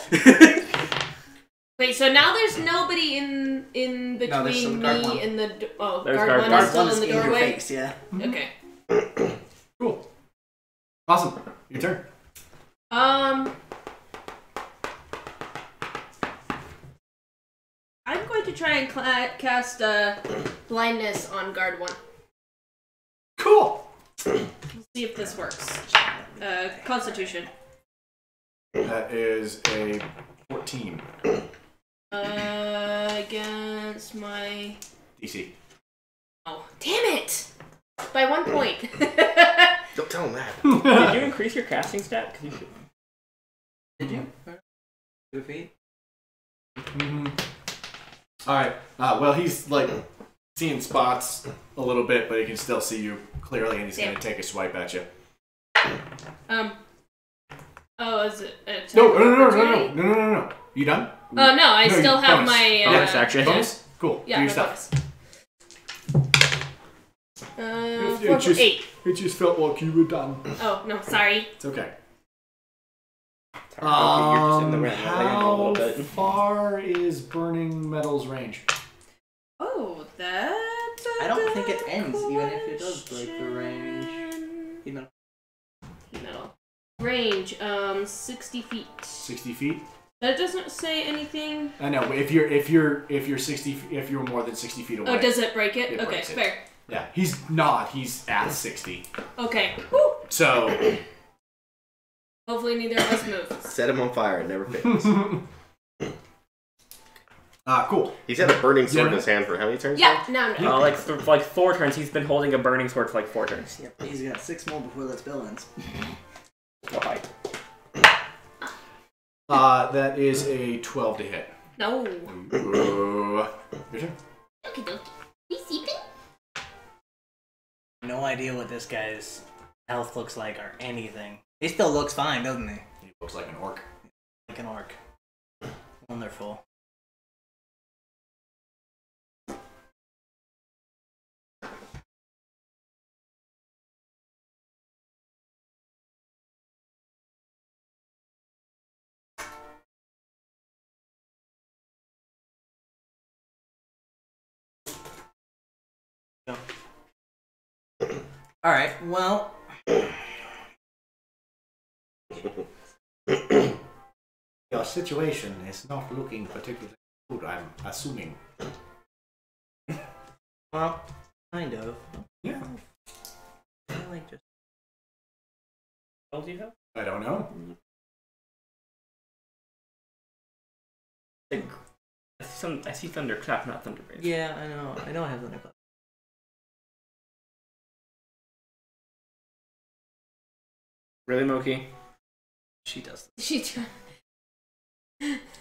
Speaker 3: Wait, so now there's nobody in between me and the guard one is still in the doorway.
Speaker 5: Your face, yeah.
Speaker 3: Okay.
Speaker 2: Cool. Awesome. Your turn.
Speaker 3: I'm going to try and cast blindness on guard 1.
Speaker 2: Cool.
Speaker 3: We'll see if this works. Constitution.
Speaker 2: That is a 14.
Speaker 3: Against my
Speaker 4: DC.
Speaker 3: Oh, damn it! By 1 point.
Speaker 4: Don't tell him that.
Speaker 6: Did you increase your casting stat? You should...
Speaker 5: Did you? 2 feet?
Speaker 2: Mm-hmm. Alright. Well, he's like seeing spots a little bit, but he can still see you clearly, and he's going to take a swipe at you.
Speaker 3: Oh, is it?
Speaker 2: No. You done?
Speaker 3: Oh, no, I still have
Speaker 2: bonus.
Speaker 3: my...
Speaker 6: bonus action.
Speaker 2: Bonus? Cool.
Speaker 3: Yeah,
Speaker 2: do your
Speaker 3: my
Speaker 2: stuff.
Speaker 3: bonus. 8.
Speaker 2: It just felt like you were done.
Speaker 3: Oh, no, sorry.
Speaker 2: It's okay.
Speaker 6: You're just in the ring.
Speaker 2: How far is Burning Metal's range?
Speaker 3: Oh, that's
Speaker 5: I don't think it ends, even if it does break the range.
Speaker 3: No. Range, 60 feet.
Speaker 2: 60 feet?
Speaker 3: That doesn't say anything.
Speaker 2: I know, but if you're more than 60 feet away.
Speaker 3: Oh, does it break it?
Speaker 2: It
Speaker 3: okay,
Speaker 2: breaks it.
Speaker 3: fair.
Speaker 2: Yeah, he's not. He's at 60.
Speaker 3: Okay. Woo.
Speaker 2: So.
Speaker 3: Hopefully neither of us move.
Speaker 4: Set him on fire. It never fails.
Speaker 2: Cool.
Speaker 4: He's had a burning sword in his hand for how many turns?
Speaker 3: Yeah, no.
Speaker 6: Like 4 turns. He's been holding a burning sword for like 4 turns.
Speaker 5: Yep, he's got 6 more before that spell ends.
Speaker 6: Why?
Speaker 2: That is a 12 to hit.
Speaker 3: No.
Speaker 2: Your turn.
Speaker 3: Okay, he's sleeping?
Speaker 5: No idea what this guy's health looks like or anything. He still looks fine, doesn't he?
Speaker 2: He looks like an orc.
Speaker 5: Like an orc. Wonderful. Alright, well...
Speaker 2: Your situation is not looking particularly good, I'm assuming.
Speaker 5: Well, kind of.
Speaker 2: Yeah.
Speaker 5: I like just...
Speaker 6: What do you have?
Speaker 2: I don't know.
Speaker 6: I see Thunderclap, not Thunderbreath.
Speaker 5: Yeah, I know I have Thunderclap.
Speaker 6: Really, Moki?
Speaker 5: She does.
Speaker 3: She does.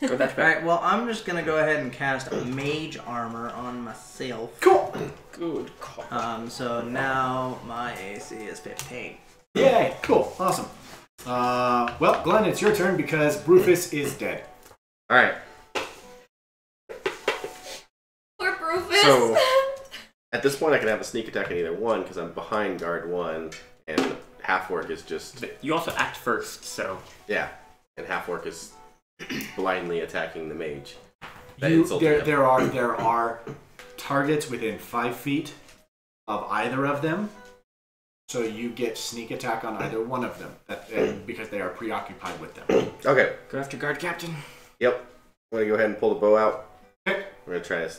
Speaker 6: Go that way.
Speaker 5: Alright, well, I'm just gonna go ahead and cast Mage Armor on myself.
Speaker 2: Cool!
Speaker 6: Good call.
Speaker 5: So now my AC is 15.
Speaker 2: Yay! Cool. Awesome. Well, Glenn, it's your turn because Rufus is dead.
Speaker 4: Alright.
Speaker 3: Poor Rufus.
Speaker 4: So, at this point I can have a sneak attack on either one because I'm behind guard 1 and half-orc is just...
Speaker 6: You also act first, so...
Speaker 4: Yeah. And half-orc is blindly attacking the mage.
Speaker 2: There are targets within 5 feet of either of them, so you get sneak attack on either one of them because they are preoccupied with them.
Speaker 4: Okay.
Speaker 6: Go after guard captain.
Speaker 4: Yep. I'm gonna go ahead and pull the bow out.
Speaker 2: Okay.
Speaker 4: We're gonna try to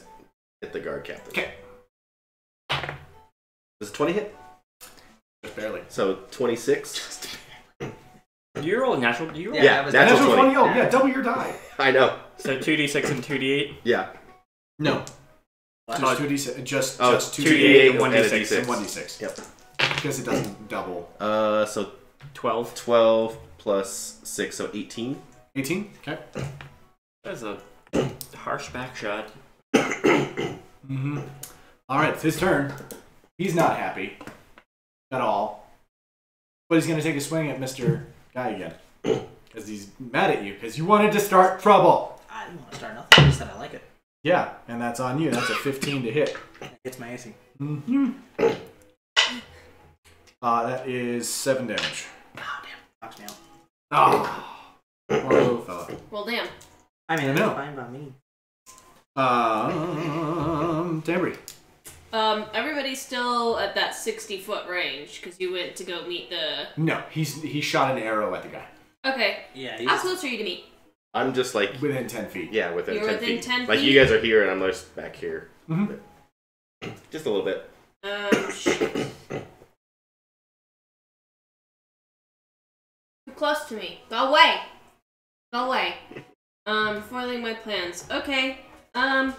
Speaker 4: hit the guard captain.
Speaker 2: Okay.
Speaker 4: Does 20 hit?
Speaker 2: Just barely.
Speaker 4: So 26.
Speaker 6: Do you roll natural? Do you roll?
Speaker 4: Yeah, natural 20.
Speaker 2: Oh, yeah, double your die.
Speaker 4: I know.
Speaker 6: So 2d6 and 2d8.
Speaker 4: Yeah.
Speaker 2: No. Just 2d6. Just
Speaker 6: 2d8 and
Speaker 2: 1d6.
Speaker 6: 1d6.
Speaker 2: And 1d6.
Speaker 4: Yep.
Speaker 2: Because it doesn't double.
Speaker 4: So
Speaker 6: 12.
Speaker 4: 12 plus 6, so 18.
Speaker 2: 18. Okay.
Speaker 6: That's a harsh back shot.
Speaker 2: Mm-hmm. All right, it's his turn. He's not happy at all, but he's gonna take a swing at Mr. Guy again because he's mad at you because you wanted to start trouble.
Speaker 5: I didn't want to start nothing. I just said I like it.
Speaker 2: Yeah, and that's on you. That's a 15 to hit.
Speaker 5: It's my AC.
Speaker 2: Mm-hmm. That is 7 damage.
Speaker 5: Oh, damn. Knocks me out.
Speaker 2: Oh, poor little fella.
Speaker 3: Well, damn.
Speaker 5: I mean,
Speaker 2: I
Speaker 5: that's
Speaker 2: know.
Speaker 5: fine by me.
Speaker 2: Tambrey.
Speaker 3: Everybody's still at that 60-foot range because you went to go meet the.
Speaker 2: No, he shot an arrow at the guy.
Speaker 3: Okay.
Speaker 5: Yeah.
Speaker 3: How close are you to meet?
Speaker 4: I'm just like
Speaker 2: Within 10 feet.
Speaker 4: yeah, within
Speaker 3: You're
Speaker 4: 10
Speaker 3: within
Speaker 4: feet.
Speaker 3: 10
Speaker 4: Like
Speaker 3: feet?
Speaker 4: you guys are here, and I'm just back here.
Speaker 2: Mm-hmm.
Speaker 4: Just a little bit.
Speaker 3: Shit. Too close to me. Go away. Go away. Foiling my plans. Okay.
Speaker 4: Hi.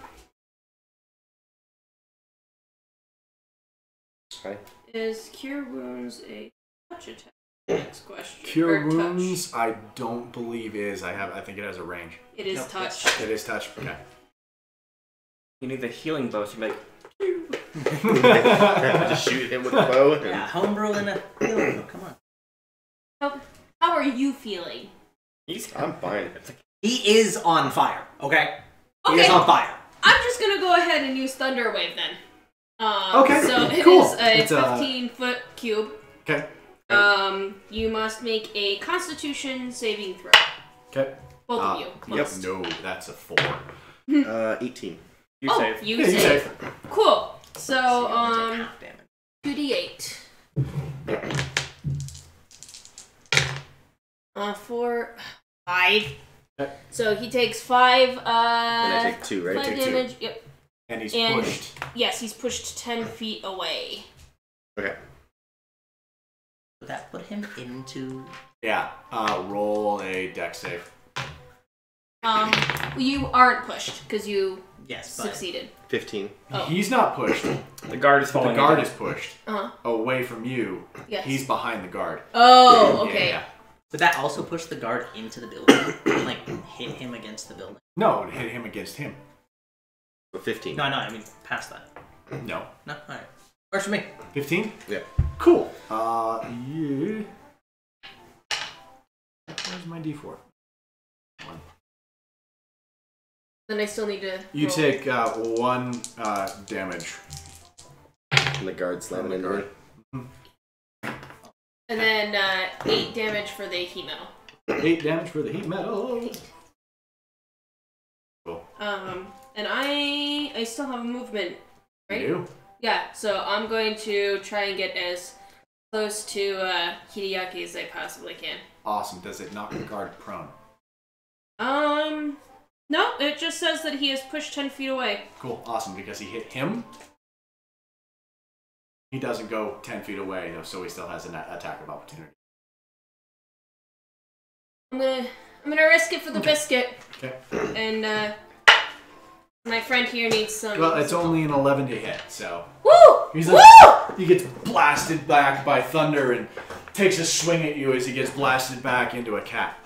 Speaker 3: Is Cure Wounds a touch attack? Next question.
Speaker 2: Cure
Speaker 3: Or touch.
Speaker 2: wounds, I don't believe is. I think it has a range.
Speaker 3: It is
Speaker 5: Nope,
Speaker 3: touch.
Speaker 2: It is touch. Okay.
Speaker 6: You need the healing bow, so you're like,
Speaker 4: Just shoot him with the bow. And
Speaker 5: Yeah, homebrew and a healing. Oh, come on.
Speaker 3: How are you feeling?
Speaker 4: I'm fine.
Speaker 5: He is on fire, okay? He
Speaker 3: Okay.
Speaker 5: is on fire.
Speaker 3: I'm just gonna go ahead and use Thunder Wave then.
Speaker 2: Okay,
Speaker 3: So it
Speaker 2: cool.
Speaker 3: is a
Speaker 2: It's
Speaker 3: 15-foot cube.
Speaker 2: Okay.
Speaker 3: You must make a Constitution saving throw.
Speaker 2: Okay.
Speaker 3: Both of you.
Speaker 2: Yep.
Speaker 3: Must.
Speaker 2: No, that's a 4.
Speaker 4: 18.
Speaker 6: you
Speaker 3: Oh,
Speaker 6: save.
Speaker 3: you
Speaker 2: Yeah, you
Speaker 3: save.
Speaker 2: save.
Speaker 3: Cool. So,
Speaker 5: Half damage.
Speaker 3: 2d8. 4, 5.
Speaker 2: Okay.
Speaker 3: So he takes 5.
Speaker 4: And I take 2, right?
Speaker 3: 5
Speaker 4: Take
Speaker 3: damage. Yep.
Speaker 2: And he's
Speaker 3: And-
Speaker 2: pushed.
Speaker 3: Yes, he's pushed 10 feet away.
Speaker 4: 2. Okay.
Speaker 5: Would that put him into...
Speaker 2: Yeah. Roll a dex save.
Speaker 3: You aren't pushed because you
Speaker 5: Yes, but...
Speaker 3: succeeded.
Speaker 4: 15.
Speaker 3: Oh.
Speaker 2: He's not pushed.
Speaker 6: The guard is
Speaker 2: The
Speaker 6: falling.
Speaker 2: guard
Speaker 6: over.
Speaker 2: is pushed
Speaker 3: Uh-huh.
Speaker 2: away from you.
Speaker 3: Yes.
Speaker 2: He's behind the guard.
Speaker 3: Oh, okay.
Speaker 2: Yeah.
Speaker 5: Would that also push the guard into the building? Like, hit him against the building?
Speaker 2: No, it hit him against him.
Speaker 4: So 15.
Speaker 5: No, I mean, past that.
Speaker 2: No.
Speaker 5: No? Alright. Works for me.
Speaker 2: 15?
Speaker 4: Yeah.
Speaker 2: Cool. Yeah. Where's my D4?
Speaker 3: Then I still need to.
Speaker 2: You
Speaker 3: roll.
Speaker 2: take 1 damage.
Speaker 4: And the guard slamming into me.
Speaker 3: And then 8 damage for the heat metal.
Speaker 2: 8 damage for the heat metal. Cool.
Speaker 3: And I still have a movement, right?
Speaker 2: You do?
Speaker 3: Yeah, so I'm going to try and get as close to Hideaki as I possibly can.
Speaker 2: Awesome. Does it knock the guard prone?
Speaker 3: No, it just says that he is pushed 10 feet away.
Speaker 2: Cool. Awesome. Because he hit him. He doesn't go 10 feet away, though, so he still has an attack of opportunity.
Speaker 3: I'm gonna risk it for the biscuit.
Speaker 2: Okay.
Speaker 3: And my friend here needs some.
Speaker 2: Well, it's only an 11 to hit, so.
Speaker 3: Woo!
Speaker 2: He's
Speaker 3: Woo!
Speaker 2: like, he gets blasted back by thunder and takes a swing at you as he gets blasted back into a cat.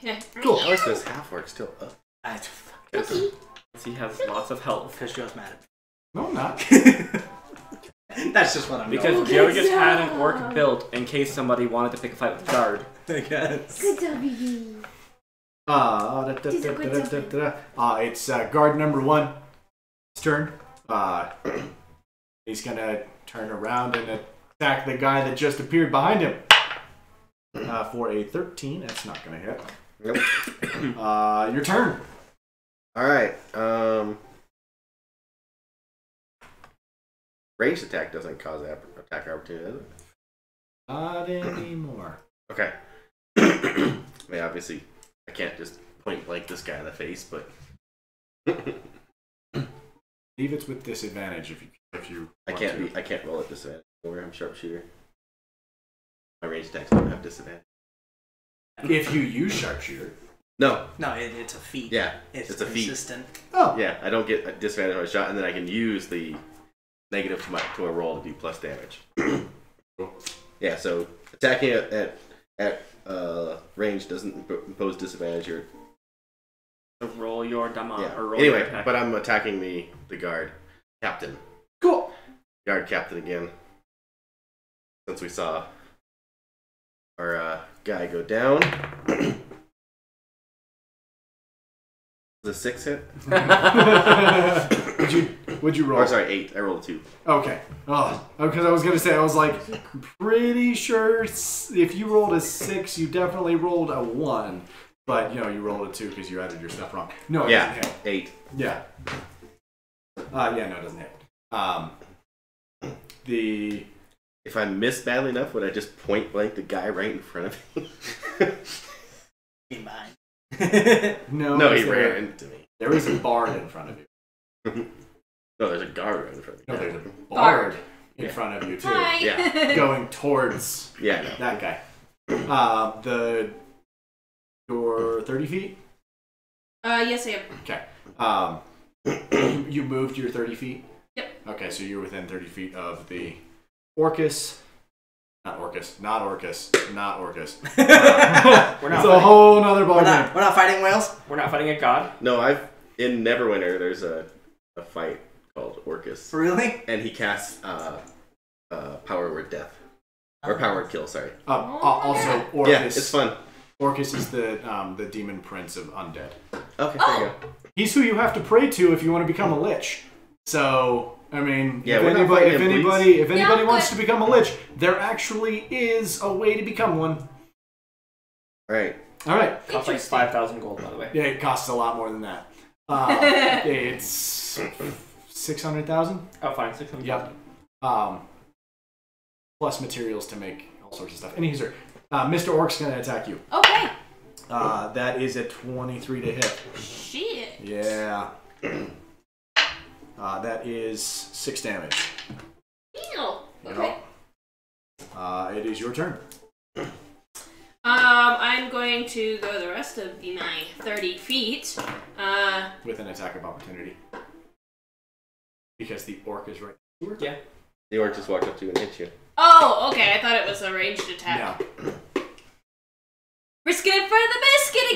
Speaker 3: Yeah.
Speaker 2: Cool.
Speaker 4: How is this half orc still up?
Speaker 3: Cookie.
Speaker 6: He has lots of health.
Speaker 5: Because Joe's mad at
Speaker 2: No, I'm not.
Speaker 5: me. That's just what I'm
Speaker 6: Because
Speaker 3: Good
Speaker 6: Joe just had an
Speaker 3: job.
Speaker 6: orc built in case somebody wanted to pick a fight with the guard.
Speaker 5: I guess.
Speaker 3: Good W.
Speaker 2: It's guard number 1. His turn. He's gonna turn around and attack the guy that just appeared behind him. For a 13, that's not gonna hit.
Speaker 4: Nope.
Speaker 2: Your turn.
Speaker 4: Alright, ranged attack doesn't cause attack opportunity, does it?
Speaker 2: Not anymore.
Speaker 4: Okay. I mean, obviously, I can't just point blank this guy in the face, but
Speaker 2: Leave it with disadvantage if you.
Speaker 4: I can't roll at disadvantage anymore. I'm sharpshooter. My ranged attacks don't have disadvantage.
Speaker 2: If you use sharpshooter.
Speaker 4: No.
Speaker 5: No, it's a feat.
Speaker 4: Yeah,
Speaker 5: It's
Speaker 4: a feat.
Speaker 5: consistent.
Speaker 2: Oh.
Speaker 4: Yeah, I don't get a disadvantage on a shot, and then I can use the negative to a roll to do plus damage. Yeah, so attacking at range doesn't impose disadvantage.
Speaker 6: Roll your damage.
Speaker 4: Yeah.
Speaker 6: Or roll your
Speaker 4: Anyway,
Speaker 6: attack.
Speaker 4: but I'm attacking the guard captain.
Speaker 2: Cool.
Speaker 4: Guard captain again. Since we saw our guy go down. The 6 hit?
Speaker 2: Would you roll?
Speaker 4: Or sorry, 8. I rolled a 2.
Speaker 2: Okay. Oh, because I was gonna say, I was like, pretty sure if you rolled a 6, you definitely rolled a 1. But you rolled a 2 because you added your stuff wrong. No, it doesn't hit.
Speaker 4: 8.
Speaker 2: Yeah. Yeah, no, it doesn't hit.
Speaker 4: If I miss badly enough, would I just point blank the guy right in front of me?
Speaker 5: Be mine.
Speaker 4: No, he ran into me.
Speaker 2: There was a bard in front of you.
Speaker 4: No, there's a guard right in front of me.
Speaker 2: No, there's a bard in front of you too.
Speaker 3: Hi.
Speaker 4: Yeah.
Speaker 2: Going towards that guy. You're 30 feet?
Speaker 3: Yes, I am.
Speaker 2: Okay. You moved your 30 feet?
Speaker 3: Yep.
Speaker 2: Okay, so you're within 30 feet of the Orcus. Not Orcus. We're not it's a whole nother ballgame.
Speaker 5: We're not fighting whales?
Speaker 6: We're not fighting a god?
Speaker 4: No, in Neverwinter, there's a fight called Orcus.
Speaker 5: Really?
Speaker 4: And he casts Power Word Death. Or Power Word Kill, sorry.
Speaker 2: Also, Orcus.
Speaker 4: Yeah, it's fun.
Speaker 2: Orcus is the demon prince of undead.
Speaker 4: Okay, there you go.
Speaker 2: He's who you have to pray to if you want to become a lich. So, I mean,
Speaker 4: Yeah,
Speaker 2: if
Speaker 4: we're not
Speaker 2: anybody
Speaker 4: fighting him, please.
Speaker 2: wants to become a lich, there actually is a way to become one.
Speaker 4: Alright.
Speaker 2: All right.
Speaker 6: Costs like 5,000 gold, by the way.
Speaker 2: Yeah, it costs a lot more than that. It's 600,000.
Speaker 6: Oh, fine, 600,000.
Speaker 2: Yep. Plus materials to make all sorts of stuff. And he's Mr. Orc's gonna attack you.
Speaker 3: Okay.
Speaker 2: That is a 23 to hit.
Speaker 3: Shit.
Speaker 2: Yeah. That is 6 damage.
Speaker 3: Ew. Okay.
Speaker 2: It is your turn.
Speaker 3: I'm going to go the rest of my 30 feet.
Speaker 2: With an attack of opportunity. Because the orc is right next to her?
Speaker 6: Yeah.
Speaker 4: The orc just walked up to you and hit you.
Speaker 3: Oh, okay. I thought it was a ranged attack.
Speaker 2: No.
Speaker 3: Risking it for the biscuit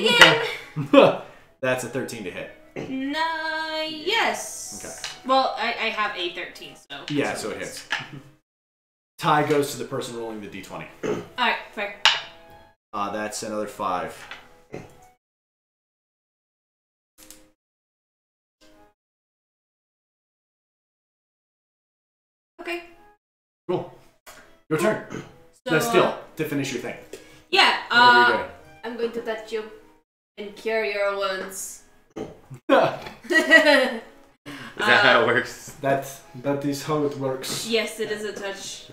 Speaker 3: again!
Speaker 2: That's a 13 to hit.
Speaker 3: Yes.
Speaker 2: Okay.
Speaker 3: Well, I have a 13, so.
Speaker 2: Yeah, so it hits. Tie goes to the person rolling the d20.
Speaker 3: Alright, fair.
Speaker 2: That's another 5.
Speaker 3: Okay.
Speaker 2: Cool. Your turn.
Speaker 3: So,
Speaker 2: Still, to finish your thing.
Speaker 3: Yeah,
Speaker 2: Whatever you're doing.
Speaker 3: I'm going to touch you and cure your wounds.
Speaker 4: Is that how it works?
Speaker 2: That is how it works.
Speaker 3: Yes, it is a touch.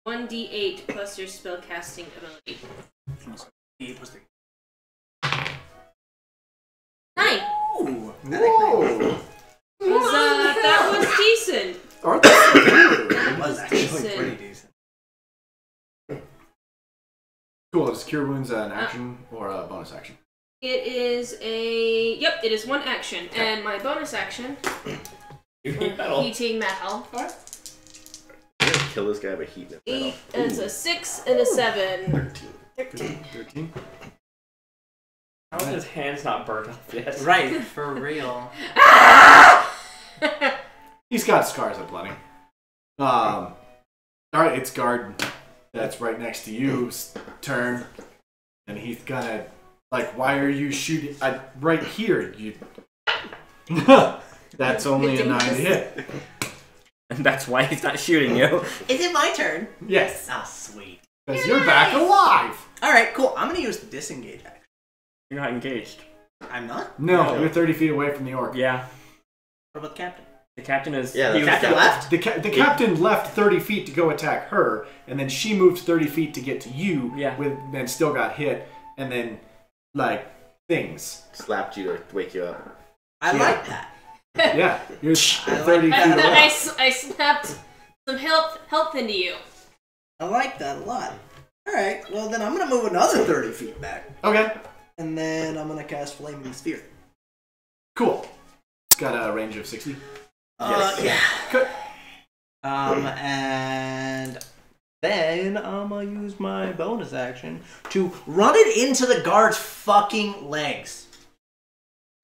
Speaker 3: 1d8 plus your spell casting ability. 9!
Speaker 5: Ooh.
Speaker 2: Whoa!
Speaker 3: That was decent.
Speaker 2: Aren't they?
Speaker 3: That
Speaker 5: It was
Speaker 3: was
Speaker 5: actually
Speaker 3: decent.
Speaker 5: pretty decent.
Speaker 2: Cool. Is Cure Wounds an action or a bonus action?
Speaker 3: It is it is one action, and my bonus action,
Speaker 6: You heat metal.
Speaker 3: heating metal.
Speaker 2: Alright.
Speaker 4: I'm gonna kill this guy by heating up metal.
Speaker 3: 8, it's a 6 and a 7.
Speaker 4: 13.
Speaker 2: 13.
Speaker 6: How are his hands not burnt off yet?
Speaker 5: Right, for real.
Speaker 2: He's got scars aplenty. Alright, it's guard that's right next to you's turn. And he's gonna, why are you shooting right here? You. That's only a 9 to hit.
Speaker 6: And that's why he's not shooting you.
Speaker 5: Is it my turn?
Speaker 2: Yes.
Speaker 5: Ah, sweet.
Speaker 2: Because you're back alive.
Speaker 1: All right, cool. I'm gonna use the disengage action.
Speaker 6: You're not engaged.
Speaker 1: I'm not.
Speaker 2: No, you're 30 feet away from the orc.
Speaker 6: Yeah.
Speaker 1: What about the captain?
Speaker 6: The captain is.
Speaker 4: Yeah,
Speaker 1: The captain left.
Speaker 2: The captain left 30 feet to go attack her, and then she moved 30 feet to get to you.
Speaker 6: Yeah.
Speaker 2: And still got hit, and then things.
Speaker 4: Slapped you to wake you up.
Speaker 1: I like that.
Speaker 2: Yeah, you're 30 feet away.
Speaker 3: I snapped some health into you.
Speaker 1: I like that a lot. All right. Well, then I'm gonna move another 30 feet back,
Speaker 2: Okay,
Speaker 1: and then I'm gonna cast Flaming Sphere.
Speaker 2: cool. It's got a range of 60.
Speaker 4: Yes.
Speaker 1: Yeah.
Speaker 2: Good.
Speaker 1: And then I'm gonna use my bonus action to run it into the guard's fucking legs.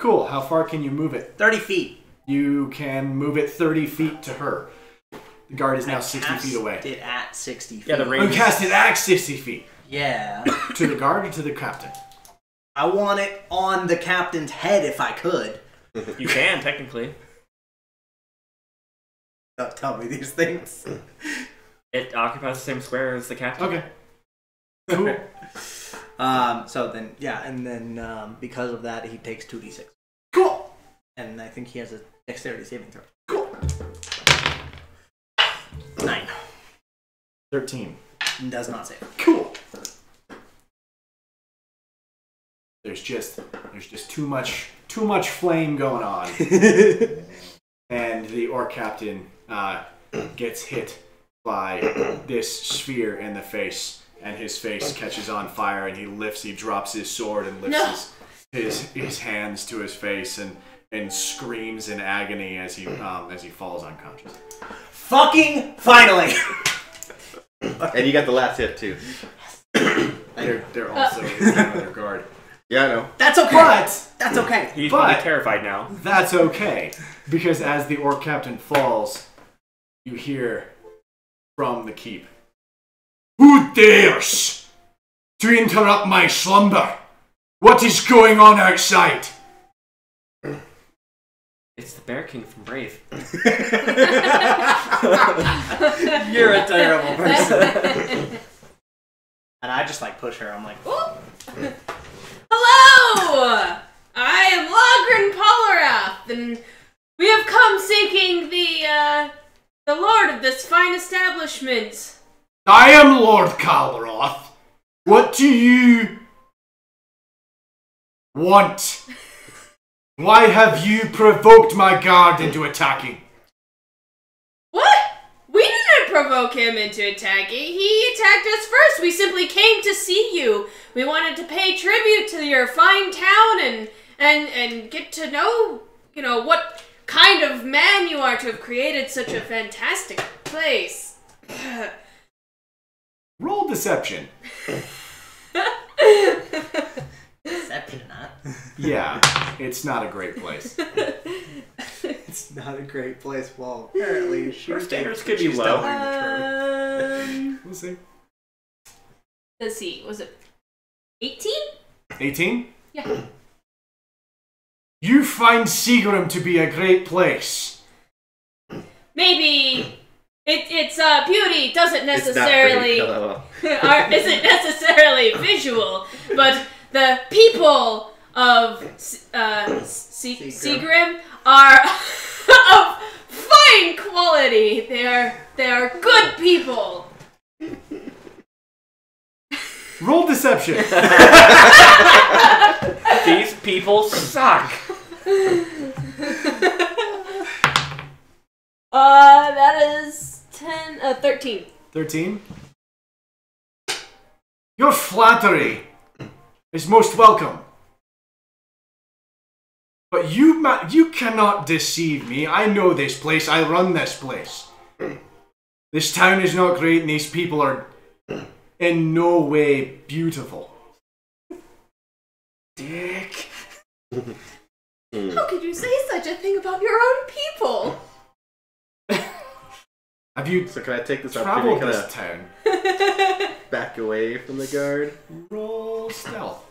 Speaker 2: Cool. How far can you move it?
Speaker 1: 30 feet.
Speaker 2: You can move it 30 feet to her. The guard is now 60 feet away.
Speaker 1: It at 60 feet.
Speaker 6: Yeah, the range.
Speaker 2: You cast it at 60 feet.
Speaker 1: Yeah.
Speaker 2: To the guard or to the captain?
Speaker 1: I want it on the captain's head if I could.
Speaker 6: You can, technically.
Speaker 1: Don't tell me these things.
Speaker 6: It occupies the same square as the captain.
Speaker 2: Okay. Cool.
Speaker 1: So then, yeah, and then because of that, he takes 2d6.
Speaker 2: Cool.
Speaker 1: And I think he has a dexterity saving throw.
Speaker 2: Cool.
Speaker 1: 9.
Speaker 2: 13.
Speaker 1: Does not save.
Speaker 2: Cool. There's just too much flame going on, and the orc captain gets hit by this sphere in the face, and his face catches on fire, and he drops his sword and lifts his hands to his face and screams in agony as he falls unconscious.
Speaker 1: Fucking finally!
Speaker 4: And you got the last hit too.
Speaker 2: They're also in another guard.
Speaker 4: Yeah, I know.
Speaker 1: That's okay.
Speaker 2: But
Speaker 1: that's okay.
Speaker 6: He's
Speaker 2: But-
Speaker 6: terrified now.
Speaker 2: that's okay, because as the orc captain falls, you hear from the keep, "Who dares to interrupt my slumber? What is going on outside?"
Speaker 6: It's the Bear King from Brave.
Speaker 1: You're a terrible person. And I just push her. I'm like, oh.
Speaker 3: Hello! I am Logrin Polarath, and we have come seeking the lord of this fine establishment.
Speaker 2: "I am Lord Calroth. What do you want? Why have you provoked my guard into attacking?"
Speaker 3: What? We didn't provoke him into attacking. He attacked us first. We simply came to see you. We wanted to pay tribute to your fine town and get to know, what kind of man you are to have created such a fantastic place.
Speaker 2: Roll deception.
Speaker 1: Deception, huh?
Speaker 2: Yeah, it's not a great place.
Speaker 1: It's not a great place. Well, apparently
Speaker 6: Your standards could be low.
Speaker 2: We'll see.
Speaker 3: Let's see. Was it 18?
Speaker 2: 18?
Speaker 3: Yeah.
Speaker 2: You find Seagram to be a great place.
Speaker 3: Maybe its beauty doesn't
Speaker 4: It's not
Speaker 3: necessarily
Speaker 4: pretty. LOL.
Speaker 3: isn't necessarily visual, but the people of Seagrim are of fine quality. They are good people.
Speaker 2: Roll deception.
Speaker 6: These people suck.
Speaker 3: That is 13.
Speaker 2: 13. Your flattery is most welcome. But you cannot deceive me. I know this place. I run this place. This town is not great and these people are in no way beautiful.
Speaker 6: Dick.
Speaker 3: How could you say such a thing about your own people?
Speaker 2: Have you
Speaker 4: So can I take this opportunity
Speaker 2: traveled
Speaker 4: to
Speaker 2: this
Speaker 4: kind
Speaker 2: town?
Speaker 4: of back away from the guard?
Speaker 2: Roll stealth.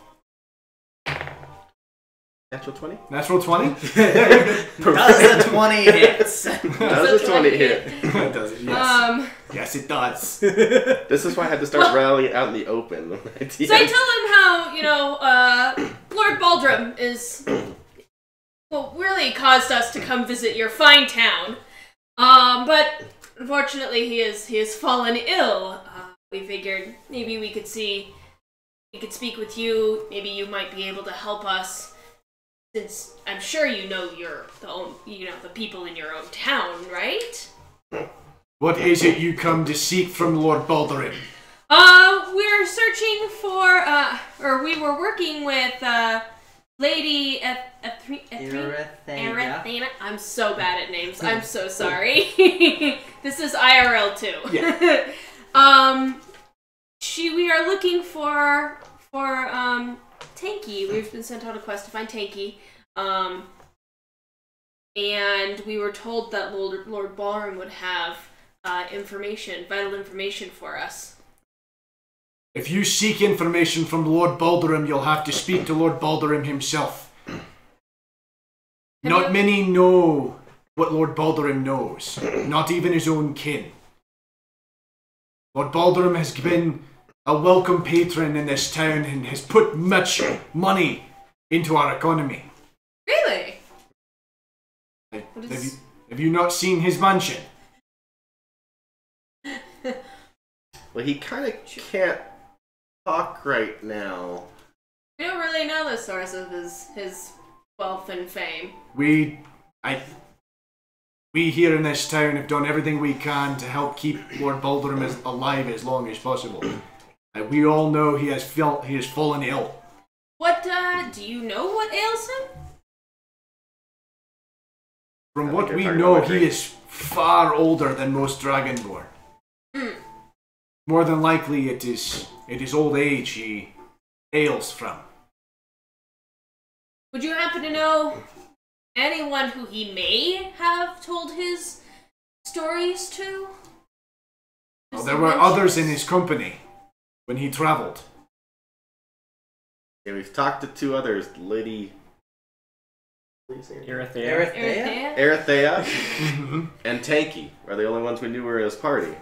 Speaker 4: Natural 20?
Speaker 2: Natural 20?
Speaker 1: Does the 20 hits?
Speaker 4: Does a 20 hit?
Speaker 2: Does it? Yes. Yes, it does.
Speaker 4: This is why I had to start rallying out in the open.
Speaker 3: So I tell him how, Lord Baldrum is, really caused us to come visit your fine town. But unfortunately he has fallen ill. We figured maybe we could speak with you. Maybe you might be able to help us. Since I'm sure you know the people in your own town, right?
Speaker 2: What is it you come to seek from Lord Baldrum?
Speaker 3: We're searching for, we were working with, Lady Erythena. I'm so bad at names. I'm so sorry. This is IRL too.
Speaker 2: Yeah.
Speaker 3: We are looking for Tanky. We've been sent on a quest to find Tanky. And we were told that Lord Ballroom would have vital information for us.
Speaker 2: If you seek information from Lord Baldrum, you'll have to speak to Lord Baldrum himself. Not many know what Lord Baldrum knows. Not even his own kin. Lord Baldrum has been a welcome patron in this town and has put much money into our economy.
Speaker 3: Really?
Speaker 2: Have you not seen his mansion?
Speaker 4: Well, he kind of can't talk right now.
Speaker 3: We don't really know the source of his wealth and fame.
Speaker 2: We here in this town have done everything we can to help keep Lord Baldrum alive as long as possible. We all know he has fallen ill.
Speaker 3: What, do you know what ails him?
Speaker 2: From what we know, he is far older than most Dragonborn. More than likely, it is old age he ails from.
Speaker 3: Would you happen to know anyone who he may have told his stories to?
Speaker 2: Well, there were others in his company when he traveled.
Speaker 4: Yeah, we've talked to two others, Lady Erythea and Tanky are the only ones we knew were in his party.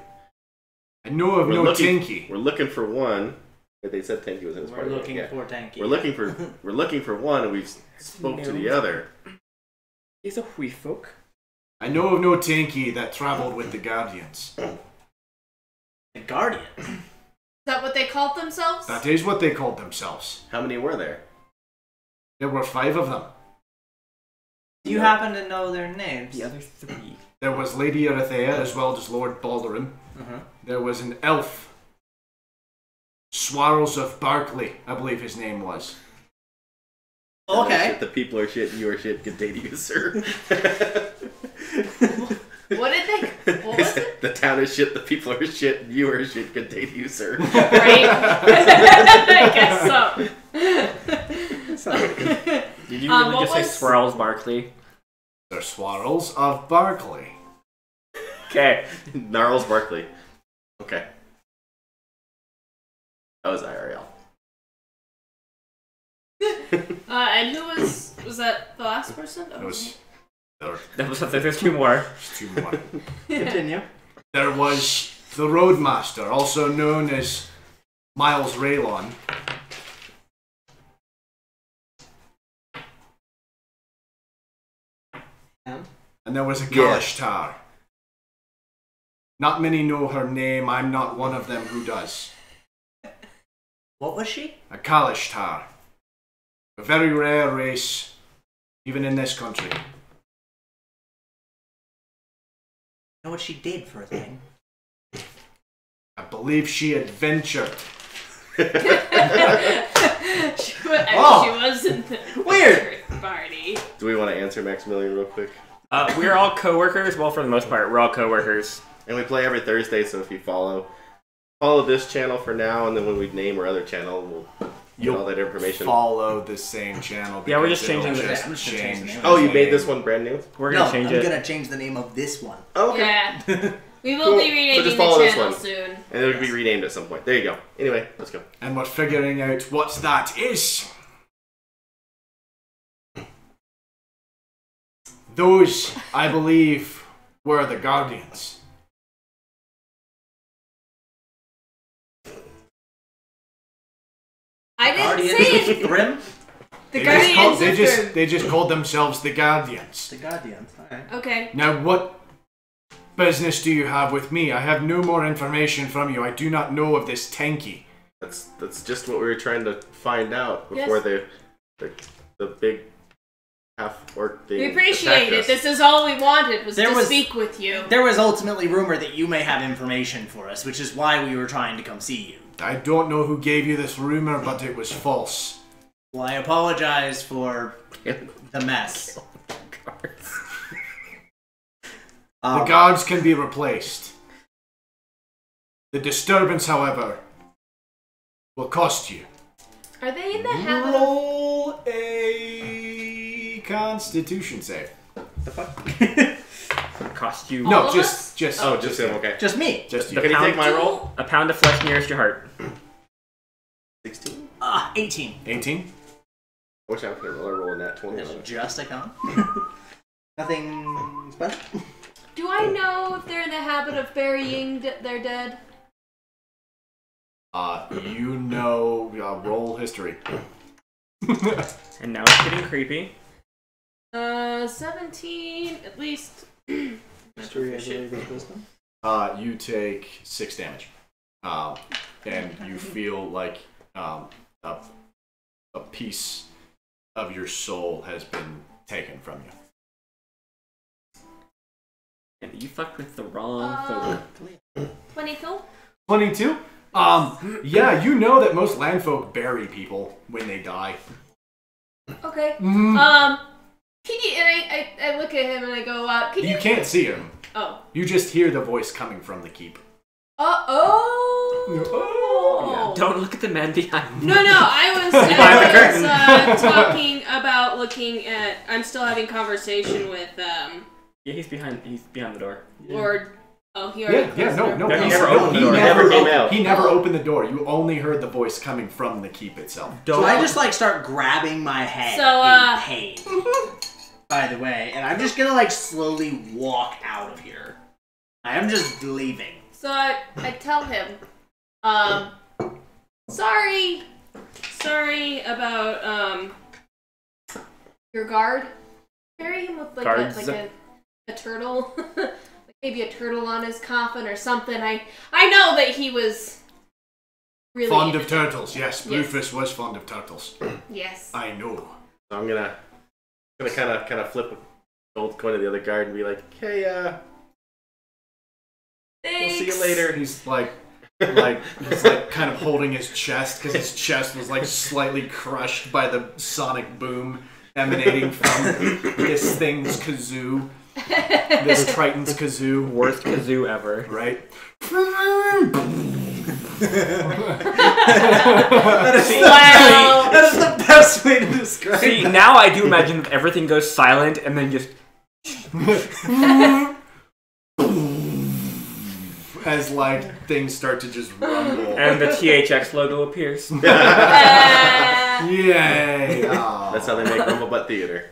Speaker 2: I know of no Tanky.
Speaker 4: We're looking for one. They said Tanky was in his party.
Speaker 1: We're looking for Tanky.
Speaker 4: We're looking for one, and we've spoke to the other.
Speaker 6: He's a wee folk.
Speaker 2: I know of no Tanky that traveled with the Guardians.
Speaker 1: The Guardians?
Speaker 3: Is that what they called themselves?
Speaker 2: That is what they called themselves.
Speaker 4: How many were there?
Speaker 2: There were 5 of them.
Speaker 1: Do you happen to know their names?
Speaker 6: The other 3.
Speaker 2: There was Lady Erythea as well as Lord Baldrum. There was an elf. Swarls of Barkley, I believe his name was.
Speaker 1: Okay.
Speaker 4: Shit, the people are shit, you are shit, good day to you, sir.
Speaker 3: What was it?
Speaker 4: The town is shit, the people are shit, you are shit, good day to you, sir.
Speaker 3: Right? I guess so.
Speaker 6: Did you really just say Swirls Barkley?
Speaker 2: They're Swarls of Barkley.
Speaker 6: Okay.
Speaker 4: Gnarls Barkley. Okay. That was IRL.
Speaker 3: And who was that the last person?
Speaker 6: There's 2 more.
Speaker 2: There's 2 more.
Speaker 1: Continue.
Speaker 2: There was the Roadmaster, also known as Miles Raylon. And there was a Kalishtar. Not many know her name. I'm not one of them who does.
Speaker 1: What was she?
Speaker 2: A Kalishtar. A very rare race, even in this country.
Speaker 1: Know what she did for a thing?
Speaker 2: I believe she adventured.
Speaker 3: She was in the
Speaker 1: weird
Speaker 3: party.
Speaker 4: Do we want to answer Maximilian real quick?
Speaker 6: We're all co-workers. Well, for the most part, we're all co-workers.
Speaker 4: And we play every Thursday, so if you follow this channel for now, and then when we name our other channel, we'll get all that information.
Speaker 2: Follow the same channel.
Speaker 6: Yeah, we're just changing the
Speaker 2: change.
Speaker 4: Oh, you made this one brand new?
Speaker 6: We're gonna change it.
Speaker 1: I'm gonna change the name of this one.
Speaker 4: Oh, okay.
Speaker 3: Yeah. We will be renaming the channel soon.
Speaker 4: And it'll be renamed at some point. There you go. Anyway, let's go.
Speaker 2: And we're figuring out what that is. Those, I believe, were the Guardians.
Speaker 3: I didn't
Speaker 5: Guardians
Speaker 3: say
Speaker 5: of Thrym?
Speaker 3: the Guardians of Thrym.
Speaker 2: They just called themselves the Guardians.
Speaker 5: The Guardians, alright.
Speaker 3: Okay.
Speaker 2: Now, what business do you have with me? I have no more information from you. I do not know of this Tanky.
Speaker 4: That's just what we were trying to find out before the big half-orc thing.
Speaker 3: We appreciate
Speaker 4: attacked
Speaker 3: it.
Speaker 4: us.
Speaker 3: This is all we wanted was to speak with you.
Speaker 5: There was ultimately rumor that you may have information for us, which is why we were trying to come see you.
Speaker 2: I don't know who gave you this rumor, but it was false.
Speaker 5: Well, I apologize for the mess.
Speaker 2: The guards can be replaced. The disturbance, however, will cost you.
Speaker 3: Are they in the habit of...
Speaker 2: Roll a Constitution save.
Speaker 4: The fuck?
Speaker 6: Cost you
Speaker 2: No,
Speaker 3: All of
Speaker 2: just
Speaker 4: Oh, just him. Okay.
Speaker 5: Just me.
Speaker 2: just you.
Speaker 4: Can you take my roll?
Speaker 6: a pound of flesh nearest your heart.
Speaker 4: 16.
Speaker 5: 18.
Speaker 2: 18.
Speaker 4: I wish I could roll in that 20.
Speaker 5: Just a con. Nothing special.
Speaker 3: Do I know if they're in the habit of burying their dead?
Speaker 2: You know, roll history.
Speaker 6: And now it's getting creepy.
Speaker 3: 17, at least.
Speaker 5: History, I believe, is wisdom.
Speaker 2: You take 6 damage. And you feel like a piece of your soul has been taken from you.
Speaker 6: And you fucked with the wrong thing.
Speaker 3: 22?
Speaker 2: 22? Yeah, you know that most landfolk bury people when they die.
Speaker 3: Okay.
Speaker 2: Mm.
Speaker 3: Can you, and I look at him and I go, can you...
Speaker 2: You can't see him.
Speaker 3: Oh.
Speaker 2: You just hear the voice coming from the keep.
Speaker 3: Oh.
Speaker 6: Don't look at the man behind.
Speaker 3: No, I was talking about looking at... I'm still having conversation with,
Speaker 6: Yeah, he's behind the door.
Speaker 3: Lord... Oh, he already
Speaker 2: Yeah, no.
Speaker 6: He never opened the door.
Speaker 4: He never came out.
Speaker 2: He never opened the door. You only heard the voice coming from the keep itself.
Speaker 5: So I just start grabbing my head in pain. By the way, and I'm just gonna slowly walk out of here. I am just leaving.
Speaker 3: So I tell him, sorry about your guard. Bury him with a turtle. Maybe a turtle on his coffin or something. I know that he was really
Speaker 2: fond of turtles. Yes, Bluefish was fond of turtles.
Speaker 3: Yes.
Speaker 2: I know.
Speaker 4: So I'm gonna kind of flip a gold coin to the other guard and be like, "Hey, we'll see you later."
Speaker 2: He's he's kind of holding his chest because his chest was slightly crushed by the sonic boom emanating from this thing's kazoo. This Triton's kazoo.
Speaker 6: Worst kazoo ever.
Speaker 2: Right?
Speaker 5: That is the best way to describe it.
Speaker 6: See, now I do imagine that everything goes silent and then just...
Speaker 2: As things start to just rumble.
Speaker 6: And the THX logo appears.
Speaker 2: Yay! Oh.
Speaker 4: That's how they make Rumble Butt Theater.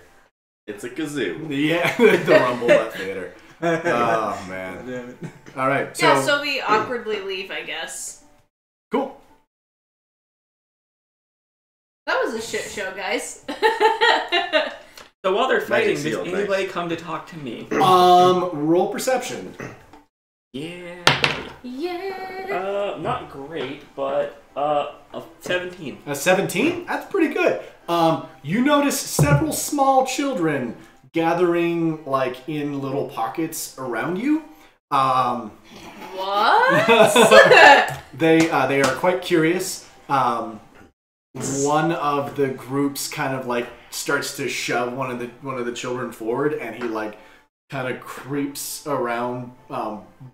Speaker 4: It's a kazoo.
Speaker 2: Yeah, the Rumble Butt Theater. Oh, man. Alright,
Speaker 3: so we awkwardly leave, I guess.
Speaker 2: Cool.
Speaker 3: That was a shit show, guys.
Speaker 6: So while they're fighting,
Speaker 4: Magic
Speaker 6: does
Speaker 4: seal,
Speaker 6: anybody come to talk to me?
Speaker 2: Roll perception.
Speaker 6: Yeah.
Speaker 3: Yeah.
Speaker 6: Not great, but a 17.
Speaker 2: A 17? That's pretty good. You notice several small children gathering in little pockets around you.
Speaker 3: What?
Speaker 2: They are quite curious. One of the groups kind of starts to shove one of the children forward, and he kind of creeps around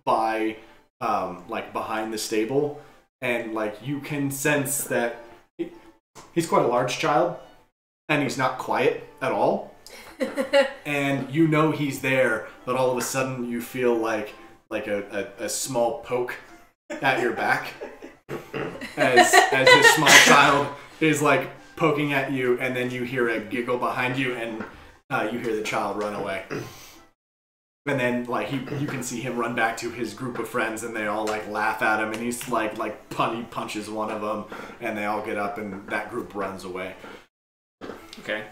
Speaker 2: by behind the stable, and you can sense that he's quite a large child, and he's not quiet at all. And you know he's there, but all of a sudden you feel like a small poke at your back as this small child is poking at you, and then you hear a giggle behind you, and you hear the child run away. And then, like, you can see him run back to his group of friends, and they all, like, laugh at him, and he's, like he punches one of them, and they all get up, and that group runs away.
Speaker 6: Okay.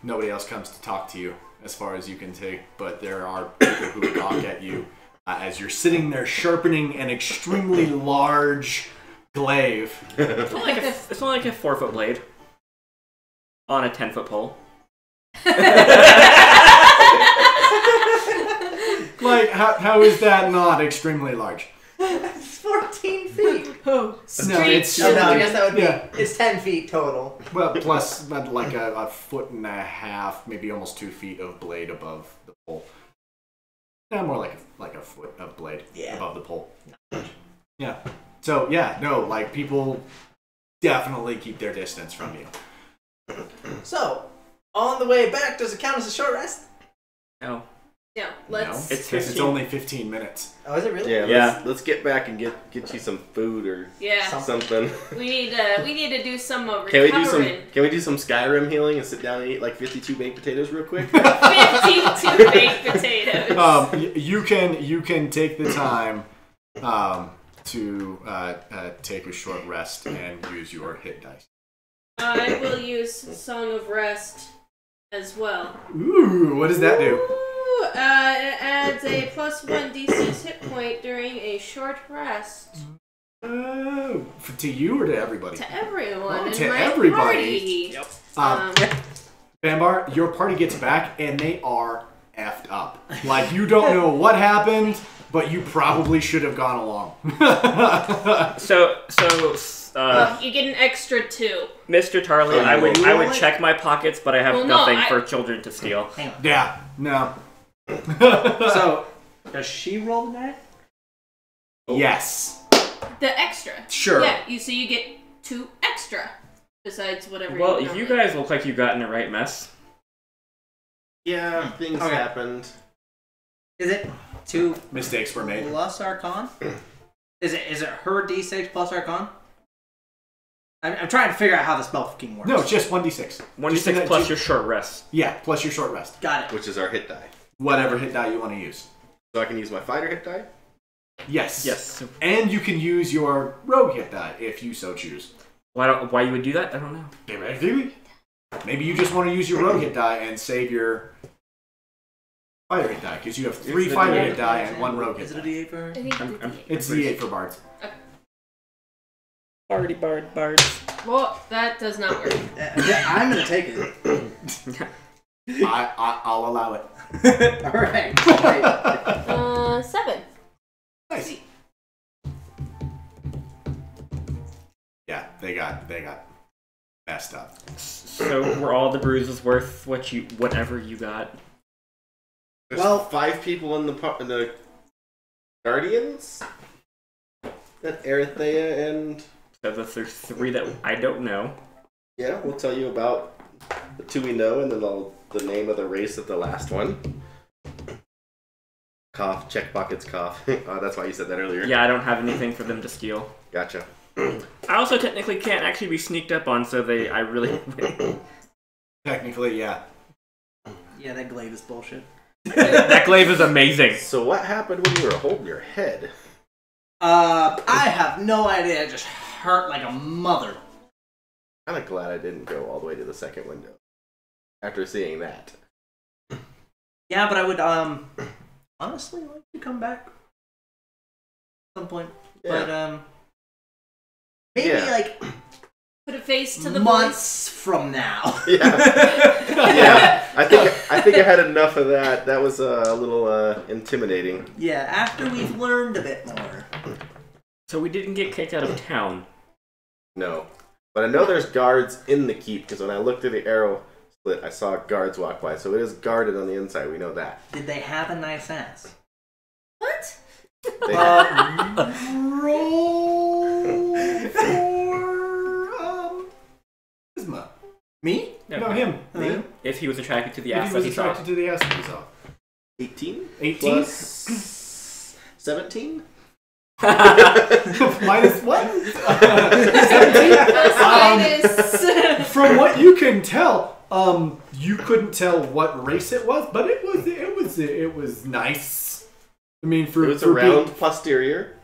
Speaker 2: Nobody else comes to talk to you, as far as you can see, but there are people who gawk at you as you're sitting there sharpening an extremely large glaive.
Speaker 6: It's only like a 4-foot blade on a 10-foot pole.
Speaker 2: Like, how is that not extremely large?
Speaker 5: It's 14 feet.
Speaker 3: Oh,
Speaker 2: No, it's
Speaker 5: No, I guess that would be.
Speaker 2: Yeah.
Speaker 5: It's 10 feet total.
Speaker 2: Well, plus like a foot and a half, maybe almost 2 feet of blade above the pole. Yeah, more like a foot of blade above the pole. Yeah. So yeah, no, like people definitely keep their distance from you.
Speaker 5: So, on the way back, does it count as a short rest?
Speaker 6: No.
Speaker 3: No,
Speaker 2: No,
Speaker 3: let's.
Speaker 2: it's only 15 minutes.
Speaker 5: Oh, is it really?
Speaker 4: Yeah. Let's get back and get you some food or something.
Speaker 3: We need to do some
Speaker 4: Can
Speaker 3: recovering.
Speaker 4: we do some Skyrim healing and sit down and eat like 52 baked potatoes real quick?
Speaker 3: 52 baked potatoes.
Speaker 2: You can take the time to take a short rest and use your hit dice.
Speaker 3: I will use Song of Rest as well.
Speaker 2: Ooh, what does that do?
Speaker 3: Ooh, it adds a +1 d6 hit point during a short rest.
Speaker 2: Oh, to you or to everybody?
Speaker 3: To everyone in
Speaker 2: to
Speaker 3: my
Speaker 2: everybody.
Speaker 3: party.
Speaker 2: Yep. Bambar, your party gets back and they are effed up. Like, you don't know what happened, but you probably should have gone along.
Speaker 3: You get an extra 2.
Speaker 6: Mr. Tarley, I would check my pockets, but I have nothing for children to steal.
Speaker 5: Hang on.
Speaker 2: Yeah, no.
Speaker 5: So, does she roll the die?
Speaker 2: Yes.
Speaker 3: The extra.
Speaker 2: Sure.
Speaker 3: Yeah, so you get 2 extra besides whatever.
Speaker 6: Well,
Speaker 3: you
Speaker 6: you guys look like you got in the right mess.
Speaker 4: Yeah, things happened.
Speaker 5: Is it 2
Speaker 2: mistakes were made
Speaker 5: plus Arcana? Is it her D6 plus Arcana? I'm trying to figure out how the spell fucking works.
Speaker 2: No, it's just 1d6.
Speaker 6: 1d6 plus your short rest.
Speaker 2: Yeah, plus your short rest.
Speaker 5: Got it.
Speaker 4: Which is our hit die.
Speaker 2: Whatever hit die you want to use.
Speaker 4: So I can use my fighter hit die?
Speaker 2: Yes.
Speaker 6: Yes.
Speaker 2: And you can use your rogue hit die if you so choose.
Speaker 6: Why you would do that? I don't know.
Speaker 2: Maybe you just want to use your rogue hit die and save your fighter hit die, because you have 3 fighter hit die and 1 rogue hit die.
Speaker 5: Is it a D8 for her?
Speaker 2: It's D8 for bards.
Speaker 6: Bards.
Speaker 3: Well, that does not work.
Speaker 5: I'm gonna take it.
Speaker 2: I'll allow it.
Speaker 5: Alright.
Speaker 3: 7.
Speaker 2: Nice. Yeah, they got messed up.
Speaker 6: So were all the bruises worth whatever you got?
Speaker 4: There's 5 people in the Guardians? That Erithea and...
Speaker 6: So there's 3 that I don't know.
Speaker 4: Yeah, we'll tell you about the 2 we know, and then the name of the race of the last one. Cough, check pockets, cough. That's why you said that earlier.
Speaker 6: Yeah, I don't have anything for them to steal.
Speaker 4: Gotcha.
Speaker 6: I also technically can't actually be sneaked up on, so I really...
Speaker 2: Technically, yeah.
Speaker 5: Yeah, that glaive is bullshit.
Speaker 6: That glaive is amazing.
Speaker 4: So what happened when you were holding your head?
Speaker 5: I have no idea. It just hurt like a mother.
Speaker 4: I'm kind of glad I didn't go all the way to the second window after seeing that.
Speaker 5: Yeah, but I would honestly like to come back at some point.
Speaker 4: Yeah.
Speaker 5: But maybe like
Speaker 3: Put a face to the
Speaker 5: months from now.
Speaker 4: Yeah. I think I had enough of that. That was a little intimidating.
Speaker 5: Yeah, after we've learned a bit more.
Speaker 6: So we didn't get kicked out of town.
Speaker 4: No. But I know there's guards in the keep, because when I looked through the arrow slit, I saw guards walk by. So it is guarded on the inside, we know that.
Speaker 5: Did they have a nice ass?
Speaker 3: What?
Speaker 4: They
Speaker 2: Roll for charisma. Me? No, him.
Speaker 6: Me? If he was attracted to the
Speaker 2: If
Speaker 6: ass
Speaker 2: he
Speaker 6: that
Speaker 2: was
Speaker 6: he saw.
Speaker 2: attracted to the ass that he saw.
Speaker 4: 18?
Speaker 2: 18?
Speaker 4: Plus 17?
Speaker 2: Minus what? 17?
Speaker 3: Minus.
Speaker 2: From what you can tell, You couldn't tell what race it was, but it was nice. I mean,
Speaker 4: it was a round posterior.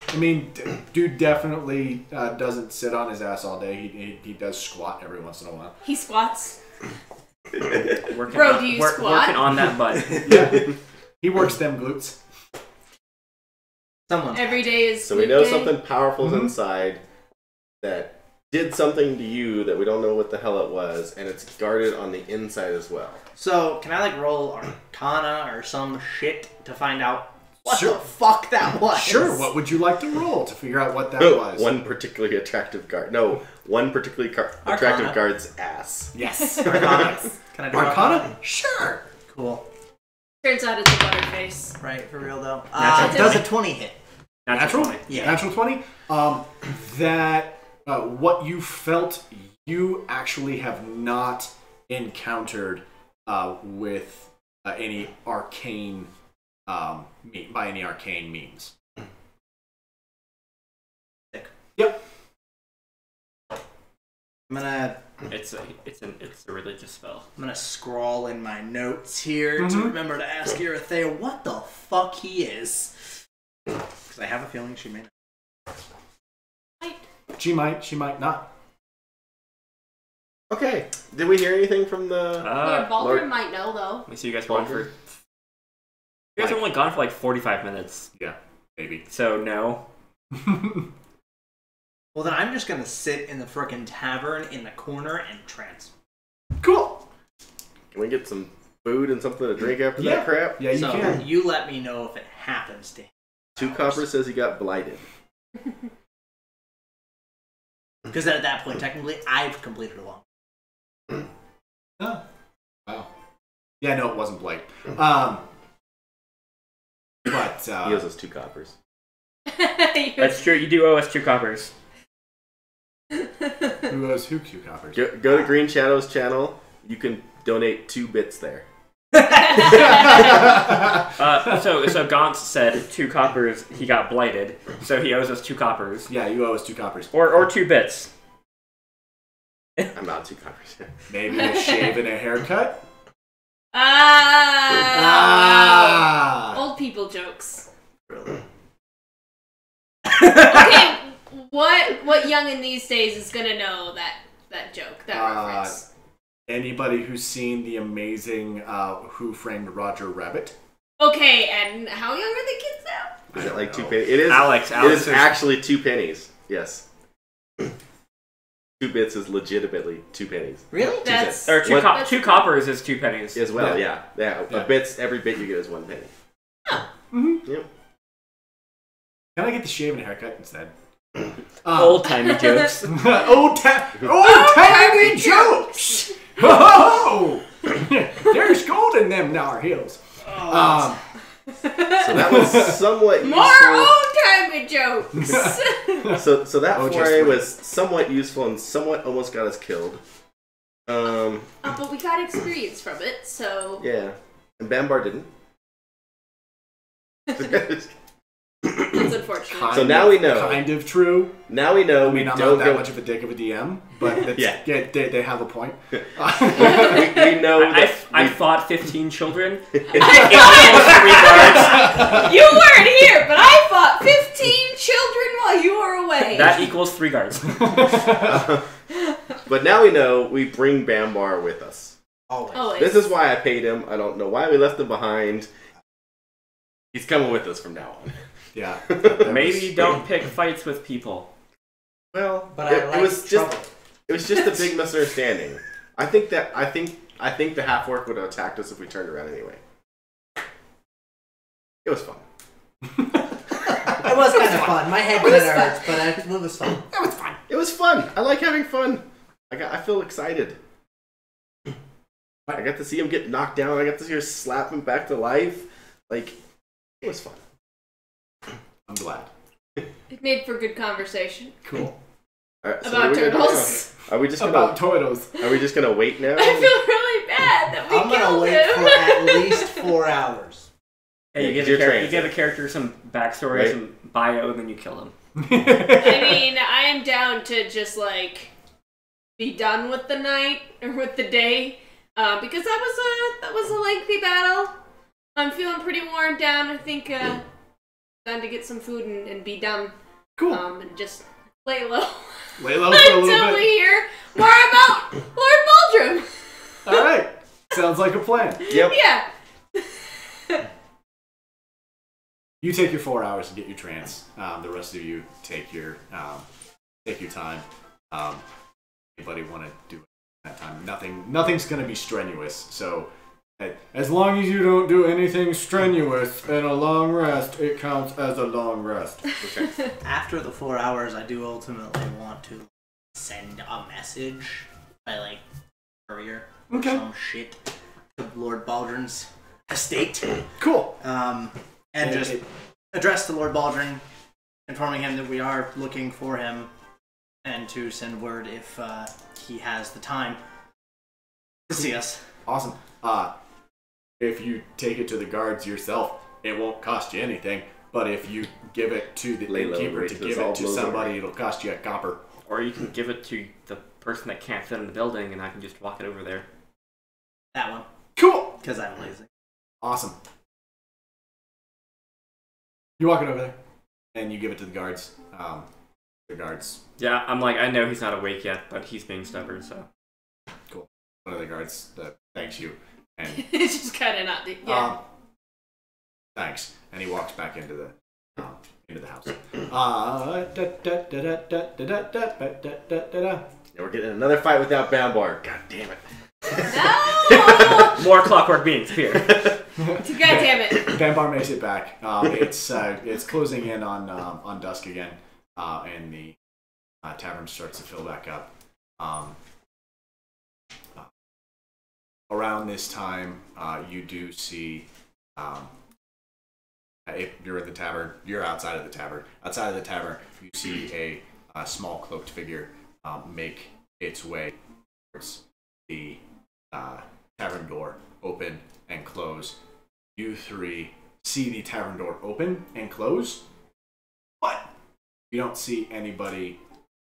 Speaker 2: I mean, dude definitely doesn't sit on his ass all day. He does squat every once in a while.
Speaker 3: He squats.
Speaker 6: Bro,
Speaker 3: do you squat?
Speaker 6: Working on that butt.
Speaker 2: Yeah, he works them glutes.
Speaker 3: Every day is
Speaker 4: so we know something powerful is inside that did something to you that we don't know what the hell it was, and it's guarded on the inside as well.
Speaker 5: So, can I, like, roll Arcana or some shit to find out what the fuck that was?
Speaker 2: Sure, what would you like to roll to figure out what that was?
Speaker 4: One particularly attractive guard. No, one particularly attractive guard's ass.
Speaker 2: Yes.
Speaker 5: Arcana. Can I do
Speaker 2: Arcana? Sure.
Speaker 5: Cool.
Speaker 3: Turns out it's a butterface.
Speaker 5: Right, for real, though.
Speaker 2: Does
Speaker 5: a 20 hit?
Speaker 2: Natural?
Speaker 6: 20.
Speaker 5: Yeah.
Speaker 2: Natural 20? That... what you felt, you actually have not encountered with any arcane, by any arcane means.
Speaker 5: Sick.
Speaker 2: Yep.
Speaker 5: I'm gonna.
Speaker 6: It's a religious spell.
Speaker 5: I'm gonna scrawl in my notes here to remember to ask Erythea what the fuck he is, because I have a feeling she may not.
Speaker 2: She might not.
Speaker 4: Okay. Did we hear anything from the...
Speaker 3: Baldwin might know, though.
Speaker 6: Let me see you guys gone for... You guys are only gone for like 45 minutes.
Speaker 2: Yeah, maybe.
Speaker 6: So, no.
Speaker 5: Well, then I'm just gonna sit in the frickin' tavern in the corner and trance.
Speaker 2: Cool!
Speaker 4: Can we get some food and something to drink after that crap?
Speaker 2: Yeah, you can.
Speaker 5: You let me know if it happens to him.
Speaker 4: 2 copper says he got blighted.
Speaker 5: Because at that point, technically, I've completed a long.
Speaker 2: Oh. Wow. Yeah, no, it wasn't Blake. But
Speaker 4: he owes us 2 coppers.
Speaker 6: That's true. You do owe us 2 coppers.
Speaker 2: who owes who 2 coppers?
Speaker 4: Go to Green Shadow's channel. You can donate 2 bits there.
Speaker 6: So Gaunt said 2 coppers. He got blighted, so he owes us 2 coppers.
Speaker 2: Yeah, you owe us 2 coppers.
Speaker 6: Or 2 bits.
Speaker 4: I'm not 2 coppers.
Speaker 2: Maybe a shave and a haircut.
Speaker 3: Old people jokes. Okay, what youngin' these days is gonna know that joke, that reference?
Speaker 2: Anybody who's seen the amazing Who Framed Roger Rabbit?
Speaker 3: Okay, and how young are the kids now?
Speaker 4: Is it like 2 pennies? It is.
Speaker 6: Alex
Speaker 4: it is actually 2 pennies. Yes. 2 bits is legitimately 2 pennies.
Speaker 5: Really?
Speaker 3: That's...
Speaker 6: Or 2 coppers is 2 pennies.
Speaker 4: As well, yeah. A bit's, every bit you get is 1 penny.
Speaker 3: Huh.
Speaker 2: Mm-hmm.
Speaker 4: Yep.
Speaker 2: Can I get the shave and haircut instead?
Speaker 6: Old-timey jokes.
Speaker 2: Old-timey jokes! Oh! There's gold in them Nar Hills.
Speaker 4: So that was somewhat useful.
Speaker 3: More old-timey jokes!
Speaker 4: So that foray was somewhat useful and somewhat almost got us killed.
Speaker 3: But we got experience from it, so...
Speaker 4: Yeah. And Bambar didn't.
Speaker 3: That's unfortunate.
Speaker 4: So now we know.
Speaker 2: Kind of true.
Speaker 4: Now we know.
Speaker 2: I'm not that much of a dick of a DM, but they have a point.
Speaker 4: we know.
Speaker 6: I fought 15 children.
Speaker 3: You weren't here, but I fought 15 children while you were away.
Speaker 6: That equals 3 guards.
Speaker 4: But now we know we bring Bambar with us.
Speaker 3: Always.
Speaker 4: This is why I paid him. I don't know why we left him behind. He's coming with us from now on.
Speaker 2: Yeah.
Speaker 6: Maybe don't pick fights with people.
Speaker 4: Well,
Speaker 5: but
Speaker 4: it was just a big misunderstanding. I think the half-orc would have attacked us if we turned around anyway. It was fun.
Speaker 5: It was kind of fun. My head kind of hurts, but it was fun.
Speaker 2: It was fun.
Speaker 4: It was fun. I like having fun. I feel excited. I got to see him get knocked down. I got to see her slap him back to life. Like, it was fun.
Speaker 2: I'm glad.
Speaker 3: It made for good conversation.
Speaker 2: Cool.
Speaker 4: Right, so
Speaker 3: about turtles.
Speaker 4: Are we just
Speaker 2: about turtles?
Speaker 4: Are we just gonna wait now?
Speaker 3: I feel really bad that we
Speaker 5: I'm gonna
Speaker 3: killed
Speaker 5: wait
Speaker 3: him.
Speaker 5: for at least 4 hours.
Speaker 6: Hey, you give a character some backstory,
Speaker 4: Right.
Speaker 6: some bio, and then you kill him.
Speaker 3: I mean, I'm down to just, like, be done with the night, or with the day, Because that was a lengthy battle. I'm feeling pretty worn down. I think time to get some food and be done.
Speaker 2: Cool.
Speaker 3: And just lay low.
Speaker 2: Lay low for a little
Speaker 3: until
Speaker 2: bit.
Speaker 3: we hear more about Lord Baldrum.
Speaker 2: All right. Sounds like a plan.
Speaker 4: Yep.
Speaker 3: Yeah.
Speaker 2: You take your 4 hours to get your trance. The rest of you take your time. Anybody want to do it at that time? Nothing's going to be strenuous. So as long as you don't do anything strenuous in a long rest, it counts as a long rest.
Speaker 4: Okay.
Speaker 5: After the 4 hours, I do ultimately want to send a message by like courier or some shit to Lord Baldrin's estate.
Speaker 2: Cool.
Speaker 5: And just address to Lord Baldrin, informing him that we are looking for him, and to send word if he has the time to see us.
Speaker 2: Awesome. If you take it to the guards yourself, it won't cost you anything. But if you give it to the innkeeper to give it to somebody, it'll cost you a copper.
Speaker 6: Or you can give it to the person that can't fit in the building, and I can just walk it over there.
Speaker 5: That one.
Speaker 2: Cool.
Speaker 5: Because I'm lazy.
Speaker 2: Awesome. You walk it over there, and you give it to the guards. The guards.
Speaker 6: Yeah, I'm like, I know he's not awake yet, but he's being stubborn, so.
Speaker 2: Cool. One of the guards thanks you. And
Speaker 3: It's just kind of not. Yeah.
Speaker 2: thanks. And he walks back into the house.
Speaker 4: Yeah, we're getting another fight without Bambar. God damn it.
Speaker 3: No!
Speaker 6: More clockwork beings here.
Speaker 3: God damn it.
Speaker 2: Bambar makes it back. It's closing in on dusk again, and the tavern starts to fill back up. Around this time, you do see, if you're at the tavern, you're outside of the tavern. Outside of the tavern, you see a small cloaked figure make its way towards the tavern door, open and close. You three see the tavern door open and close, but you don't see anybody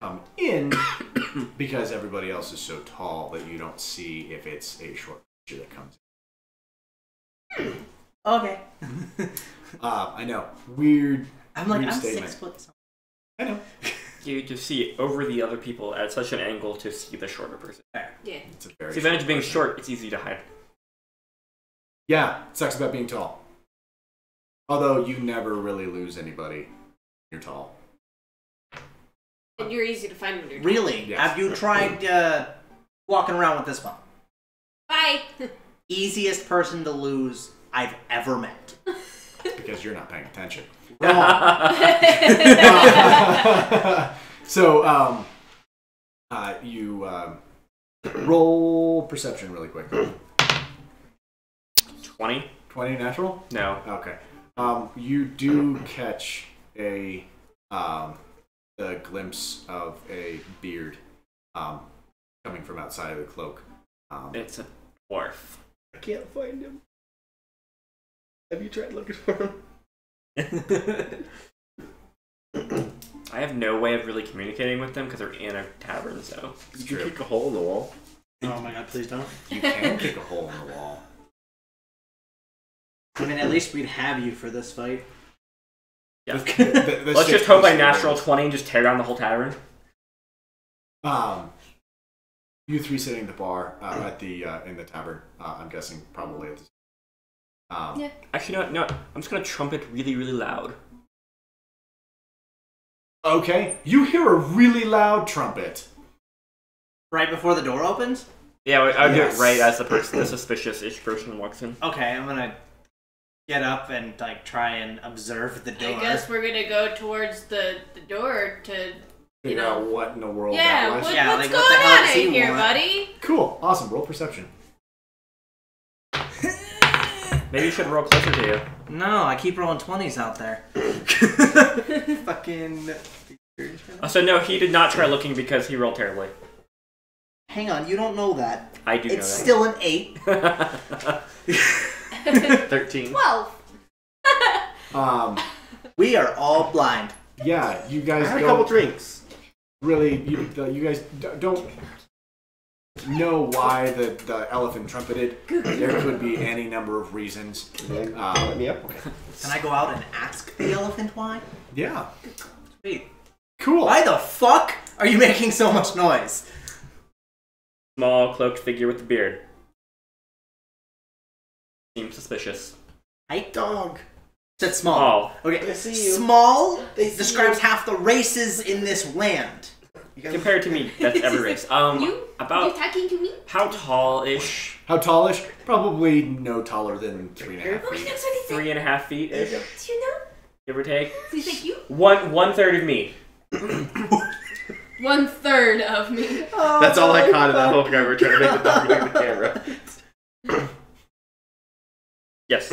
Speaker 2: come in because everybody else is so tall that you don't see if it's a short creature that comes in.
Speaker 5: Okay.
Speaker 2: I know. Weird.
Speaker 5: I'm like,
Speaker 2: weird
Speaker 5: I'm
Speaker 2: statement.
Speaker 5: 6 foot.
Speaker 2: I know.
Speaker 6: You just see over the other people at such an angle to see the shorter person.
Speaker 3: Yeah.
Speaker 2: It's a very
Speaker 6: The advantage of being
Speaker 2: person.
Speaker 6: short, it's easy to hide.
Speaker 2: Yeah, it sucks about being tall. Although you never really lose anybody when you're tall.
Speaker 3: And you're easy to find when you're
Speaker 5: Really?
Speaker 2: Yes.
Speaker 5: Have you tried walking around with this one?
Speaker 3: Bye.
Speaker 5: Easiest person to lose I've ever met.
Speaker 2: Because you're not paying attention.
Speaker 5: Wrong.
Speaker 2: So, you roll perception really quick.
Speaker 6: 20?
Speaker 2: 20 natural?
Speaker 6: No.
Speaker 2: Okay. You do catch a glimpse of a beard coming from outside of the cloak.
Speaker 6: It's a dwarf.
Speaker 4: I can't find him. Have you tried looking for him?
Speaker 6: I have no way of really communicating with them because they're in a tavern, so.
Speaker 4: Did you kick a hole in the wall?
Speaker 5: Oh my god, please don't.
Speaker 2: You can kick a hole in the wall.
Speaker 5: I mean, at least we'd have you for this fight.
Speaker 6: Yeah.
Speaker 2: The
Speaker 6: Let's just hope by natural 20 and just tear down the whole tavern.
Speaker 2: You three sitting at the bar at the in the tavern. I'm guessing probably at the.
Speaker 3: Yeah.
Speaker 6: Actually, no. I'm just gonna trumpet really, really loud.
Speaker 2: Okay, you hear a really loud trumpet.
Speaker 5: Right before the door opens?
Speaker 6: Yeah, I would do
Speaker 2: Yes.
Speaker 6: it right as the suspicious-ish person walks in.
Speaker 5: Okay, I'm gonna get up and like try and observe the door.
Speaker 3: I guess we're gonna go towards the door to.
Speaker 2: Figure
Speaker 3: know.
Speaker 2: out what in the world
Speaker 3: Yeah,
Speaker 2: that was.
Speaker 5: Yeah,
Speaker 3: what's
Speaker 5: like, what
Speaker 3: going
Speaker 5: the hell
Speaker 3: on
Speaker 5: does he
Speaker 3: in here,
Speaker 5: want?
Speaker 3: buddy?
Speaker 2: Cool, awesome. Roll perception.
Speaker 6: Maybe you should roll closer to you.
Speaker 5: No, I keep rolling 20s out there. Fucking.
Speaker 6: So no, he did not try looking because he rolled terribly.
Speaker 5: Hang on, you don't know that.
Speaker 6: I do know that.
Speaker 5: It's still an 8.
Speaker 6: 13.
Speaker 3: 12.
Speaker 5: We are all blind.
Speaker 2: Yeah, you
Speaker 4: I
Speaker 2: guys
Speaker 4: had a couple
Speaker 2: don't
Speaker 4: drinks.
Speaker 2: really. You guys don't know why the elephant trumpeted. There could be any number of reasons.
Speaker 4: Let me up.
Speaker 5: Can I go out and ask the elephant why?
Speaker 2: Yeah.
Speaker 5: Sweet.
Speaker 2: Cool.
Speaker 5: Why the fuck are you making so much noise?
Speaker 6: Small cloaked figure with the beard. Seems suspicious.
Speaker 5: Height?
Speaker 4: Dog.
Speaker 5: Said small. Okay.
Speaker 4: They see you.
Speaker 5: Small
Speaker 4: They see
Speaker 5: describes
Speaker 4: you.
Speaker 5: half the races in this land.
Speaker 6: Compared to me, that's every race.
Speaker 3: You
Speaker 6: About
Speaker 3: talking to me?
Speaker 6: how tall-ish?
Speaker 2: How tallish? Probably no taller than 3.5
Speaker 3: Oh,
Speaker 2: feet.
Speaker 3: that's what he said.
Speaker 6: 3.5 feet ish,
Speaker 3: Do you know?
Speaker 6: give or take.
Speaker 3: So he's like, you?
Speaker 6: One third of me.
Speaker 3: 1/3 of me.
Speaker 4: That's all I caught in that whole guy. We're trying to make the dog look at the camera.
Speaker 6: Yes.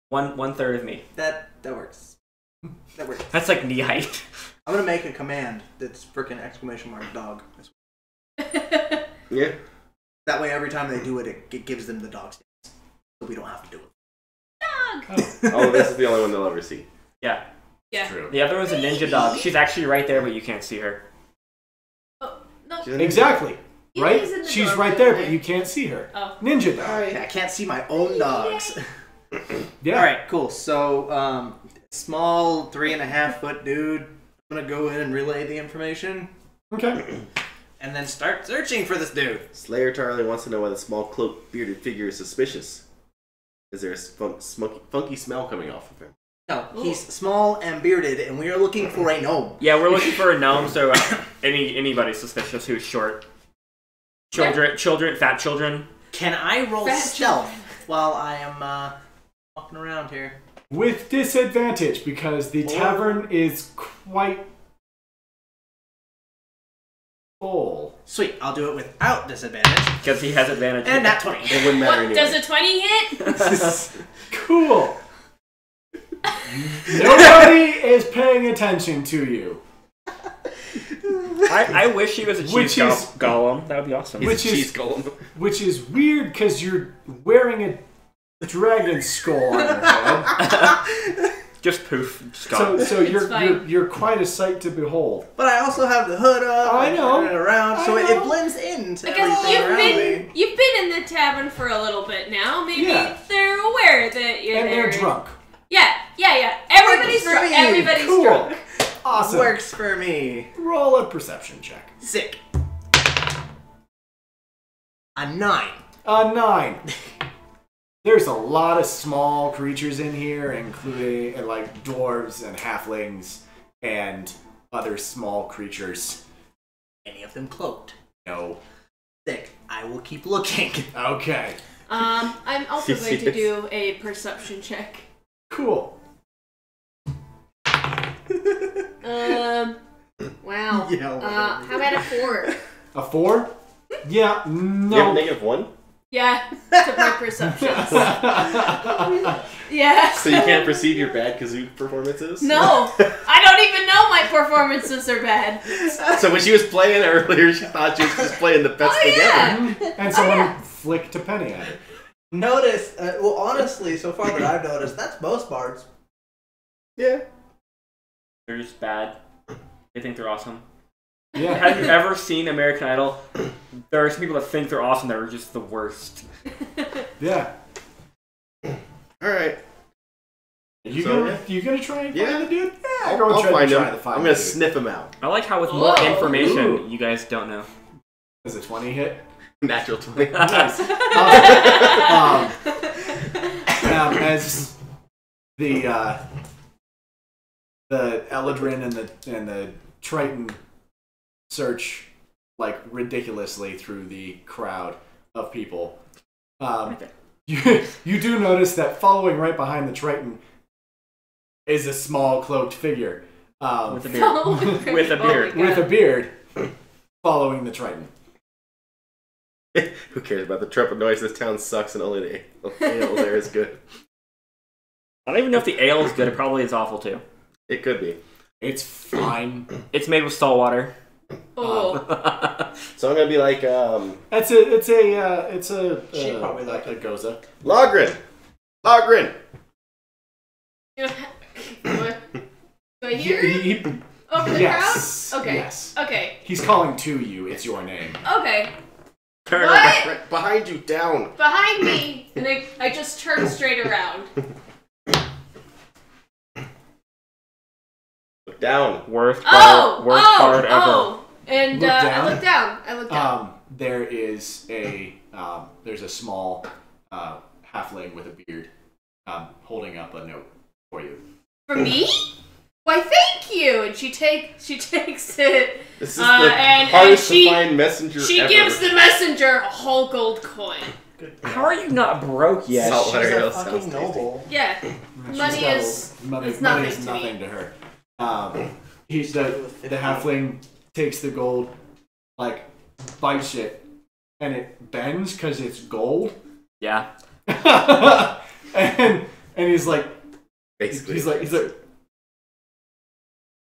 Speaker 6: One third of me.
Speaker 5: That works. That works.
Speaker 6: That's like knee height.
Speaker 5: I'm gonna make a command that's frickin' exclamation mark dog.
Speaker 4: Yeah.
Speaker 5: That way, every time they do it, it gives them the dog stance, so we don't have to do it.
Speaker 3: Dog!
Speaker 4: Oh, this is the only one they'll ever see.
Speaker 6: Yeah.
Speaker 3: Yeah.
Speaker 2: True.
Speaker 6: The other one's a ninja dog. She's actually right there, but you can't see her.
Speaker 3: Oh, no.
Speaker 4: She's an
Speaker 2: Exactly.
Speaker 3: You
Speaker 2: Right?
Speaker 3: guys in the
Speaker 2: She's
Speaker 3: door,
Speaker 2: right there,
Speaker 3: right?
Speaker 2: but you can't see her.
Speaker 3: Oh.
Speaker 2: Ninja dog.
Speaker 5: I can't see my own dogs.
Speaker 2: Yeah.
Speaker 5: All right, cool. So, small 3.5-foot dude. I'm gonna go in and relay the information,
Speaker 2: Okay.
Speaker 5: and then start searching for this dude.
Speaker 4: Slayer Charlie wants to know why the small cloaked bearded figure is suspicious. Is there a funky smell coming off of him?
Speaker 5: No, he's small and bearded, and we are looking for a gnome.
Speaker 6: Yeah, we're looking for a gnome, so anybody suspicious who's short. Children, fat children.
Speaker 5: Can I roll
Speaker 3: Fat
Speaker 5: stealth while I am walking around here?
Speaker 2: With disadvantage, because the tavern is quite full.
Speaker 5: Sweet, I'll do it without disadvantage.
Speaker 6: Because he has advantage.
Speaker 5: And that 20.
Speaker 4: It wouldn't matter
Speaker 3: What,
Speaker 4: anyway.
Speaker 3: does a 20 hit?
Speaker 2: Cool. Nobody is paying attention to you.
Speaker 6: I wish he was a
Speaker 2: Which
Speaker 6: cheese
Speaker 2: is-
Speaker 6: golem. That would be awesome.
Speaker 2: Which
Speaker 4: He's a
Speaker 2: is-
Speaker 4: cheese golem.
Speaker 2: Which is weird because you're wearing a dragon skull on your head.
Speaker 6: Just poof. Just
Speaker 2: So,
Speaker 6: gone.
Speaker 2: so
Speaker 3: It's fine.
Speaker 2: you're quite a sight to behold.
Speaker 5: But I also have the hood up.
Speaker 2: I know.
Speaker 5: And around, so
Speaker 2: I
Speaker 5: it
Speaker 2: know.
Speaker 5: blends into
Speaker 3: I guess
Speaker 5: everything around me.
Speaker 3: you've been in the tavern for a little bit now. Maybe
Speaker 2: Yeah.
Speaker 3: they're aware that you're
Speaker 2: And
Speaker 3: there.
Speaker 2: they're drunk.
Speaker 3: Yeah. Everybody's
Speaker 5: for
Speaker 3: drunk.
Speaker 5: me.
Speaker 3: Everybody's
Speaker 2: Cool.
Speaker 3: drunk.
Speaker 2: Awesome.
Speaker 5: Works for me.
Speaker 2: Roll a perception check.
Speaker 5: Sick. A 9.
Speaker 2: A 9. There's a lot of small creatures in here, including like dwarves and halflings and other small creatures.
Speaker 5: Any of them cloaked.
Speaker 2: No.
Speaker 5: Sick. I will keep looking.
Speaker 2: Okay.
Speaker 3: I'm also going to do a perception check.
Speaker 2: Cool.
Speaker 3: Wow.
Speaker 5: Yeah,
Speaker 3: How about a 4?
Speaker 2: A 4? Yeah.
Speaker 4: You have
Speaker 2: No.
Speaker 4: -1?
Speaker 3: Yeah, to my perceptions. Yeah.
Speaker 4: So you can't perceive your bad kazoo performances?
Speaker 3: No, I don't even know my performances are bad.
Speaker 4: So when she was playing earlier, she thought she was just playing the best
Speaker 3: Oh,
Speaker 4: together.
Speaker 3: yeah.
Speaker 2: And someone
Speaker 3: yeah.
Speaker 2: flicked a penny at it.
Speaker 5: Notice, well, honestly, so far that I've noticed, that's most bards.
Speaker 4: Yeah.
Speaker 6: They're just bad. They think they're awesome.
Speaker 2: Yeah.
Speaker 6: Have you ever seen American Idol? There are some people that think they're awesome that are just the worst.
Speaker 2: Yeah.
Speaker 4: Alright.
Speaker 2: You
Speaker 4: So,
Speaker 2: gonna try and
Speaker 4: Yeah.
Speaker 2: find the dude? Yeah,
Speaker 4: I'll
Speaker 2: go try
Speaker 4: find
Speaker 2: to
Speaker 4: him.
Speaker 2: try to find
Speaker 4: I'm
Speaker 2: the
Speaker 4: gonna
Speaker 2: dude.
Speaker 4: sniff him out.
Speaker 6: I like how with more
Speaker 3: Whoa.
Speaker 6: information,
Speaker 4: Ooh.
Speaker 6: you guys don't know.
Speaker 2: Does a 20 hit?
Speaker 4: Natural 20.
Speaker 2: Nice. As the Eladrin and the Triton search like ridiculously through the crowd of people, you do notice that following right behind the Triton is a small cloaked figure
Speaker 6: With a beard. With a beard.
Speaker 2: with a beard following the Triton.
Speaker 4: Who cares about the trumpet noise? This town sucks and only the ale there is good.
Speaker 6: I don't even know if the ale is good. It probably is awful too.
Speaker 4: It could be.
Speaker 2: It's fine.
Speaker 6: It's made with salt water.
Speaker 3: Oh.
Speaker 4: So I'm gonna be like,
Speaker 2: It's a
Speaker 5: She probably
Speaker 2: like
Speaker 5: liked
Speaker 2: a goza.
Speaker 4: Logrin! Logrin!
Speaker 3: What? Do I hear it?
Speaker 2: He,
Speaker 3: Over the
Speaker 2: yes.
Speaker 3: crowd? Okay.
Speaker 2: Yes.
Speaker 3: Okay.
Speaker 2: He's calling to you. It's your name.
Speaker 3: Okay.
Speaker 4: Turn
Speaker 3: What?
Speaker 4: right behind you, down.
Speaker 3: Behind me! And I just turn straight around.
Speaker 4: Look down.
Speaker 6: Worst
Speaker 3: Oh!
Speaker 6: bard ever.
Speaker 3: Oh! And
Speaker 2: Look
Speaker 3: I
Speaker 2: down.
Speaker 3: look down. I look down.
Speaker 2: There is there's a small halfling with a beard holding up a note for you.
Speaker 3: For me? Why, thank you! And she takes it.
Speaker 4: This is the
Speaker 3: and
Speaker 4: hardest
Speaker 3: she,
Speaker 4: to find messenger
Speaker 3: She
Speaker 4: ever.
Speaker 3: gives the messenger a whole gold coin.
Speaker 6: How are you not broke yet?
Speaker 4: Saltwater
Speaker 5: She's a
Speaker 4: Ale sounds
Speaker 5: fucking
Speaker 4: tasty.
Speaker 5: noble.
Speaker 3: Yeah. Money is
Speaker 2: money
Speaker 3: it's nothing
Speaker 2: is
Speaker 3: to
Speaker 2: nothing
Speaker 3: me.
Speaker 2: to her. He's the halfling takes the gold, like bites it, and it bends because it's gold.
Speaker 6: Yeah.
Speaker 2: and he's like,
Speaker 4: Basically.
Speaker 2: he's like,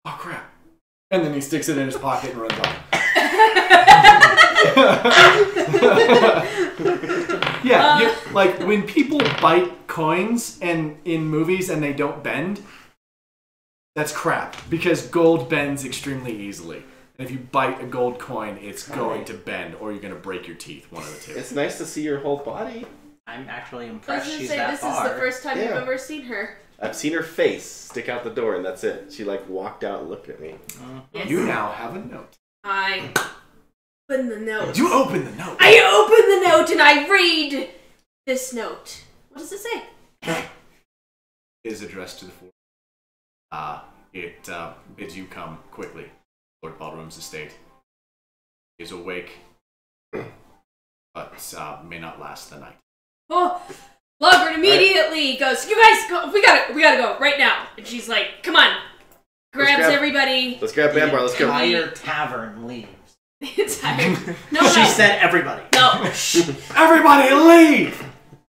Speaker 2: oh crap! And then he sticks it in his pocket and runs off. Yeah, like when people bite coins and in movies and they don't bend, that's crap because gold bends extremely easily. And if you bite a gold coin, it's going to bend, or you're going to break your teeth. One of the two.
Speaker 4: It's nice to see your whole body.
Speaker 5: I'm actually
Speaker 3: I was
Speaker 5: impressed
Speaker 3: gonna
Speaker 5: she's
Speaker 3: say,
Speaker 5: that
Speaker 3: this
Speaker 5: far.
Speaker 3: is the first time you've
Speaker 4: Yeah.
Speaker 3: ever seen her.
Speaker 4: I've seen her face stick out the door, and that's it. She like walked out and looked at me.
Speaker 3: Yes.
Speaker 2: You now have a note.
Speaker 3: I open the note.
Speaker 2: You open the note.
Speaker 3: I open the note and I read this note. What does it say?
Speaker 2: It is addressed to the four. It bids you come quickly. Lord Ballroom's estate. He is awake, but may not last the night.
Speaker 3: Oh, Logren immediately goes, "You guys go. We gotta go right now." And she's like, "Come on!" Grabs
Speaker 4: grab-
Speaker 3: everybody.
Speaker 4: Let's grab Bambar. Let's go.
Speaker 5: Entire tavern leaves.
Speaker 3: Entire. No,
Speaker 5: She
Speaker 3: no.
Speaker 5: said everybody.
Speaker 3: No.
Speaker 2: Everybody leave!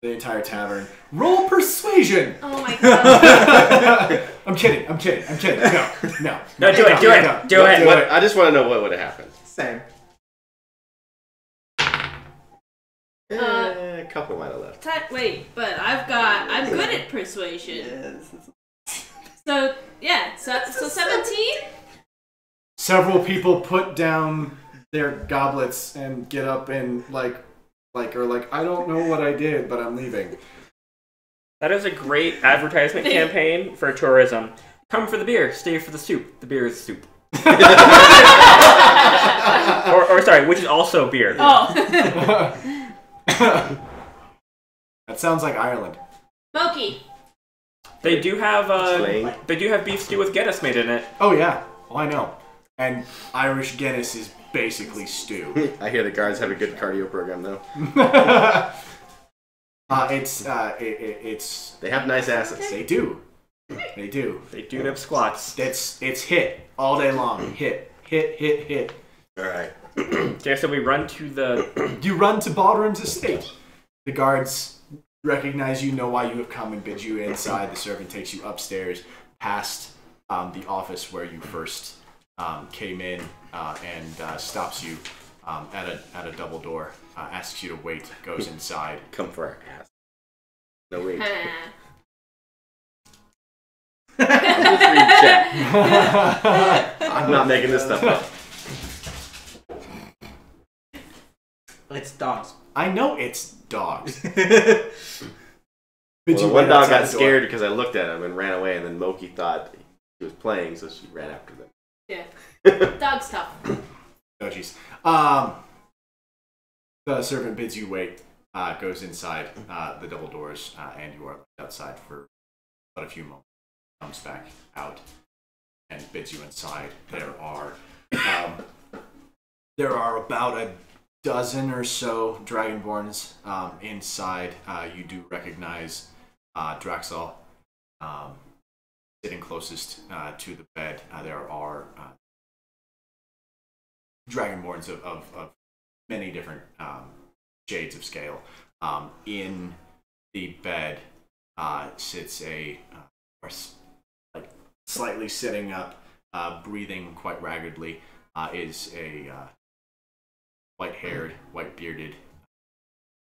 Speaker 2: The entire tavern. Roll persuasion!
Speaker 3: Oh my god.
Speaker 2: I'm kidding. No.
Speaker 6: No, do it.
Speaker 4: What, I just want to know what would have happened.
Speaker 5: Same.
Speaker 4: A couple might have left.
Speaker 3: Wait, but I'm good at persuasion.
Speaker 5: Yes.
Speaker 3: So yeah, so 17.
Speaker 2: Several people put down their goblets and get up and like, I don't know what I did, but I'm leaving.
Speaker 6: That is a great advertisement campaign for tourism. Come for the beer, stay for the soup. The beer is soup. or sorry, which is also beer.
Speaker 3: Oh.
Speaker 2: That sounds like Ireland.
Speaker 3: Moki.
Speaker 6: They do have
Speaker 4: Slang.
Speaker 6: beef stew with Guinness made in it.
Speaker 2: Oh yeah, I know. And Irish Guinness is basically stew.
Speaker 4: I hear the guards have a good cardio program though.
Speaker 2: It's
Speaker 4: They have nice asses.
Speaker 2: they do.
Speaker 6: They do have squats.
Speaker 2: It's hit all day long. Hit.
Speaker 4: All right.
Speaker 6: Okay, so we run to the.
Speaker 2: You run to Ballroom's estate. The guards recognize you, know why you have come, and bid you inside. The servant takes you upstairs, past the office where you first came in, and stops you at a double door. Asks you to wait. Goes inside.
Speaker 4: Come for our ass. No wait. Check. I'm not making this stuff up.
Speaker 5: It's dogs.
Speaker 2: I know it's dogs.
Speaker 4: Well,
Speaker 2: Bid
Speaker 4: the
Speaker 2: you
Speaker 4: one
Speaker 2: wait
Speaker 4: dog
Speaker 2: outside
Speaker 4: got
Speaker 2: the door.
Speaker 4: scared because I looked at him and ran away, and then Moki thought he was playing, so she ran after them.
Speaker 3: Yeah. Dog stuff.
Speaker 2: Oh jeez. The servant bids you wait. Goes inside the double doors, and you are left outside for but a few moments. Comes back out and bids you inside. There are about a dozen or so Dragonborns inside. You do recognize Draxel sitting closest to the bed. There are Dragonborns of many different shades of scale. In the bed sits a horse, like slightly sitting up, breathing quite raggedly. Is a white-haired, white-bearded,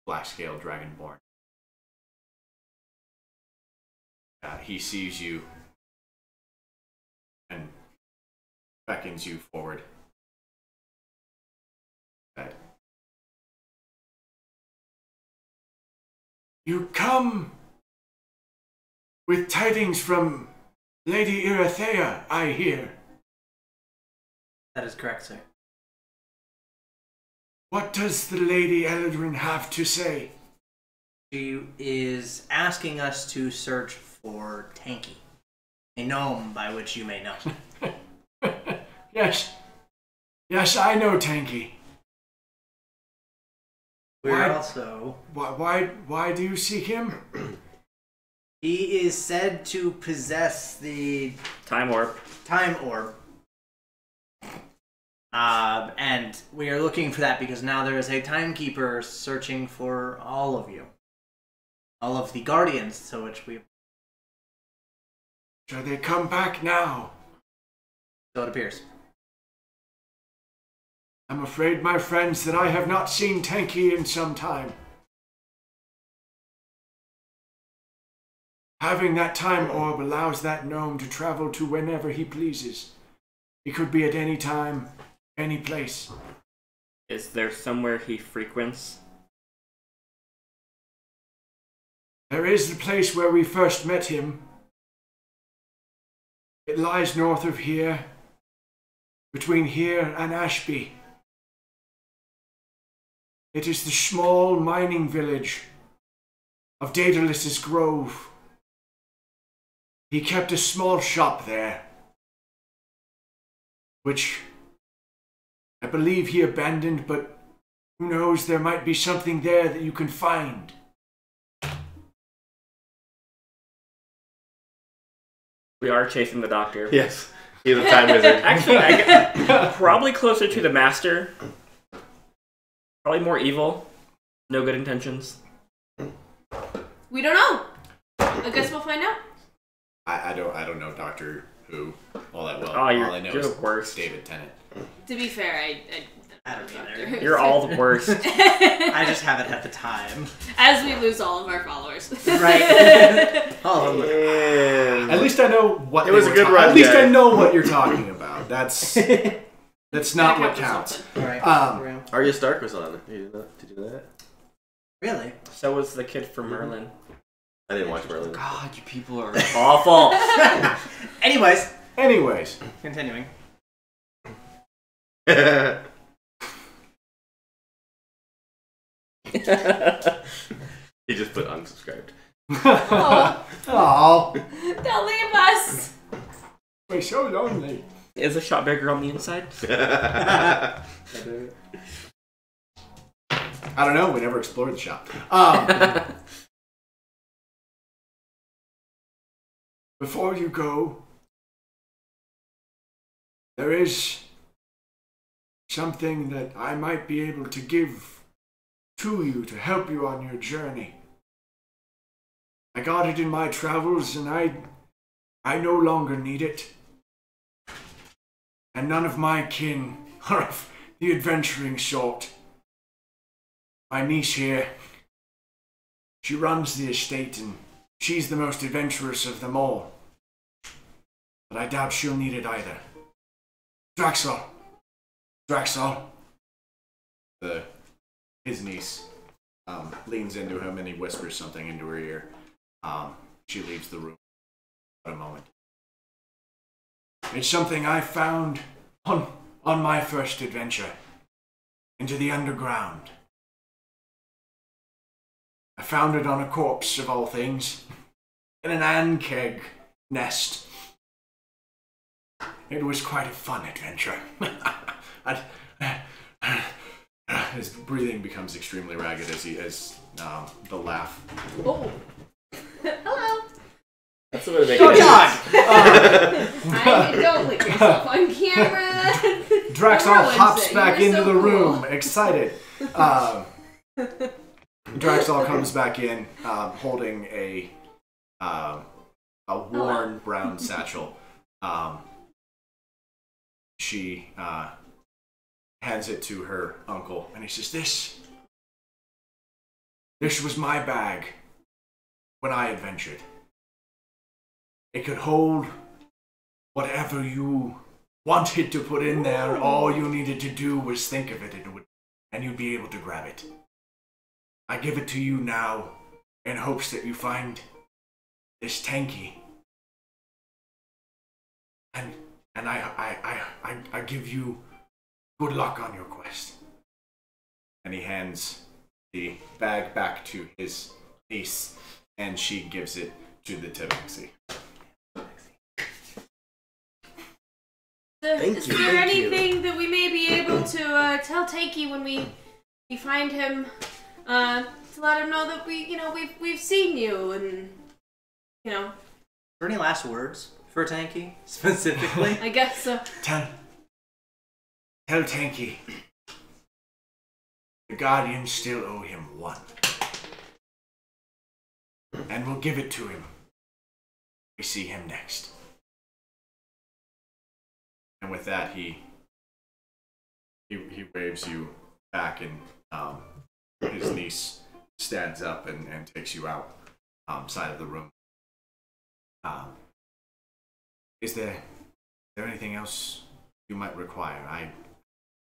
Speaker 2: black-scaled dragonborn. He sees you and beckons you forward. You come with tidings from Lady Erathea, I hear.
Speaker 5: That is correct, sir.
Speaker 2: What does the Lady Eladrin have to say?
Speaker 5: She is asking us to search for Tanky, a gnome by which you may know.
Speaker 2: Yes. Yes, I know Tanky.
Speaker 5: We're also...
Speaker 2: Why do you seek him?
Speaker 5: He is said to possess the
Speaker 6: Time orb.
Speaker 5: time orb. And we are looking for that because now there is a timekeeper searching for all of you. All of the guardians to which we...
Speaker 2: Shall they come back now?
Speaker 5: So it appears.
Speaker 2: I'm afraid, my friends, that I have not seen Tanky in some time. Having that time orb allows that gnome to travel to whenever he pleases. He could be at any time, any place.
Speaker 6: Is there somewhere he frequents?
Speaker 2: There is the place where we first met him. It lies north of here, between here and Ashby. It is the small mining village of Daedalus's Grove. He kept a small shop there, which I believe he abandoned, but who knows, there might be something there that you can find.
Speaker 6: We are chasing the doctor.
Speaker 4: Yes. He's a time wizard.
Speaker 6: Actually, I get probably closer to the master. Probably more evil. No good intentions.
Speaker 3: We don't know. I guess we'll find out.
Speaker 2: I don't know Doctor Who all that well.
Speaker 6: Oh,
Speaker 2: all I know
Speaker 6: you're
Speaker 2: is
Speaker 6: the worst.
Speaker 2: David Tennant.
Speaker 3: To be fair, I
Speaker 5: don't either.
Speaker 3: Doctor.
Speaker 6: You're all the worst.
Speaker 5: I just haven't had the time.
Speaker 3: As we lose all of our followers.
Speaker 5: Right. All of them.
Speaker 4: And
Speaker 2: At least I know what
Speaker 4: It was a good run,
Speaker 2: At least
Speaker 4: guys.
Speaker 2: I know what you're talking about. That's not what
Speaker 3: Gotta count for
Speaker 2: counts.
Speaker 3: something.
Speaker 5: Right.
Speaker 4: Arya Stark was on it. Did you know that?
Speaker 5: Really?
Speaker 6: So was the kid from Merlin.
Speaker 4: I didn't watch Merlin.
Speaker 6: God, you people are awful.
Speaker 5: Anyways, continuing.
Speaker 4: He just put unsubscribed.
Speaker 3: Oh,
Speaker 2: Aww.
Speaker 3: don't leave us.
Speaker 2: We're so lonely.
Speaker 6: Is a shot bigger on the inside?
Speaker 2: I don't know. We never explored the shop. Before you go, there is something that I might be able to give to you to help you on your journey. I got it in my travels, and I no longer need it. And none of my kin are of the adventuring sort. My niece here, she runs the estate, and she's the most adventurous of them all. But I doubt she'll need it either. Draxel! His niece leans into him and he whispers something into her ear. She leaves the room for a moment. It's something I found on my first adventure into the underground. I found it on a corpse, of all things, in an ankeg nest. It was quite a fun adventure. His breathing becomes extremely ragged as the laugh.
Speaker 3: Oh. Hello.
Speaker 6: That's the way to make
Speaker 2: Oh,
Speaker 6: it.
Speaker 2: God!
Speaker 3: Don't lick yourself on camera.
Speaker 2: Draxel hops
Speaker 3: Wednesday.
Speaker 2: back
Speaker 3: You're
Speaker 2: into
Speaker 3: so
Speaker 2: the
Speaker 3: cool.
Speaker 2: room, excited. Draxel comes back in, holding a worn brown satchel. She hands it to her uncle, and he says, This was my bag when I adventured. It could hold whatever you wanted to put in there. All you needed to do was think of it, and you'd be able to grab it. I give it to you now in hopes that you find this tanky. And I give you good luck on your quest. And he hands the bag back to his niece, and she gives it to the Tabaxi.
Speaker 3: Is there anything that we may be able to tell Tanky when we find him? To let him know that we've seen you and
Speaker 5: Are there any last words for Tanky specifically?
Speaker 3: I guess so.
Speaker 2: Tell Tanky the Guardians still owe him one. And we'll give it to him. We see him next. And with that, he waves you back, and his niece stands up and takes you out side of the room. Is there anything else you might require? I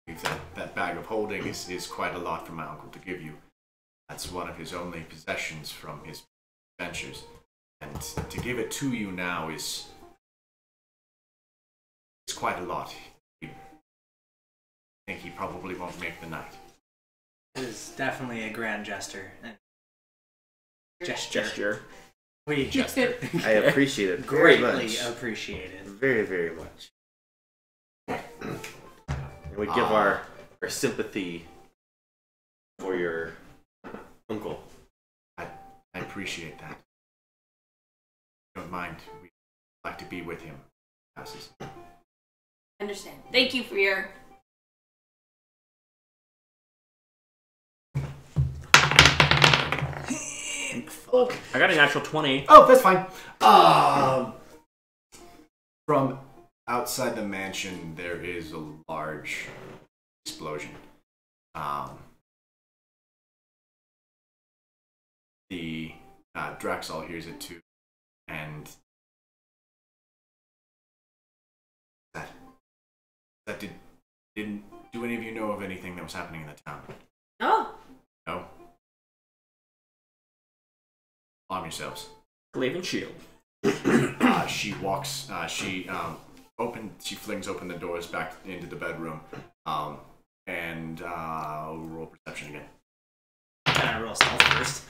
Speaker 2: believe that bag of holding is quite a lot for my uncle to give you. That's one of his only possessions from his adventures. And to give it to you now is quite a lot. I think he probably won't make the night.
Speaker 5: It is definitely a grand gesture.
Speaker 6: Gesture.
Speaker 5: We gesture.
Speaker 4: I appreciate it very
Speaker 5: Greatly
Speaker 4: much.
Speaker 5: appreciated.
Speaker 4: Very, very much. And we give our sympathy for your uncle.
Speaker 2: I appreciate that. Don't mind. We'd like to be with him. Passes.
Speaker 3: Understand. Thank you for your.
Speaker 6: I got a natural 20.
Speaker 2: Oh, that's fine. From outside the mansion, there is a large explosion. The Draxol hears it too, and didn't do any of you know of anything that was happening in the town?
Speaker 3: Oh.
Speaker 2: No. Arm yourselves.
Speaker 6: Glaive and shield.
Speaker 2: She walks. She flings open the doors back into the bedroom, and roll perception again.
Speaker 5: Can I roll stealth first?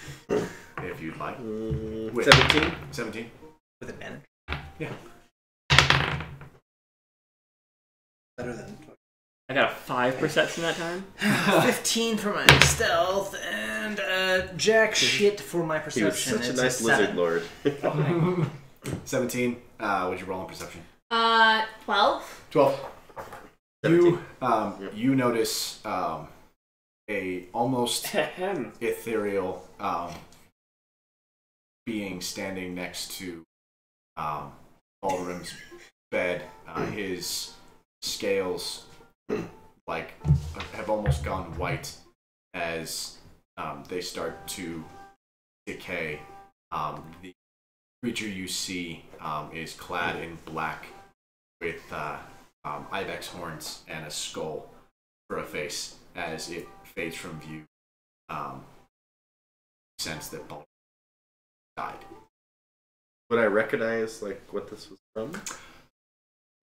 Speaker 2: If you'd like.
Speaker 4: 17?
Speaker 2: 17.
Speaker 5: With advantage?
Speaker 2: Yeah.
Speaker 5: Better than
Speaker 6: I got a 5 perception that time.
Speaker 5: 15 for my stealth and jack shit for my
Speaker 4: He
Speaker 5: perception.
Speaker 4: was such a
Speaker 5: It's
Speaker 4: nice
Speaker 5: 7.
Speaker 4: lizard lord.
Speaker 2: 17. What'd you roll on perception?
Speaker 3: 12.
Speaker 2: 12.
Speaker 4: 17.
Speaker 2: You notice a almost
Speaker 6: Ahem.
Speaker 2: ethereal being standing next to Ballroom's bed. His scales have almost gone white as they start to decay. The creature you see is clad in black with ibex horns and a skull for a face. As it fades from view, sense that Baldwin died.
Speaker 4: Would I recognize what this was from?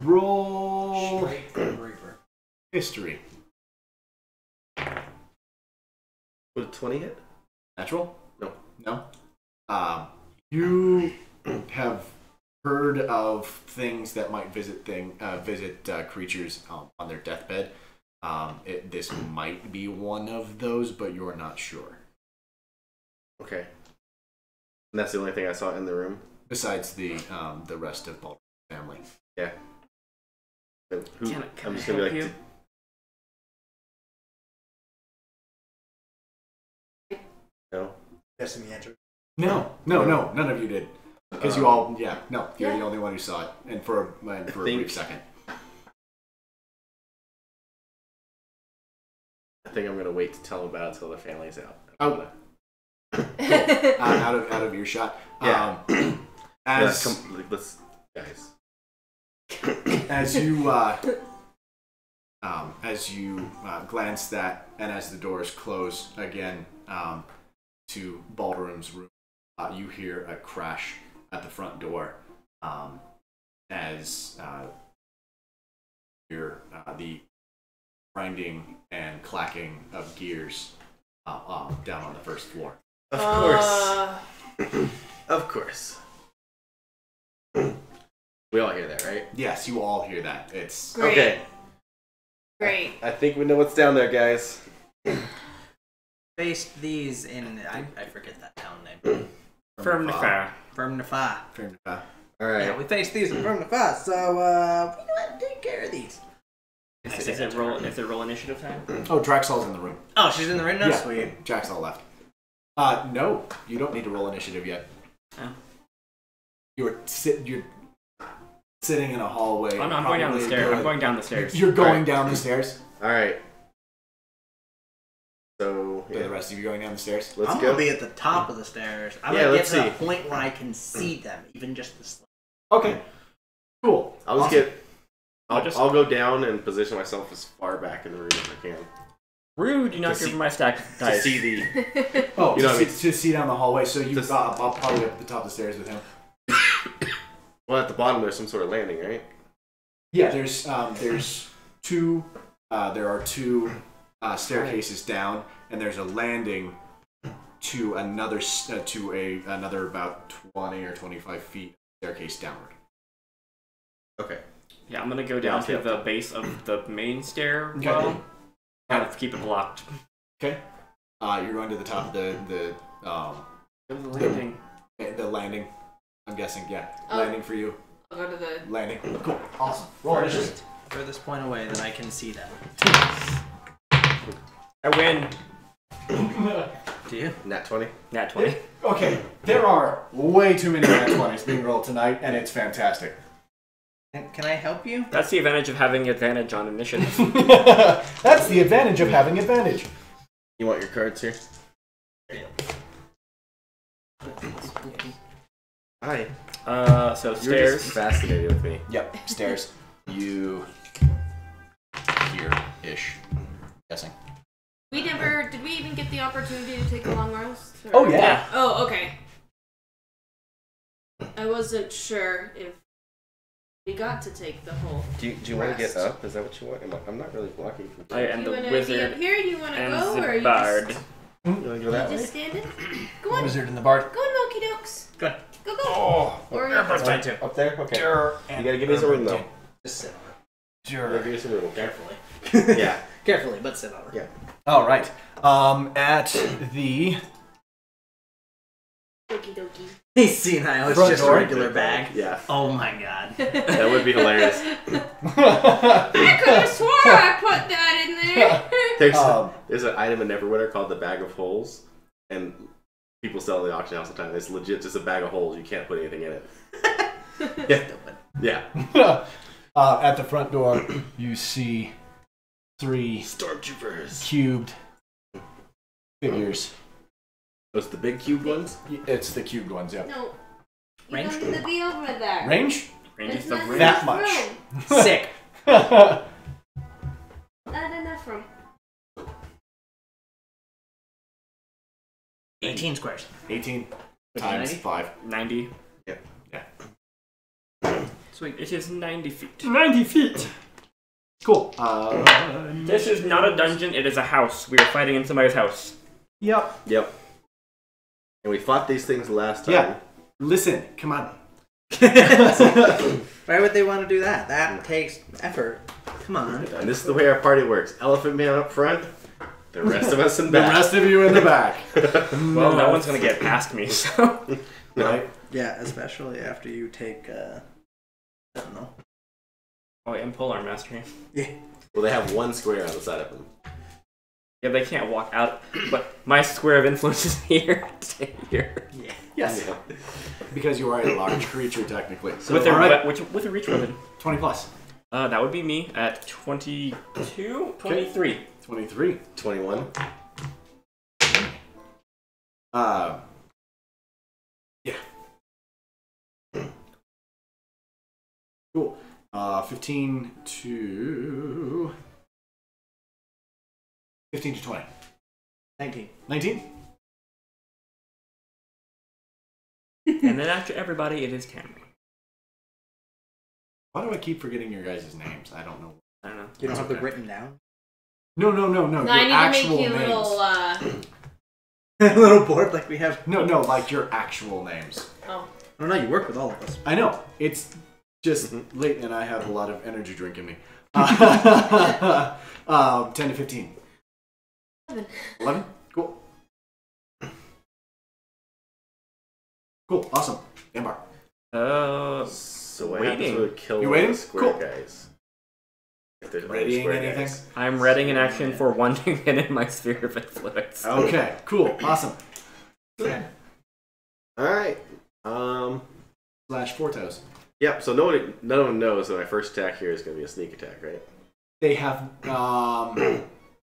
Speaker 2: Roll
Speaker 5: Straight from Reaper.
Speaker 2: history.
Speaker 4: Would a 20 hit?
Speaker 2: Natural?
Speaker 4: No.
Speaker 2: No. You have heard of things that might visit creatures on their deathbed. This might be one of those, but you're not sure.
Speaker 4: Okay. And that's the only thing I saw in the room?
Speaker 2: Besides the rest of Baldwin's family.
Speaker 4: Yeah. Who,
Speaker 6: Can
Speaker 4: I'm
Speaker 6: I
Speaker 4: just gonna
Speaker 6: help
Speaker 4: be
Speaker 6: you?
Speaker 4: No.
Speaker 5: Guessing the answer.
Speaker 2: No, none of you did. Because you all, you're the only one who saw it, and for a brief second.
Speaker 4: I think I'm gonna wait to tell them about it till the family's out.
Speaker 2: Oh. Cool. Out of earshot.
Speaker 4: Yeah.
Speaker 2: As
Speaker 4: let's guys.
Speaker 2: as you glance that, and as the doors close again to Ballroom's room, you hear a crash at the front door as hear the grinding and clacking of gears down on the first floor.
Speaker 4: Of course. Of course. We all hear that, right?
Speaker 2: Yes, you all hear that. It's
Speaker 3: Great.
Speaker 4: Okay.
Speaker 3: Great.
Speaker 4: I think we know what's down there, guys.
Speaker 5: Faced these in I forget that town name.
Speaker 6: Firm
Speaker 5: Firmnifa.
Speaker 4: All right.
Speaker 5: Yeah, we faced these in Firmnifa, so we know how to take care of these.
Speaker 6: Is it roll initiative time?
Speaker 2: Oh, Draxal's in the room.
Speaker 5: Oh, she's in the room now?
Speaker 2: Yeah,
Speaker 5: Sweet.
Speaker 2: Draxal left. No, you don't need to roll initiative yet.
Speaker 6: Oh.
Speaker 2: You're sitting in a hallway.
Speaker 6: Oh no, I'm going down the stairs. I'm going down the stairs.
Speaker 2: You're going down the stairs?
Speaker 4: All right. So,
Speaker 2: Yeah, the rest of you going down the stairs?
Speaker 4: let's
Speaker 5: I'm
Speaker 4: go.
Speaker 5: gonna be at the top of the stairs. I'm
Speaker 4: Yeah,
Speaker 5: gonna get
Speaker 4: let's
Speaker 5: to the
Speaker 4: see.
Speaker 5: point where I can see them, even just the
Speaker 2: Okay. Cool.
Speaker 4: I'll just
Speaker 2: Awesome.
Speaker 4: get. I'll go down and position myself as far back in the room as I can.
Speaker 6: Rude, you knocked
Speaker 4: see-
Speaker 6: over my stack of
Speaker 4: To
Speaker 6: dice.
Speaker 4: see the.
Speaker 2: Oh,
Speaker 4: You know what I mean?
Speaker 2: to see down the hallway. So you,
Speaker 4: Just-
Speaker 2: I'll probably up at the top of the stairs with him.
Speaker 4: Well, at the bottom there's some sort of landing, right?
Speaker 2: Yeah, there's two. There are two staircases down, and there's a landing to another another about 20 or 25 feet staircase downward.
Speaker 4: Okay.
Speaker 6: Yeah, I'm gonna go down to the base of the main stairwell.
Speaker 2: Okay.
Speaker 6: Kind of keep it blocked.
Speaker 2: Okay. You're going to the top of the
Speaker 6: Landing.
Speaker 2: the landing. I'm guessing, yeah.
Speaker 3: Oh.
Speaker 2: Landing for you.
Speaker 3: I'll go to the.
Speaker 2: Landing. Cool. Awesome. Roll initiative.
Speaker 5: First, furthest point away that I can see them.
Speaker 6: I win.
Speaker 5: Do you?
Speaker 4: Nat 20.
Speaker 6: Nat 20.
Speaker 2: Okay, there are way too many nat 20s being rolled tonight, and it's fantastic.
Speaker 5: Can I help you?
Speaker 6: That's the advantage of having advantage on initiative.
Speaker 2: That's the advantage of having advantage.
Speaker 4: You want your cards here? Hi.
Speaker 6: So
Speaker 4: You're
Speaker 6: stairs.
Speaker 4: just fascinated with me.
Speaker 2: Yep, stairs. You here-ish. Guessing.
Speaker 3: Did we even get the opportunity to take the long rest? Or-
Speaker 2: Oh, yeah.
Speaker 3: Oh, okay. I wasn't sure if we got to take the whole.
Speaker 4: Do you want to get
Speaker 3: Rest.
Speaker 4: up? Is that what you want? I'm not really blocking from
Speaker 6: I am
Speaker 3: You
Speaker 6: the
Speaker 3: wanna be up
Speaker 6: wizard
Speaker 3: here? You wanna
Speaker 6: and
Speaker 3: go, or
Speaker 6: the
Speaker 3: you
Speaker 6: bard.
Speaker 3: just,
Speaker 4: You want to go that
Speaker 3: you
Speaker 4: way?
Speaker 3: just stand it? Go on,
Speaker 2: Wizard and the bard.
Speaker 3: go on, Milky Dokes.
Speaker 5: Go ahead.
Speaker 3: Go.
Speaker 2: Oh,
Speaker 3: Or
Speaker 5: That's fine too.
Speaker 4: Up there? Okay. You gotta give me some room though.
Speaker 5: Just sit on it.
Speaker 4: You gotta give me some room, okay?
Speaker 5: Carefully.
Speaker 4: Yeah.
Speaker 5: Carefully, but sit on it.
Speaker 4: Yeah.
Speaker 2: All right. At the
Speaker 3: Okie dokie.
Speaker 5: He's senile. It's
Speaker 2: Front
Speaker 5: just
Speaker 2: door.
Speaker 5: a regular bag.
Speaker 4: Yeah.
Speaker 5: Oh my god.
Speaker 4: That would be hilarious.
Speaker 3: I could have swore I put that in there.
Speaker 4: There's an item in Neverwinter called the Bag of Holes, and people sell it at the auction house all the time. It's legit just a bag of holes. You can't put anything in it. Yeah. Yeah.
Speaker 2: At the front door, you see 3
Speaker 4: Stormtroopers.
Speaker 2: cubed figures.
Speaker 4: Those the big cube ones?
Speaker 2: It's the cubed ones, yeah.
Speaker 3: No. You
Speaker 5: Range?
Speaker 3: don't need to be over there.
Speaker 2: Range?
Speaker 6: Range
Speaker 3: There's
Speaker 6: is the
Speaker 3: not
Speaker 6: range.
Speaker 2: That
Speaker 3: enough
Speaker 2: much.
Speaker 3: room.
Speaker 5: Sick.
Speaker 3: Not enough room.
Speaker 5: 18 squares.
Speaker 2: 18 times
Speaker 5: 90?
Speaker 2: 5.
Speaker 6: 90.
Speaker 5: Sweet.
Speaker 6: It is 90 feet.
Speaker 2: 90 feet. Cool.
Speaker 6: This is not a dungeon, it is a house. We are fighting in somebody's house.
Speaker 2: Yep.
Speaker 4: Yep. And we fought these things last time.
Speaker 2: Yeah. Listen, come on.
Speaker 5: Why would they want to do that? That takes effort. Come on.
Speaker 4: And this is the way our party works. Elephant Man up front, the rest of us in
Speaker 2: The
Speaker 4: back.
Speaker 2: rest of you in the back.
Speaker 6: Well, no one's gonna get past me, so.
Speaker 2: Right?
Speaker 5: Yeah, especially after you take, I don't know.
Speaker 6: Oh, and polearm mastery.
Speaker 5: Yeah.
Speaker 4: Well, they have one square on the side of them.
Speaker 6: Yeah, they can't walk out, but my square of influence is here. Stay here.
Speaker 5: Yeah.
Speaker 2: Yes.
Speaker 4: Yeah.
Speaker 2: Because you are a large creature, technically.
Speaker 5: So,
Speaker 6: with, a,
Speaker 2: alright.
Speaker 6: with a reach weapon.
Speaker 2: 20 plus.
Speaker 6: That would be me at 22? 23.
Speaker 2: 23.
Speaker 4: 21.
Speaker 2: Yeah. Cool. 15 to 20.
Speaker 5: 19.
Speaker 2: 19?
Speaker 6: And then after everybody, it is Tambrey.
Speaker 2: Why do I keep forgetting your guys' names? I don't know.
Speaker 6: I don't know.
Speaker 5: You don't have them written down?
Speaker 2: No.
Speaker 3: No,
Speaker 2: Your
Speaker 3: I need to
Speaker 2: actual
Speaker 3: make you
Speaker 2: names.
Speaker 3: little,
Speaker 5: A little board like we have.
Speaker 2: No, like your actual names.
Speaker 3: Oh.
Speaker 5: I don't know, you work with all of us.
Speaker 2: I know. It's just late and I have a lot of energy drink in me. 10 to 15. 11? Cool. Cool. Awesome. Ambar.
Speaker 4: So what happens
Speaker 6: Waiting.
Speaker 4: when we kill
Speaker 2: You
Speaker 4: one of
Speaker 2: waiting?
Speaker 4: the square
Speaker 2: Cool.
Speaker 4: guys? If there's other
Speaker 2: Readying
Speaker 4: square
Speaker 2: anything?
Speaker 4: guys.
Speaker 6: I'm readying an action for 1 to get in my sphere of influence.
Speaker 2: Okay. Cool. Awesome.
Speaker 4: Alright.
Speaker 2: Slash four toes.
Speaker 4: Yep, so none of them knows that my first attack here is going to be a sneak attack, right?
Speaker 2: They have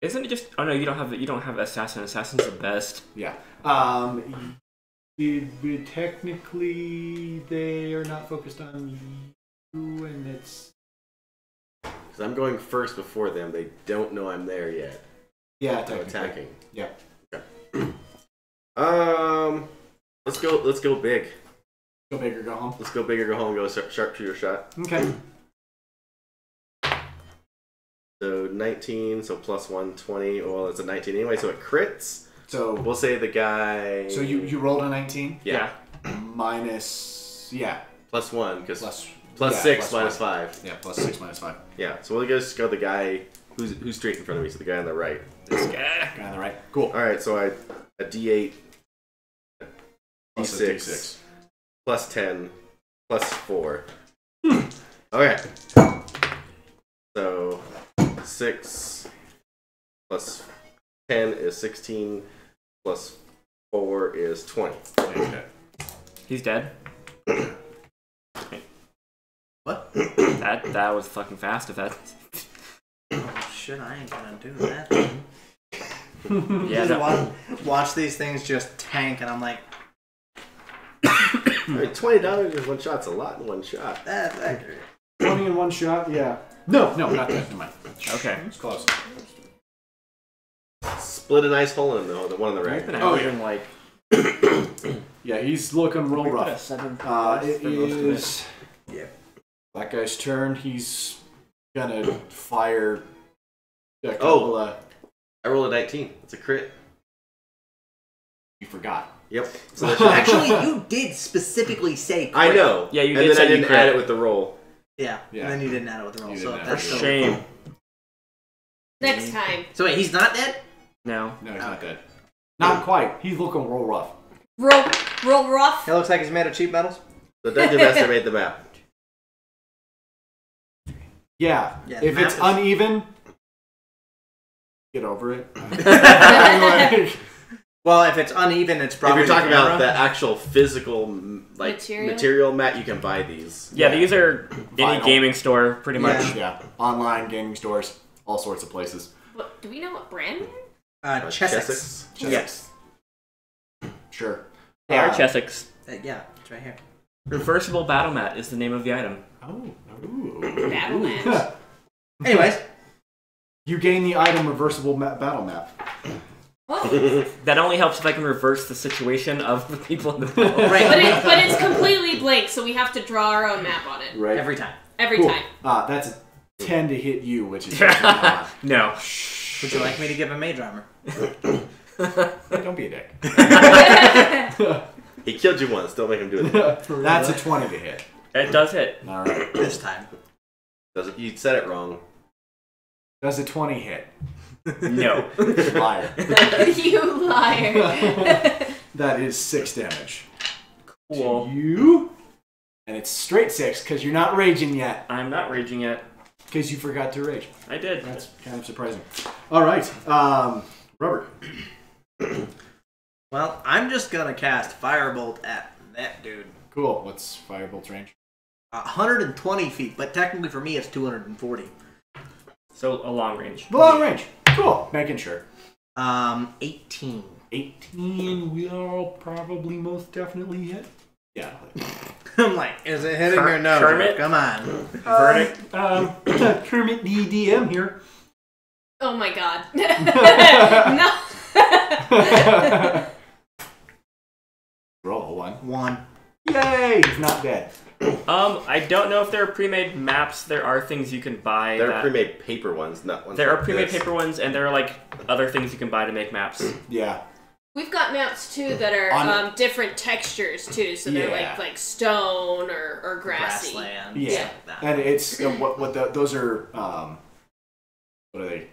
Speaker 6: Isn't it just? Oh no, you don't have assassin. Assassin's the best.
Speaker 2: yeah. Technically, they are not focused on you, and it's
Speaker 4: Because I'm going first before them. They don't know I'm there yet.
Speaker 2: yeah,
Speaker 4: I'm
Speaker 2: technically.
Speaker 4: attacking.
Speaker 2: Yeah.
Speaker 4: Let's go big.
Speaker 2: Go big or go home.
Speaker 4: Let's go big or go home. Go sharpshooter shot.
Speaker 2: Okay.
Speaker 4: So 19, so plus 120. Well, it's a 19 anyway, so it crits.
Speaker 2: So
Speaker 4: We'll say the guy.
Speaker 2: so you rolled a 19
Speaker 4: Yeah.
Speaker 2: minus
Speaker 4: Plus 1, because
Speaker 2: plus
Speaker 4: plus
Speaker 2: yeah,
Speaker 4: 6
Speaker 2: plus
Speaker 4: minus
Speaker 2: 5.
Speaker 4: 5.
Speaker 2: Yeah, plus 6 minus 5.
Speaker 4: Yeah, so we'll just go the guy who's straight in front of me, so the guy on the right. This guy.
Speaker 2: Guy on the right. Cool.
Speaker 4: Alright, so a D8,
Speaker 2: Plus a
Speaker 4: D6, plus 10, plus 4. Okay. So 6 plus 10 is 16, plus 4 is 20.
Speaker 2: Okay.
Speaker 6: He's dead.
Speaker 5: What?
Speaker 6: That was fucking fast. If that.
Speaker 5: Oh shit, I ain't gonna do that. Then.
Speaker 6: Yeah.
Speaker 5: Just watch these things just tank, and I'm like,
Speaker 4: I mean, $20 in one shot's a lot in one shot.
Speaker 5: that's accurate.
Speaker 2: 20 in one shot. Yeah. No, not that. Never mind.
Speaker 6: Okay.
Speaker 2: It's close.
Speaker 4: Split a nice hole in the one on the right.
Speaker 6: Oh, even like.
Speaker 2: Yeah, he's looking real
Speaker 6: Put a
Speaker 2: rough.
Speaker 6: 7
Speaker 2: It
Speaker 6: for most of it.
Speaker 2: is that guy's turn. He's gonna fire a couple of.
Speaker 4: I rolled a 19. It's a crit.
Speaker 2: You forgot.
Speaker 4: Yep. So that should
Speaker 5: Actually, you did specifically say.
Speaker 4: I know.
Speaker 6: Yeah, you
Speaker 4: and
Speaker 6: did
Speaker 4: then
Speaker 6: say
Speaker 4: I
Speaker 6: you
Speaker 4: didn't
Speaker 6: crit.
Speaker 4: add it with the roll.
Speaker 5: Yeah.
Speaker 2: Yeah.
Speaker 5: And then you didn't add it with the roll,
Speaker 2: You
Speaker 5: so
Speaker 2: didn't add
Speaker 5: that's
Speaker 2: it.
Speaker 5: still.
Speaker 6: Shame.
Speaker 3: Next time.
Speaker 5: So wait, he's not dead?
Speaker 6: No.
Speaker 2: No, he's not dead. Not quite. He's looking real rough.
Speaker 3: Roll rough.
Speaker 5: He looks like he's made of cheap metals.
Speaker 4: The dungeon master made the map.
Speaker 2: Yeah.
Speaker 5: Yeah,
Speaker 2: If
Speaker 5: the
Speaker 2: it's
Speaker 5: map is-
Speaker 2: uneven, get over it.
Speaker 5: Well, if it's uneven, it's
Speaker 4: If
Speaker 5: probably.
Speaker 4: you're talking
Speaker 5: the camera.
Speaker 4: about the actual physical material map, you can buy these.
Speaker 6: Yeah, these are any
Speaker 2: Vinyl.
Speaker 6: gaming store, pretty much.
Speaker 5: Yeah.
Speaker 2: Yeah. Online gaming stores, all sorts of places.
Speaker 3: What, do we know what brand?
Speaker 5: Chessex.
Speaker 2: Yes. Sure.
Speaker 6: They are Chessex.
Speaker 5: Yeah, it's right here.
Speaker 6: Reversible battle mat is the name of the item.
Speaker 2: Oh. Ooh.
Speaker 3: Battle match.
Speaker 5: Anyways,
Speaker 2: You gain the item reversible battle map.
Speaker 3: Whoa.
Speaker 6: That only helps if I can reverse the situation of the people in the battle.
Speaker 5: right,
Speaker 3: But it's completely blank, so we have to draw our own map on it.
Speaker 2: Right.
Speaker 5: every time.
Speaker 3: Every
Speaker 2: Cool.
Speaker 3: time.
Speaker 2: That's a 10 to hit you, which is not.
Speaker 6: No.
Speaker 5: Would you like me to give him mage armor?
Speaker 2: Hey, don't be a dick.
Speaker 4: He killed you once. Don't make him do it.
Speaker 2: That's a 20 to hit.
Speaker 6: It does hit.
Speaker 2: All right.
Speaker 5: This time.
Speaker 4: You said it wrong.
Speaker 2: Does a 20 hit?
Speaker 6: No.
Speaker 2: Liar.
Speaker 3: You liar.
Speaker 2: That is 6 damage.
Speaker 6: Cool.
Speaker 2: To you. And it's straight 6 because you're not raging yet.
Speaker 6: I'm not raging yet.
Speaker 2: Because you forgot to rage.
Speaker 6: I did.
Speaker 2: That's kind of surprising. All right. Robert.
Speaker 5: Well, I'm just gonna cast Firebolt at that dude.
Speaker 2: Cool. What's Firebolt's range?
Speaker 5: 120 feet, but technically for me it's 240.
Speaker 6: So a long range.
Speaker 2: Long range. Cool. Making sure.
Speaker 5: 18.
Speaker 2: 18 will probably most definitely hit. Yeah.
Speaker 5: I'm like, is it hitting or no?
Speaker 6: Kermit?
Speaker 5: Come on.
Speaker 6: Verdict.
Speaker 2: Kermit the DM here.
Speaker 3: Oh my god. No.
Speaker 2: Roll a 1.
Speaker 5: 1.
Speaker 2: Yay! He's not dead.
Speaker 6: I don't know if there are pre-made maps. There are things you can buy.
Speaker 4: There are pre-made paper ones, not ones.
Speaker 6: There
Speaker 4: like
Speaker 6: are pre-made
Speaker 4: this.
Speaker 6: paper ones, and there are like other things you can buy to make maps.
Speaker 2: Yeah.
Speaker 3: We've got maps too that are different textures too, so they're
Speaker 2: Yeah.
Speaker 3: like stone or grassy.
Speaker 5: Grassland.
Speaker 2: Yeah.
Speaker 5: Like that.
Speaker 2: And it's those are what are they?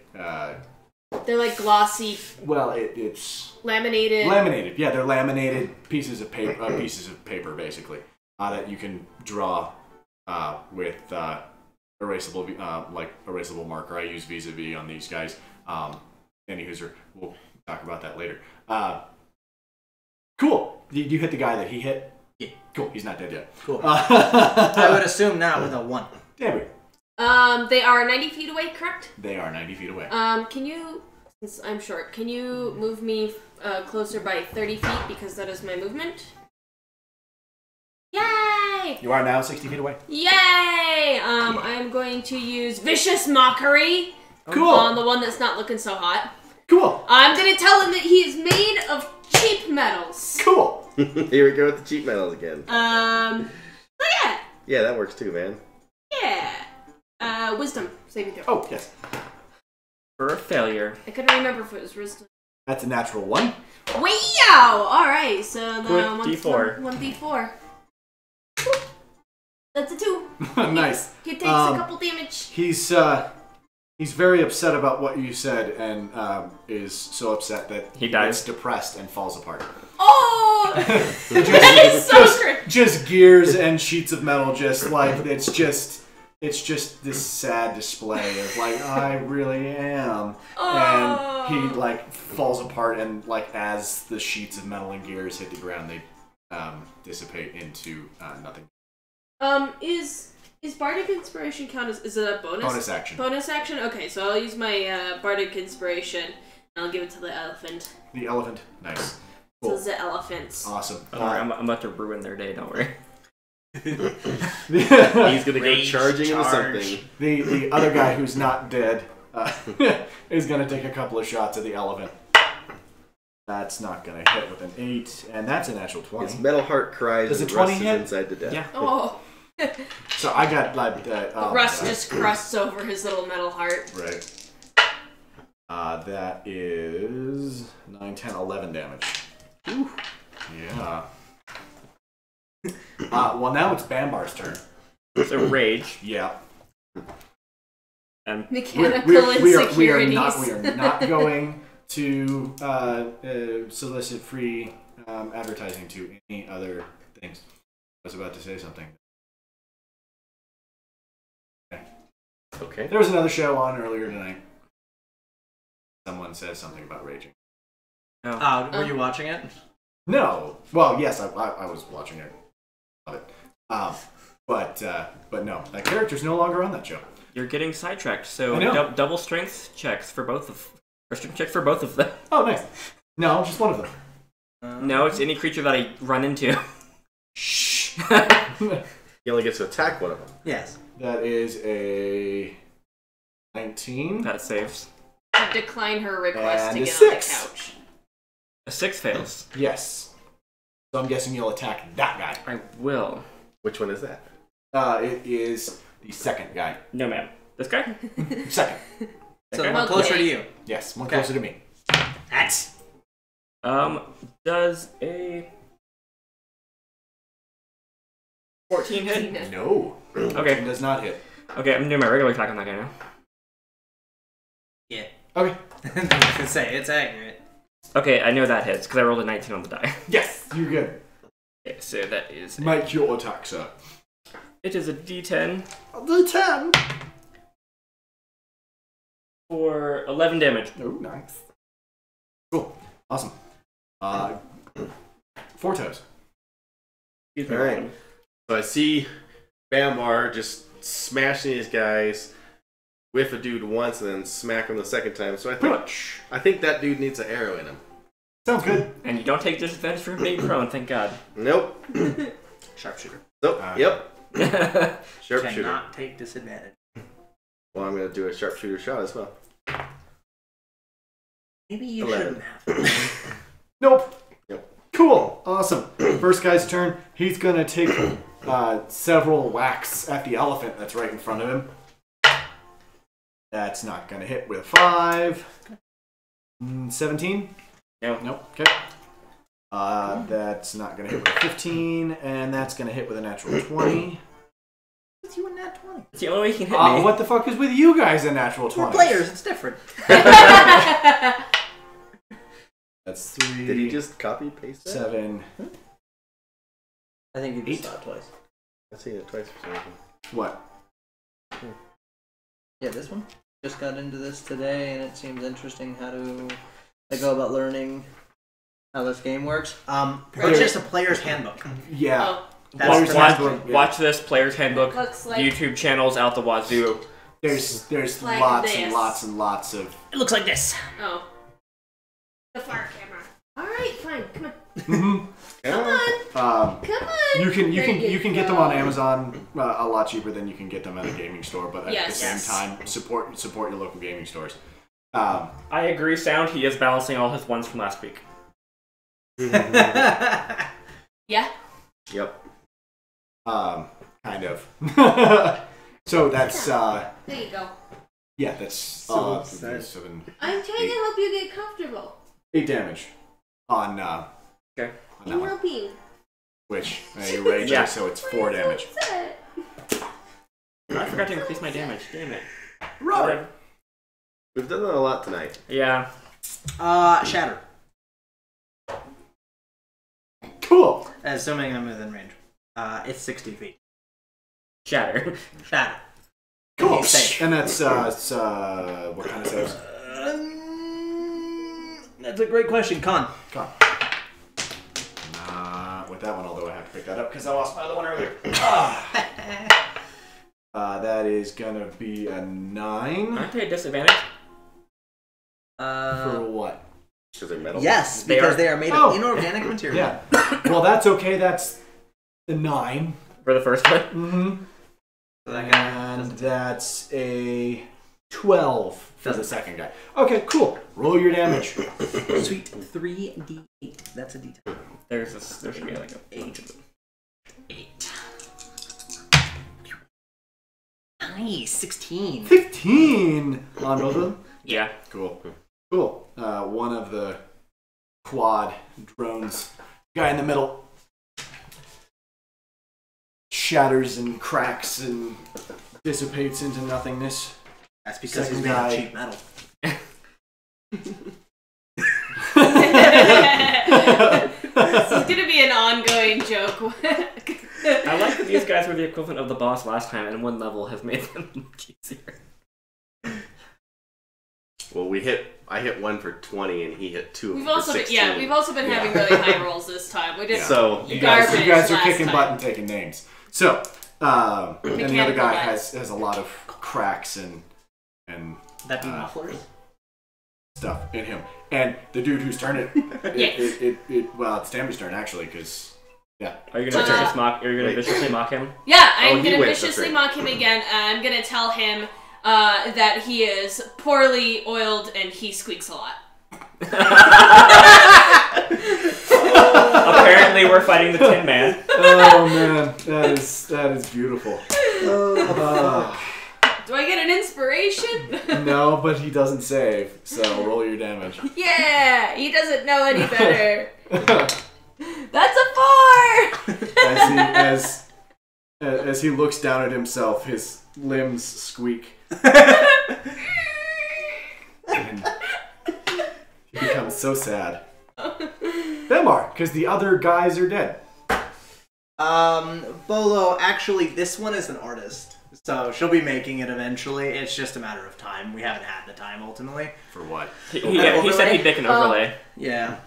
Speaker 3: They're like glossy,
Speaker 2: Well, it's
Speaker 3: laminated.
Speaker 2: laminated. Yeah, they're laminated pieces of paper, basically, that you can draw with erasable marker. I use vis-a-vis on these guys. Anywho, we'll talk about that later. Cool. Did you hit the guy that he hit?
Speaker 5: Yeah.
Speaker 2: Cool. He's not dead yet.
Speaker 5: Cool. I would assume not with a 1.
Speaker 2: Tambrey.
Speaker 3: They are 90 feet away, correct?
Speaker 2: They are 90 feet away.
Speaker 3: Can you, since I'm short, can you move me closer by 30 feet because that is my movement? Yay!
Speaker 2: You are now 60 feet away.
Speaker 3: Yay! I'm going to use Vicious Mockery
Speaker 2: Cool.
Speaker 3: on the one that's not looking so hot.
Speaker 2: Cool.
Speaker 3: I'm gonna tell him that he is made of cheap metals.
Speaker 2: Cool.
Speaker 4: Here we go with the cheap metals again.
Speaker 3: So yeah.
Speaker 4: Yeah, that works too, man.
Speaker 3: Yeah. Wisdom saving throw.
Speaker 2: Oh, yes.
Speaker 6: For a failure.
Speaker 3: I couldn't remember if it was wisdom.
Speaker 2: That's a natural 1.
Speaker 3: Wow! Alright, so the
Speaker 6: Quick D4.
Speaker 3: 1d4. That's a 2.
Speaker 2: Nice.
Speaker 3: He takes a couple damage.
Speaker 2: He's very upset about what you said and is so upset that
Speaker 6: He dies.
Speaker 2: gets depressed and falls apart.
Speaker 3: Oh! That is so great!
Speaker 2: Just gears and sheets of metal, just like it's just this sad display of like I really am, and he like falls apart and like as the sheets of metal and gears hit the ground, they dissipate into nothing.
Speaker 3: Is Bardic Inspiration count as, is it a bonus?
Speaker 2: Bonus action.
Speaker 3: Bonus action? Okay, so I'll use my Bardic Inspiration and I'll give it to the elephant.
Speaker 2: The elephant, nice.
Speaker 3: So
Speaker 2: Cool.
Speaker 3: it's the elephants.
Speaker 2: Awesome.
Speaker 6: Don't worry, I'm about to ruin their day, don't worry.
Speaker 4: He's gonna go
Speaker 5: Rage
Speaker 4: charging into
Speaker 5: charge.
Speaker 4: something.
Speaker 2: The other guy who's not dead is gonna take a couple of shots at the elephant. That's not gonna hit with an 8, and that's a natural 20.
Speaker 4: His metal heart cries
Speaker 2: Does a
Speaker 4: and
Speaker 2: 20
Speaker 4: rusts
Speaker 2: hit?
Speaker 4: inside to death.
Speaker 6: Yeah.
Speaker 3: Oh.
Speaker 2: So I got like
Speaker 3: Rust just crusts over his little metal heart.
Speaker 2: right. That is 9, 10, 11 damage. Ooh. Yeah. Well, now it's Bambar's turn.
Speaker 6: So rage.
Speaker 2: Yeah.
Speaker 6: And
Speaker 3: Mechanical
Speaker 2: we are
Speaker 3: insecurities.
Speaker 2: not going to solicit free advertising to any other things. I was about to say something.
Speaker 4: Okay.
Speaker 2: There was another show on earlier tonight. Someone says something about raging.
Speaker 5: Were you watching it?
Speaker 2: No. Well, yes, I was watching it. Love it. But no, that character's no longer on that show.
Speaker 6: you're getting sidetracked,
Speaker 2: I
Speaker 6: so
Speaker 2: know.
Speaker 6: double strength checks for both of strength check for both of them.
Speaker 2: Oh, nice. No, just one of them.
Speaker 6: No, it's any creature that I run into.
Speaker 2: Shh.
Speaker 4: He only gets to attack one of them.
Speaker 5: Yes.
Speaker 2: That is a 19.
Speaker 6: That saves.
Speaker 3: Decline her request
Speaker 2: And
Speaker 3: to
Speaker 2: a
Speaker 3: get
Speaker 2: 6.
Speaker 3: on the couch.
Speaker 6: A 6 fails.
Speaker 2: Yes. So I'm guessing you'll attack that guy.
Speaker 6: I will.
Speaker 4: Which one is that?
Speaker 2: It is the second guy.
Speaker 6: No, ma'am. This guy?
Speaker 2: Second.
Speaker 5: So
Speaker 6: Okay.
Speaker 5: one closer to you.
Speaker 2: Yes, one
Speaker 5: Okay.
Speaker 2: closer to me.
Speaker 5: That's
Speaker 6: Does a 14 hit?
Speaker 2: No.
Speaker 6: Okay.
Speaker 2: It does not hit.
Speaker 6: Okay, I'm doing my regular attack on that guy now.
Speaker 5: yeah.
Speaker 2: Okay.
Speaker 5: I was gonna say it's accurate.
Speaker 6: Okay, I know that hits because I rolled a 19 on the die.
Speaker 2: Yes, you're good.
Speaker 6: Okay, so that is
Speaker 2: Make your attack, sir.
Speaker 6: it is a D10
Speaker 2: The 10.
Speaker 6: for 11 damage.
Speaker 2: Oh, nice. Cool. Awesome. 4 toes.
Speaker 6: Excuse me,
Speaker 4: All right.
Speaker 6: Robin.
Speaker 4: So I see Bambar just smashing these guys with a dude once and then smack him the second time. So I think that dude needs an arrow in him.
Speaker 2: Sounds good.
Speaker 6: And you don't take disadvantage for being prone, thank God.
Speaker 4: Nope.
Speaker 5: Sharpshooter.
Speaker 4: Nope. Yep. Sharpshooter.
Speaker 5: Cannot take disadvantage.
Speaker 4: Well, I'm going to do a sharpshooter shot as well.
Speaker 5: Maybe you
Speaker 4: 11.
Speaker 5: shouldn't have.
Speaker 2: Nope.
Speaker 4: Yep.
Speaker 2: Cool. Awesome. First guy's turn. He's gonna take several whacks at the elephant that's right in front of him. That's not gonna hit with 5. 17?
Speaker 6: No.
Speaker 2: Nope. Okay. That's not gonna hit with 15, and that's gonna hit with a natural 20.
Speaker 5: What's you in that 20?
Speaker 6: It's the only way you can hit me.
Speaker 2: What the fuck is with you guys in natural 20?
Speaker 5: We're players, it's different.
Speaker 2: That's 3.
Speaker 4: Did he just copy paste that?
Speaker 2: 7.
Speaker 5: I think you just
Speaker 2: 8.
Speaker 5: saw it twice.
Speaker 4: I've seen it twice for some reason.
Speaker 2: What?
Speaker 5: Yeah, this one. Just got into this today, and it seems interesting how to go about learning how this game works. It's just a player's handbook.
Speaker 2: Yeah.
Speaker 3: Oh,
Speaker 5: That's
Speaker 6: Watch this player's handbook.
Speaker 3: looks like
Speaker 6: YouTube channels out the wazoo.
Speaker 2: There's
Speaker 3: Like
Speaker 2: lots
Speaker 3: this.
Speaker 2: and lots and lots of.
Speaker 5: It looks like this.
Speaker 3: oh, the fire camera. All right, fine. Come on.
Speaker 2: Mhm.
Speaker 3: Come on. Come on.
Speaker 2: You can
Speaker 3: There
Speaker 2: get them on Amazon a lot cheaper than you can get them at a gaming store, but at the same
Speaker 3: Yes.
Speaker 2: time, support your local gaming stores.
Speaker 6: I agree, Sound. He is balancing all his ones from last week.
Speaker 3: Yeah.
Speaker 4: Yep.
Speaker 2: Kind of. So that's
Speaker 3: There you go.
Speaker 2: yeah, that's
Speaker 5: So sad.
Speaker 2: 7,
Speaker 3: I'm trying to help you get comfortable.
Speaker 2: 8 damage on
Speaker 6: Okay.
Speaker 2: on
Speaker 3: I'm
Speaker 2: that one.
Speaker 3: helping.
Speaker 2: Which you're raging,
Speaker 6: Yeah.
Speaker 2: so it's 4 damage.
Speaker 6: I forgot to increase my damage. Damn it.
Speaker 2: Right.
Speaker 4: We've done that a lot tonight.
Speaker 6: Yeah.
Speaker 5: Shatter.
Speaker 2: Cool.
Speaker 5: Assuming I'm within range. It's 60 feet.
Speaker 6: Shatter.
Speaker 5: Shatter.
Speaker 2: Cool.
Speaker 5: He's safe.
Speaker 2: And that's what kind of saves?
Speaker 5: That's a great question, Con.
Speaker 2: Con. With that one, although I have to pick that up because I lost my other one earlier. That is gonna be a 9.
Speaker 6: Aren't they at disadvantage?
Speaker 2: For what?
Speaker 4: Because they're metal.
Speaker 5: Yes,
Speaker 6: They
Speaker 5: because
Speaker 6: are-
Speaker 5: they are made
Speaker 2: Oh.
Speaker 5: of inorganic material.
Speaker 2: Yeah. Well, that's okay. That's a 9.
Speaker 6: For the first one?
Speaker 2: Mm-hmm.
Speaker 5: So that guy
Speaker 2: And
Speaker 5: doesn't-
Speaker 2: that's a 12 for the second guy. Okay, cool. Roll your damage.
Speaker 5: Sweet 3d8. That's a d10.
Speaker 6: There should be like a bunch of them.
Speaker 5: 8. Nice, 16.
Speaker 2: 15 on both of them.
Speaker 6: Yeah.
Speaker 2: Cool. Cool. One of the quad drones, guy in the middle, shatters and cracks and dissipates into nothingness.
Speaker 5: That's because he's
Speaker 2: Second
Speaker 5: made
Speaker 2: guy.
Speaker 5: of cheap metal.
Speaker 3: This is gonna be an ongoing joke.
Speaker 6: I like that these guys were the equivalent of the boss last time, and one level has made them much easier.
Speaker 4: Well, I hit 1 for 20, and he hit 2
Speaker 3: We've
Speaker 4: for
Speaker 3: also
Speaker 4: 16.
Speaker 3: been, we've also been having really high rolls this time. We did
Speaker 4: So
Speaker 2: You guys
Speaker 3: garbage
Speaker 2: are
Speaker 3: last
Speaker 2: kicking
Speaker 3: time.
Speaker 2: butt and taking names. So, and the other
Speaker 3: Mechanical
Speaker 2: guy
Speaker 3: guys.
Speaker 2: has a lot of cracks and
Speaker 5: That be mufflers?
Speaker 2: stuff in him. And the dude who's turned it,
Speaker 3: Yes.
Speaker 2: well, it's Tambrey's turn actually, because
Speaker 6: Are you gonna viciously mock him?
Speaker 3: Yeah, I'm
Speaker 4: he
Speaker 3: gonna
Speaker 4: wins,
Speaker 3: viciously
Speaker 4: that's right.
Speaker 3: mock him again. I'm gonna tell him that he is poorly oiled and he squeaks a lot.
Speaker 6: Apparently, we're fighting the Tin Man.
Speaker 2: oh man, that is beautiful.
Speaker 3: Do I get an inspiration?
Speaker 2: No, but he doesn't save, so roll your damage.
Speaker 3: Yeah, he doesn't know any better. That's a 4!
Speaker 2: as he looks down at himself, his limbs squeak. And he becomes so sad. Bemar, because the other guys are dead.
Speaker 5: Bolo, actually, this one is an artist. So she'll be making it eventually. It's just a matter of time. We haven't had the time, ultimately.
Speaker 2: For what?
Speaker 6: He said he'd make an overlay.
Speaker 5: Yeah.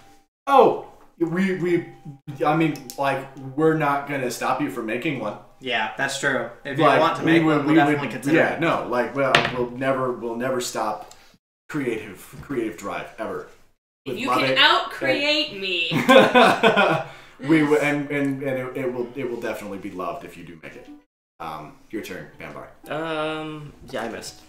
Speaker 2: Oh, I mean, like, we're not gonna stop you from making one.
Speaker 5: Yeah, that's true. If you
Speaker 2: Like,
Speaker 5: want to make one, we'll definitely consider
Speaker 2: yeah,
Speaker 5: it.
Speaker 2: no, like, well, we'll never stop creative drive ever.
Speaker 3: If
Speaker 2: Would
Speaker 3: you
Speaker 2: love
Speaker 3: can
Speaker 2: it.
Speaker 3: out-create me.
Speaker 2: We will, and it will definitely be loved if you do make it. Your turn, Bambar.
Speaker 6: Yeah, I missed.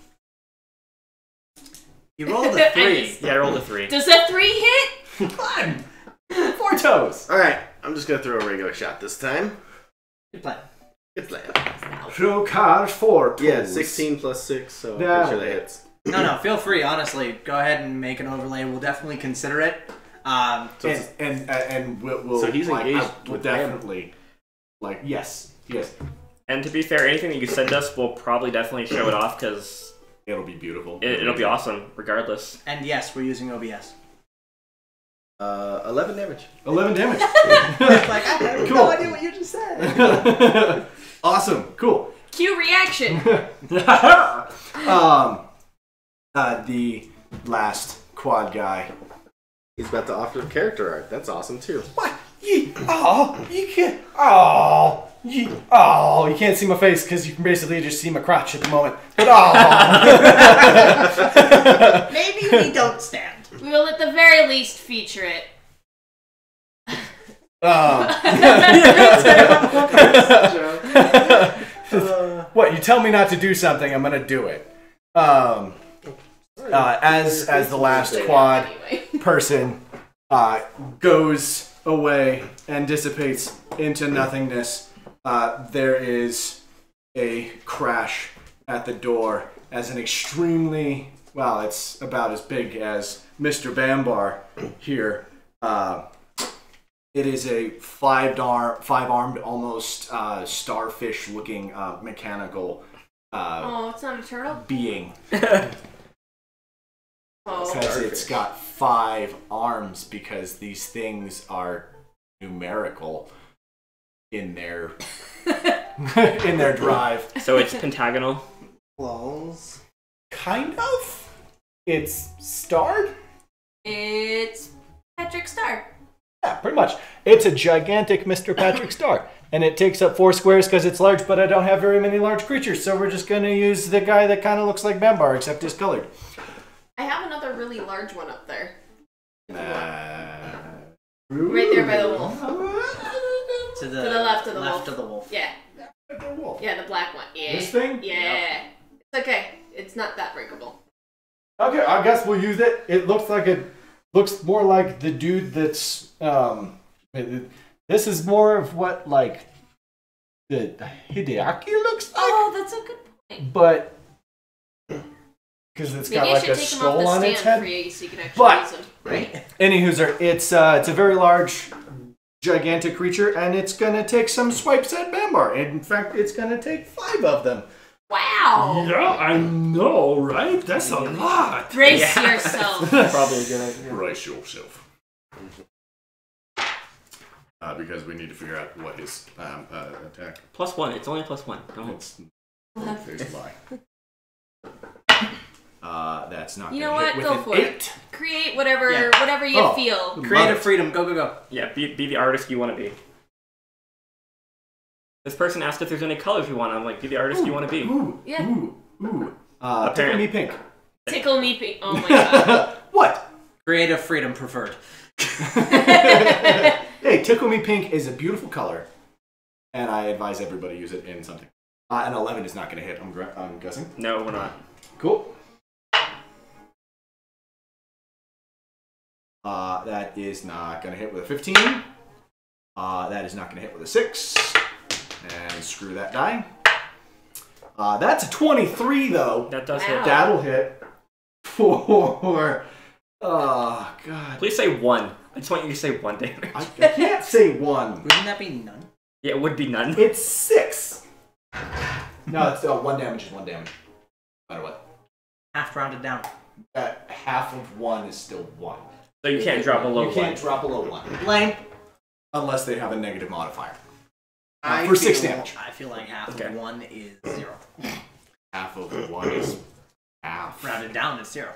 Speaker 5: You rolled a 3.
Speaker 6: Yeah, I rolled a 3.
Speaker 3: Does that 3 hit?
Speaker 2: Climb! 4 toes!
Speaker 1: Alright,
Speaker 4: I'm just gonna throw a regular shot this time.
Speaker 5: Good plan.
Speaker 4: Good plan.
Speaker 2: Throw cards 4.
Speaker 4: Yeah, 16 plus 6, so I'm
Speaker 2: Yeah.
Speaker 4: pretty sure that hits.
Speaker 5: No, feel free. Honestly, go ahead and make an overlay. We'll definitely consider it.
Speaker 4: So
Speaker 2: And we'll.
Speaker 4: So he's engaged
Speaker 2: We'll
Speaker 4: with
Speaker 2: definitely. Like yes.
Speaker 6: And to be fair, anything that you send us, we'll probably definitely show it off because
Speaker 2: It'll be beautiful.
Speaker 6: it'll be awesome regardless.
Speaker 5: And yes, we're using OBS.
Speaker 4: 11 damage.
Speaker 2: 11 damage.
Speaker 5: It's like I have
Speaker 2: Cool.
Speaker 5: no idea what you just said.
Speaker 2: Awesome. Cool.
Speaker 3: Cue reaction.
Speaker 2: The last quad guy.
Speaker 4: He's about to offer character art. That's awesome too.
Speaker 2: What? You can't. You can't see my face because you can basically just see my crotch at the moment. But
Speaker 5: Maybe we don't stand.
Speaker 3: We will at the very least feature it.
Speaker 2: What? You tell me not to do something, I'm gonna do it. As the last quad
Speaker 3: Anyway.
Speaker 2: person goes away and dissipates into nothingness, there is a crash at the door as an extremely, well, it's about as big as Mr. Bambar here. It is a five-armed, almost starfish-looking mechanical
Speaker 3: Oh, it's not a turtle?
Speaker 2: being.
Speaker 3: Oh.
Speaker 2: Because it's got 5 arms, because these things are numerical in their in their drive.
Speaker 6: So it's pentagonal.
Speaker 5: Close.
Speaker 2: Kind of. It's starred.
Speaker 3: It's Patrick Star.
Speaker 2: Yeah, pretty much. It's a gigantic Mr. Patrick Star, and it takes up 4 squares because it's large. But I don't have very many large creatures, so we're just gonna use the guy that kind of looks like Bambar, except discolored.
Speaker 3: I have another really large one up there.
Speaker 2: Right
Speaker 3: there by the wolf.
Speaker 5: To the
Speaker 3: left of the
Speaker 5: left
Speaker 3: wolf.
Speaker 5: of the wolf.
Speaker 3: Yeah.
Speaker 2: Wolf.
Speaker 3: Yeah, the black one. Yeah.
Speaker 2: This thing?
Speaker 3: Yeah. It's okay. It's not that breakable.
Speaker 2: Okay, I guess we'll use it. It looks more like the dude that's this is more of what like the Hideaki looks like,
Speaker 3: Oh, that's a good point.
Speaker 2: but because it's got
Speaker 3: Maybe I
Speaker 2: like
Speaker 3: should
Speaker 2: a
Speaker 3: take him off
Speaker 2: skull
Speaker 3: the
Speaker 2: on
Speaker 3: stand
Speaker 2: its head.
Speaker 3: for you so you can actually
Speaker 2: But-
Speaker 3: use him. Right?
Speaker 2: Anywho, it's a very large, gigantic creature, and it's gonna take some swipes at Bambar. In fact, it's gonna take 5 of them.
Speaker 3: Wow!
Speaker 2: Yeah, I know, right? That's a lot.
Speaker 3: Brace yourself.
Speaker 6: Probably a good idea.
Speaker 2: Brace yourself. Because we need to figure out what his attack.
Speaker 6: +1. It's only +1. Don't.
Speaker 2: It's face lie. That's not.
Speaker 3: You
Speaker 2: gonna
Speaker 3: know
Speaker 2: hit
Speaker 3: what?
Speaker 2: with
Speaker 3: Go
Speaker 2: an
Speaker 3: for
Speaker 2: 8.
Speaker 3: it. Create whatever
Speaker 5: Yeah.
Speaker 3: whatever you
Speaker 2: Oh.
Speaker 3: feel.
Speaker 5: Creative freedom. Go, go, go.
Speaker 6: Yeah, be the artist you want to be. This person asked if there's any colors you want. I'm like, be the artist you want to be.
Speaker 2: Ooh,
Speaker 3: Yeah.
Speaker 2: ooh. Tickle
Speaker 6: Apparent-
Speaker 2: me pink.
Speaker 3: Tickle me pink. Oh my god.
Speaker 2: What?
Speaker 5: Creative freedom preferred.
Speaker 2: Hey, tickle me pink is a beautiful color, and I advise everybody use it in something. An 11 is not going to hit. I'm guessing.
Speaker 6: No, we're not.
Speaker 2: Cool. That is not going to hit with a 15. That is not going to hit with a 6. And screw that die. That's a 23, though.
Speaker 6: That does
Speaker 3: Wow.
Speaker 6: hit.
Speaker 2: That'll hit for... Oh, God.
Speaker 6: Please say 1. I just want you to say 1 damage.
Speaker 2: I can't say 1.
Speaker 5: Wouldn't that be none?
Speaker 6: Yeah, it would be none.
Speaker 2: It's 6. No, it's 1 damage is 1 damage. No matter what.
Speaker 5: Half rounded down.
Speaker 2: Half of 1 is still 1.
Speaker 6: So you can't drop below 1.
Speaker 2: You can't drop below 1.
Speaker 5: Lame.
Speaker 2: Unless they have a negative modifier.
Speaker 5: I
Speaker 2: For 6
Speaker 5: feel-
Speaker 2: damage.
Speaker 5: I feel like half
Speaker 6: Okay.
Speaker 5: of 1 is 0.
Speaker 2: Half of 1 is half.
Speaker 5: Rounded down is 0.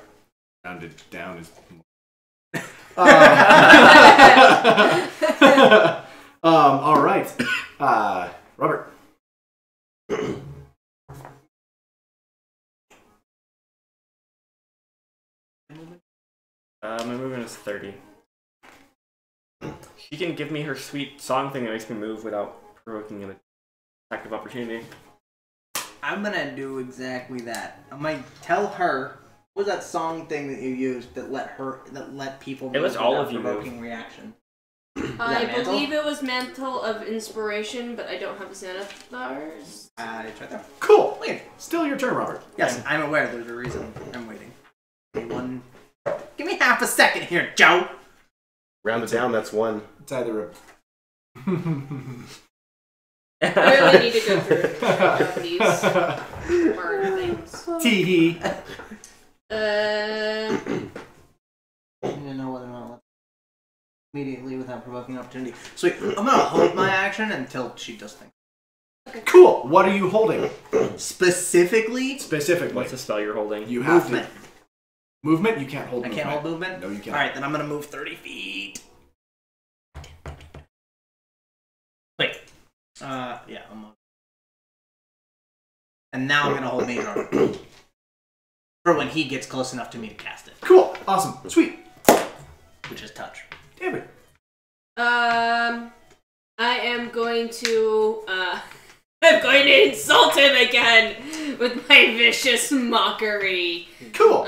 Speaker 2: Rounded down is... all right. Robert.
Speaker 6: My movement is 30. She can give me her sweet song thing that makes me move without provoking an attack of opportunity.
Speaker 5: I'm gonna do exactly that. I might tell her what was that song thing that you used that let people
Speaker 6: It lets
Speaker 5: move
Speaker 6: all
Speaker 5: without
Speaker 6: of you
Speaker 5: provoking reaction.
Speaker 3: I believe it was Mantle of Inspiration, but I don't have Xanathars.
Speaker 5: It's right there.
Speaker 2: Cool. Still your turn, Robert.
Speaker 5: Yes, I'm aware. There's a reason I'm waiting. Give me half a second here, Joe.
Speaker 4: Round it down, that's one.
Speaker 2: It's either a...
Speaker 3: I really need to go through these hard things.
Speaker 2: Tee-hee.
Speaker 5: I need to know whether or not immediately without provoking opportunity. Sweet. I'm gonna hold my action until she does things.
Speaker 2: Cool. What are you holding?
Speaker 5: Specifically,
Speaker 6: What's the spell you're holding?
Speaker 2: You have
Speaker 5: movement.
Speaker 2: to... Movement? You can't hold
Speaker 5: I
Speaker 2: movement.
Speaker 5: can't hold movement?
Speaker 2: No, you can't.
Speaker 5: Alright, then I'm gonna move 30 feet. Wait. Yeah, I'm on. And now I'm gonna hold Mage Armor. For when he gets close enough to me to cast it.
Speaker 2: Cool. Awesome. Sweet.
Speaker 5: Which is touch.
Speaker 2: Damn it.
Speaker 3: I am going to, I'm going to insult him again with my vicious mockery.
Speaker 2: Cool.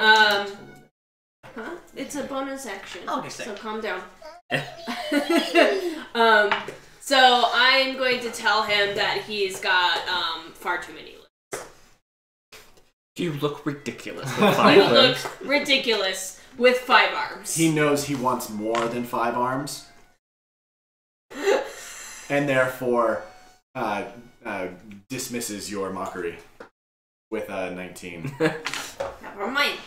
Speaker 3: It's a bonus action.
Speaker 5: Okay,
Speaker 3: so calm down. So I'm going to tell him that he's got, far too many limbs.
Speaker 6: You look ridiculous with 5
Speaker 3: You
Speaker 6: limbs.
Speaker 3: look ridiculous with 5 arms.
Speaker 2: He knows he wants more than 5 arms. And therefore, dismisses your mockery with a 19.
Speaker 3: Never mind.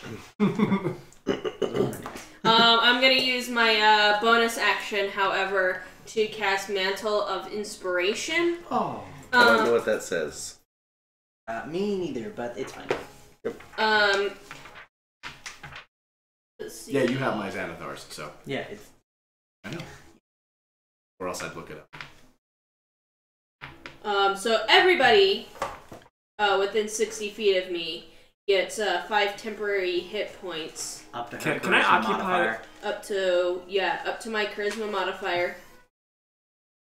Speaker 3: I'm gonna use my bonus action, however, to cast Mantle of Inspiration.
Speaker 2: Oh.
Speaker 4: I don't know what that says.
Speaker 5: Me neither, but it's fine.
Speaker 3: Let's see.
Speaker 2: Yeah, you have my Xanathars, so.
Speaker 5: Yeah, it's...
Speaker 2: I know. Or else I'd look it
Speaker 3: up. So everybody within 60 feet of me gets 5 temporary hit points.
Speaker 5: Up to her
Speaker 6: Can I
Speaker 5: charisma
Speaker 6: occupy...
Speaker 5: modifier.
Speaker 3: Up to my charisma modifier.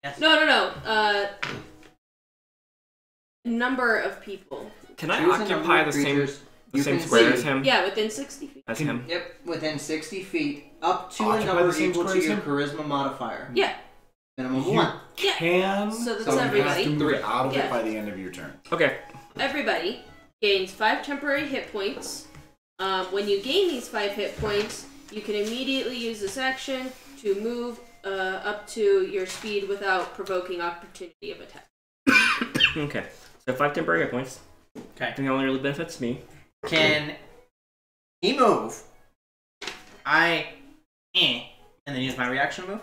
Speaker 5: Yes.
Speaker 3: No. Number of people.
Speaker 6: Can I
Speaker 5: Choose a
Speaker 6: occupy
Speaker 5: number
Speaker 6: the
Speaker 5: of
Speaker 6: same
Speaker 5: creatures you can
Speaker 6: square
Speaker 5: see.
Speaker 6: as him?
Speaker 3: Yeah, within 60 feet.
Speaker 6: As him?
Speaker 5: Yep, within 60 feet, up to a
Speaker 2: Occupy
Speaker 5: number
Speaker 2: the same
Speaker 5: equal
Speaker 2: square
Speaker 5: to
Speaker 2: as
Speaker 5: your
Speaker 2: him?
Speaker 5: charisma modifier.
Speaker 3: Yeah.
Speaker 5: Minimum
Speaker 2: You
Speaker 5: 1.
Speaker 3: Yeah.
Speaker 2: can.
Speaker 3: So that's
Speaker 2: you
Speaker 3: everybody.
Speaker 2: have to move out of
Speaker 3: Yeah.
Speaker 2: it by the end of your turn.
Speaker 6: Okay.
Speaker 3: Everybody gains 5 temporary hit points. When you gain these 5 hit points, you can immediately use this action to move up to your speed without provoking opportunity of attack.
Speaker 6: Okay. So 5 temporary hit points.
Speaker 5: Okay.
Speaker 6: I think that only really benefits me.
Speaker 5: Can he move? And then use my reaction move?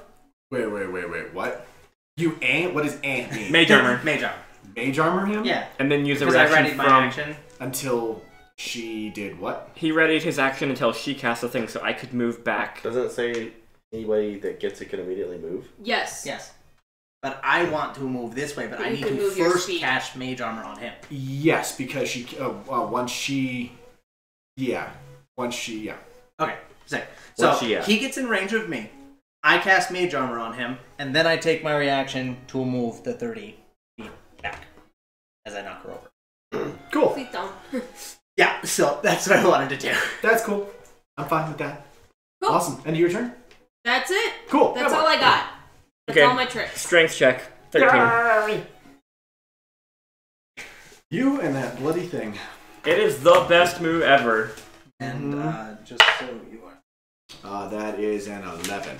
Speaker 2: Wait. What? You ant? What does ant mean?
Speaker 6: Mage armor.
Speaker 5: Mage armor.
Speaker 2: Mage armor him?
Speaker 5: Yeah.
Speaker 6: And then use a
Speaker 5: Because I
Speaker 6: reaction
Speaker 5: readied my
Speaker 6: from...
Speaker 5: action.
Speaker 2: Until she did what?
Speaker 6: He readied his action until she cast the thing, so I could move back.
Speaker 4: Doesn't it say anybody that gets it can immediately move?
Speaker 3: Yes.
Speaker 5: Yes. But I want to move this way, but I
Speaker 3: You
Speaker 5: need
Speaker 3: can
Speaker 5: to
Speaker 3: move your
Speaker 5: first
Speaker 3: speed.
Speaker 5: cast mage armor on him.
Speaker 2: Yes, because she once she yeah.
Speaker 5: Okay, so
Speaker 4: What's she at?
Speaker 5: he gets in range of me. I cast mage armor on him, and then I take my reaction to move the 30 feet back as I knock her over.
Speaker 2: Cool.
Speaker 3: Please don't.
Speaker 5: Yeah, so that's what I wanted to do.
Speaker 2: That's cool. I'm fine with that.
Speaker 3: Cool.
Speaker 2: Awesome. End of your turn?
Speaker 3: That's it.
Speaker 2: Cool.
Speaker 3: That's
Speaker 2: Come
Speaker 3: all
Speaker 2: on.
Speaker 3: I got. That's
Speaker 6: Okay.
Speaker 3: all my tricks.
Speaker 6: Strength check. 13.
Speaker 2: You and that bloody thing.
Speaker 6: It is the best move ever.
Speaker 5: And just so you are.
Speaker 2: That is an 11.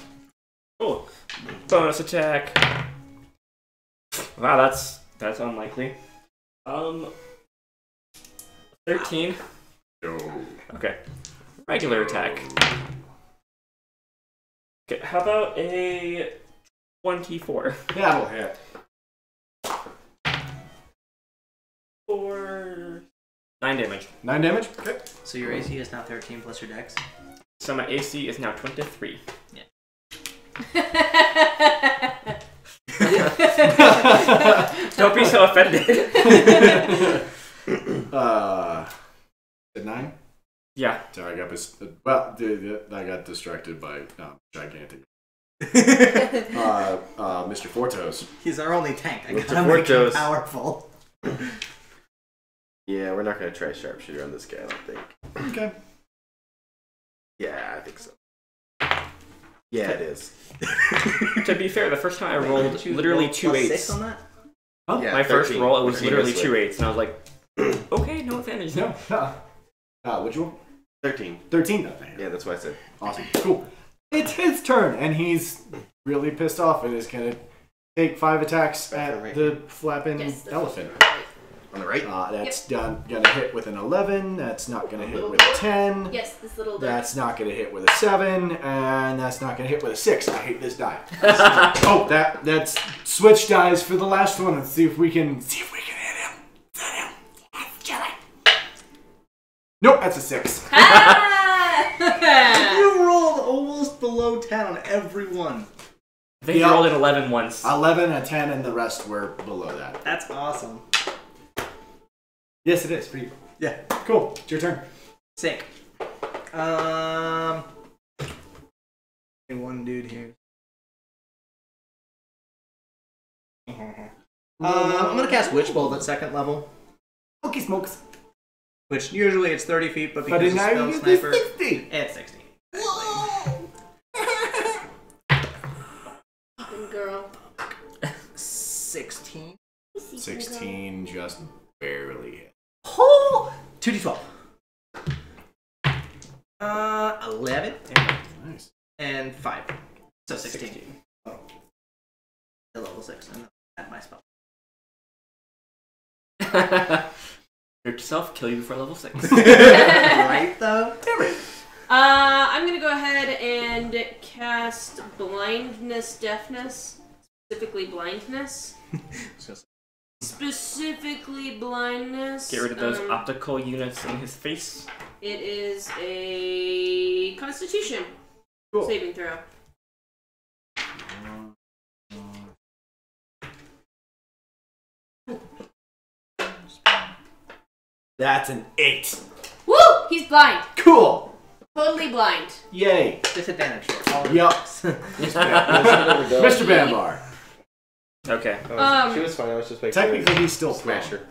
Speaker 6: Oh. Bonus attack. Wow, that's unlikely. 13. Okay. Regular attack. Okay, how about a 24?
Speaker 2: That'll hit.
Speaker 6: For 9 damage.
Speaker 2: 9 damage? Okay.
Speaker 5: So your AC is now 13 plus your dex?
Speaker 6: So my AC is now 23. Don't be so offended.
Speaker 2: At 9?
Speaker 6: Yeah.
Speaker 2: Sorry, I got I got distracted by gigantic. Mr. Fortos.
Speaker 5: He's our only tank. I
Speaker 4: Mr.
Speaker 5: gotta make him
Speaker 4: Fortos.
Speaker 5: powerful.
Speaker 4: Yeah, we're not going to try sharpshooter on this guy, I don't think.
Speaker 2: Okay.
Speaker 4: Yeah, I think so. Yeah, it is.
Speaker 6: To be fair, the first time I rolled literally 2 8s.
Speaker 5: 6 on that?
Speaker 2: Huh?
Speaker 4: Yeah,
Speaker 6: My first
Speaker 4: 13.
Speaker 6: roll, it was
Speaker 4: 13
Speaker 6: literally
Speaker 4: this
Speaker 6: 2
Speaker 4: way.
Speaker 6: 8s, and I was like, okay, no advantage.
Speaker 2: No. What'd you roll?
Speaker 4: 13.
Speaker 2: 13. Okay.
Speaker 4: Yeah, that's what I said.
Speaker 2: Awesome. Cool. It's his turn, and he's really pissed off and is going to take 5 attacks at the flapping elephant.
Speaker 4: On the right?
Speaker 2: That's going to hit with an 11. That's not going to hit with a 10.
Speaker 3: Yes, this little.
Speaker 2: That's not going to hit with a 7. And that's not going to hit with a 6. I hate this die. Oh, that's switch dies for the last one. Let's see if we can hit him. Hit him. Kill him. Nope, that's a 6.
Speaker 5: You rolled almost below 10 on every one.
Speaker 6: I think I rolled an 11 once.
Speaker 2: 11, a 10, and the rest were below that.
Speaker 5: That's awesome.
Speaker 2: Yes, it is. For you.
Speaker 5: Yeah.
Speaker 2: Cool. It's your turn.
Speaker 5: Sick. One dude here. I'm gonna cast Witch Bolt at 2nd level,
Speaker 2: Okay, smokes.
Speaker 5: which usually it's 30 feet, but
Speaker 2: But
Speaker 5: because
Speaker 2: now
Speaker 5: it's
Speaker 2: you
Speaker 5: spell
Speaker 2: get
Speaker 5: sniper,
Speaker 2: this 60.
Speaker 5: it's 60.
Speaker 3: Girl.
Speaker 5: 16.
Speaker 2: 16 just barely hit.
Speaker 5: Oh! 2d12. 11
Speaker 2: Nice.
Speaker 5: and 5. So 16. Oh. To level 6. And at my spell.
Speaker 6: Hurt yourself, kill you before level 6.
Speaker 5: Right, though?
Speaker 3: I'm gonna go ahead and cast Blindness, Deafness. Specifically Blindness. Specifically Blindness.
Speaker 6: Get rid of those optical units in his face.
Speaker 3: It is a Constitution saving throw.
Speaker 2: That's an 8.
Speaker 3: Woo! He's blind.
Speaker 2: Cool.
Speaker 3: Totally blind.
Speaker 2: Yay.
Speaker 5: Disadvantage for all.
Speaker 2: Yup.
Speaker 4: Mr.
Speaker 2: Mr. Bambar.
Speaker 6: Okay.
Speaker 4: She was fine. I was just making
Speaker 2: Technically, he's still
Speaker 4: Smasher.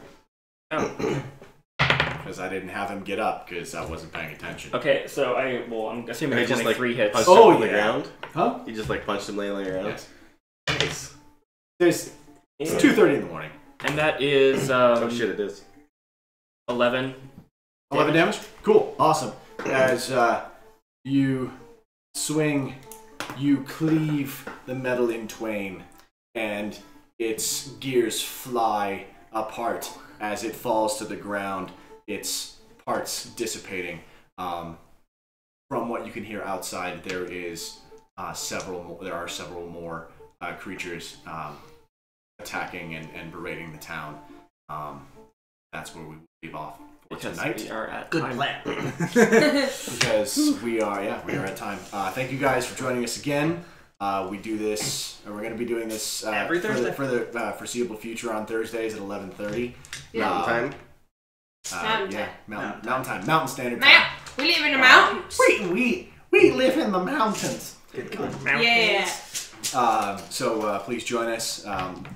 Speaker 6: Oh.
Speaker 2: Because I didn't have him get up because I wasn't paying attention.
Speaker 6: Okay, so I'm assuming
Speaker 4: He
Speaker 6: there's
Speaker 4: just
Speaker 6: only
Speaker 4: like
Speaker 6: 3 hits.
Speaker 4: punched
Speaker 2: Oh,
Speaker 4: him on the
Speaker 2: yeah.
Speaker 4: ground.
Speaker 2: Huh?
Speaker 4: You just like punched him laying around.
Speaker 2: Yes.
Speaker 4: Nice.
Speaker 2: It's 2:30 in the morning.
Speaker 6: And that is
Speaker 4: Oh shit, it is.
Speaker 6: 11.
Speaker 2: 11 damage? Cool. Awesome. As you swing, you cleave the metal in twain, and its gears fly apart as it falls to the ground, its parts dissipating. From what you can hear outside, there are several more creatures attacking and berating the town. That's where we leave off for
Speaker 6: Because
Speaker 2: tonight.
Speaker 6: we are at
Speaker 5: Good
Speaker 6: time.
Speaker 5: plan.
Speaker 2: Because we are at time. Thank you guys for joining us again. We do this, or we're going to be doing this
Speaker 5: Every Thursday?
Speaker 2: for the foreseeable future on Thursdays at 11:30.
Speaker 3: Yeah.
Speaker 4: Mountain time.
Speaker 3: Mountain
Speaker 2: Yeah,
Speaker 3: time.
Speaker 2: Mountain time, Mountain Standard Time.
Speaker 3: We live in the mountains.
Speaker 2: We live in the mountains.
Speaker 3: Yeah.
Speaker 2: So please join us.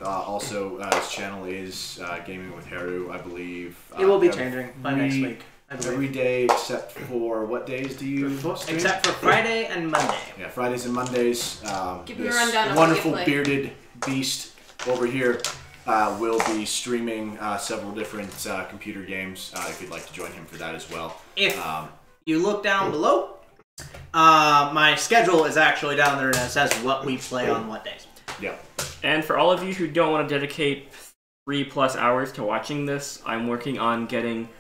Speaker 2: Also, his channel is Gaming with Heru, I believe.
Speaker 5: It will be changing by next week. I
Speaker 2: Every
Speaker 5: believe.
Speaker 2: day except for what days do you stream?
Speaker 5: Except for Friday and Monday.
Speaker 2: Yeah, Fridays and Mondays.
Speaker 3: Give me a
Speaker 2: This
Speaker 3: rundown of
Speaker 2: wonderful
Speaker 3: what you play.
Speaker 2: bearded beast over here will be streaming several different computer games. If you'd like to join him for that as well.
Speaker 5: If you look down below, my schedule is actually down there and it says what we play on what days.
Speaker 2: Yep.
Speaker 6: And for all of you who don't want to dedicate 3+ hours to watching this, I'm working on getting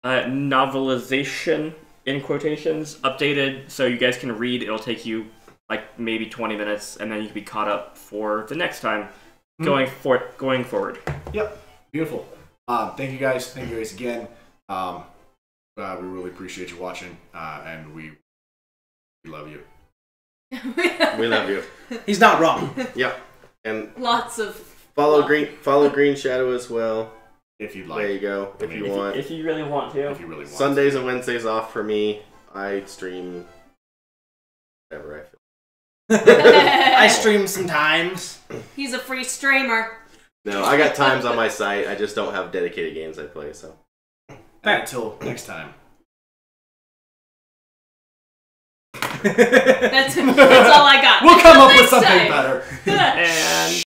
Speaker 6: novelization, in quotations, updated so you guys can read. It'll take you like maybe 20 minutes, and then you can be caught up for the next time going forward.
Speaker 2: Yep. Beautiful. Thank you guys. Thank you guys again. We really appreciate you watching, and we love you.
Speaker 4: We love you.
Speaker 5: He's not wrong.
Speaker 4: Yep. And
Speaker 3: Lots of
Speaker 4: follow Green Shadow as well.
Speaker 2: If you'd
Speaker 4: There
Speaker 2: like.
Speaker 4: you go. If you want.
Speaker 6: If you really want to.
Speaker 2: If you really want.
Speaker 4: Sundays and Wednesdays off for me. I stream whenever I feel.
Speaker 5: I stream sometimes.
Speaker 3: He's a free streamer.
Speaker 4: No, I got times on my site. I just don't have dedicated games I play. So.
Speaker 2: And until next time.
Speaker 3: That's all I got.
Speaker 2: We'll come up with
Speaker 3: Next
Speaker 2: something
Speaker 3: time.
Speaker 2: better.
Speaker 6: And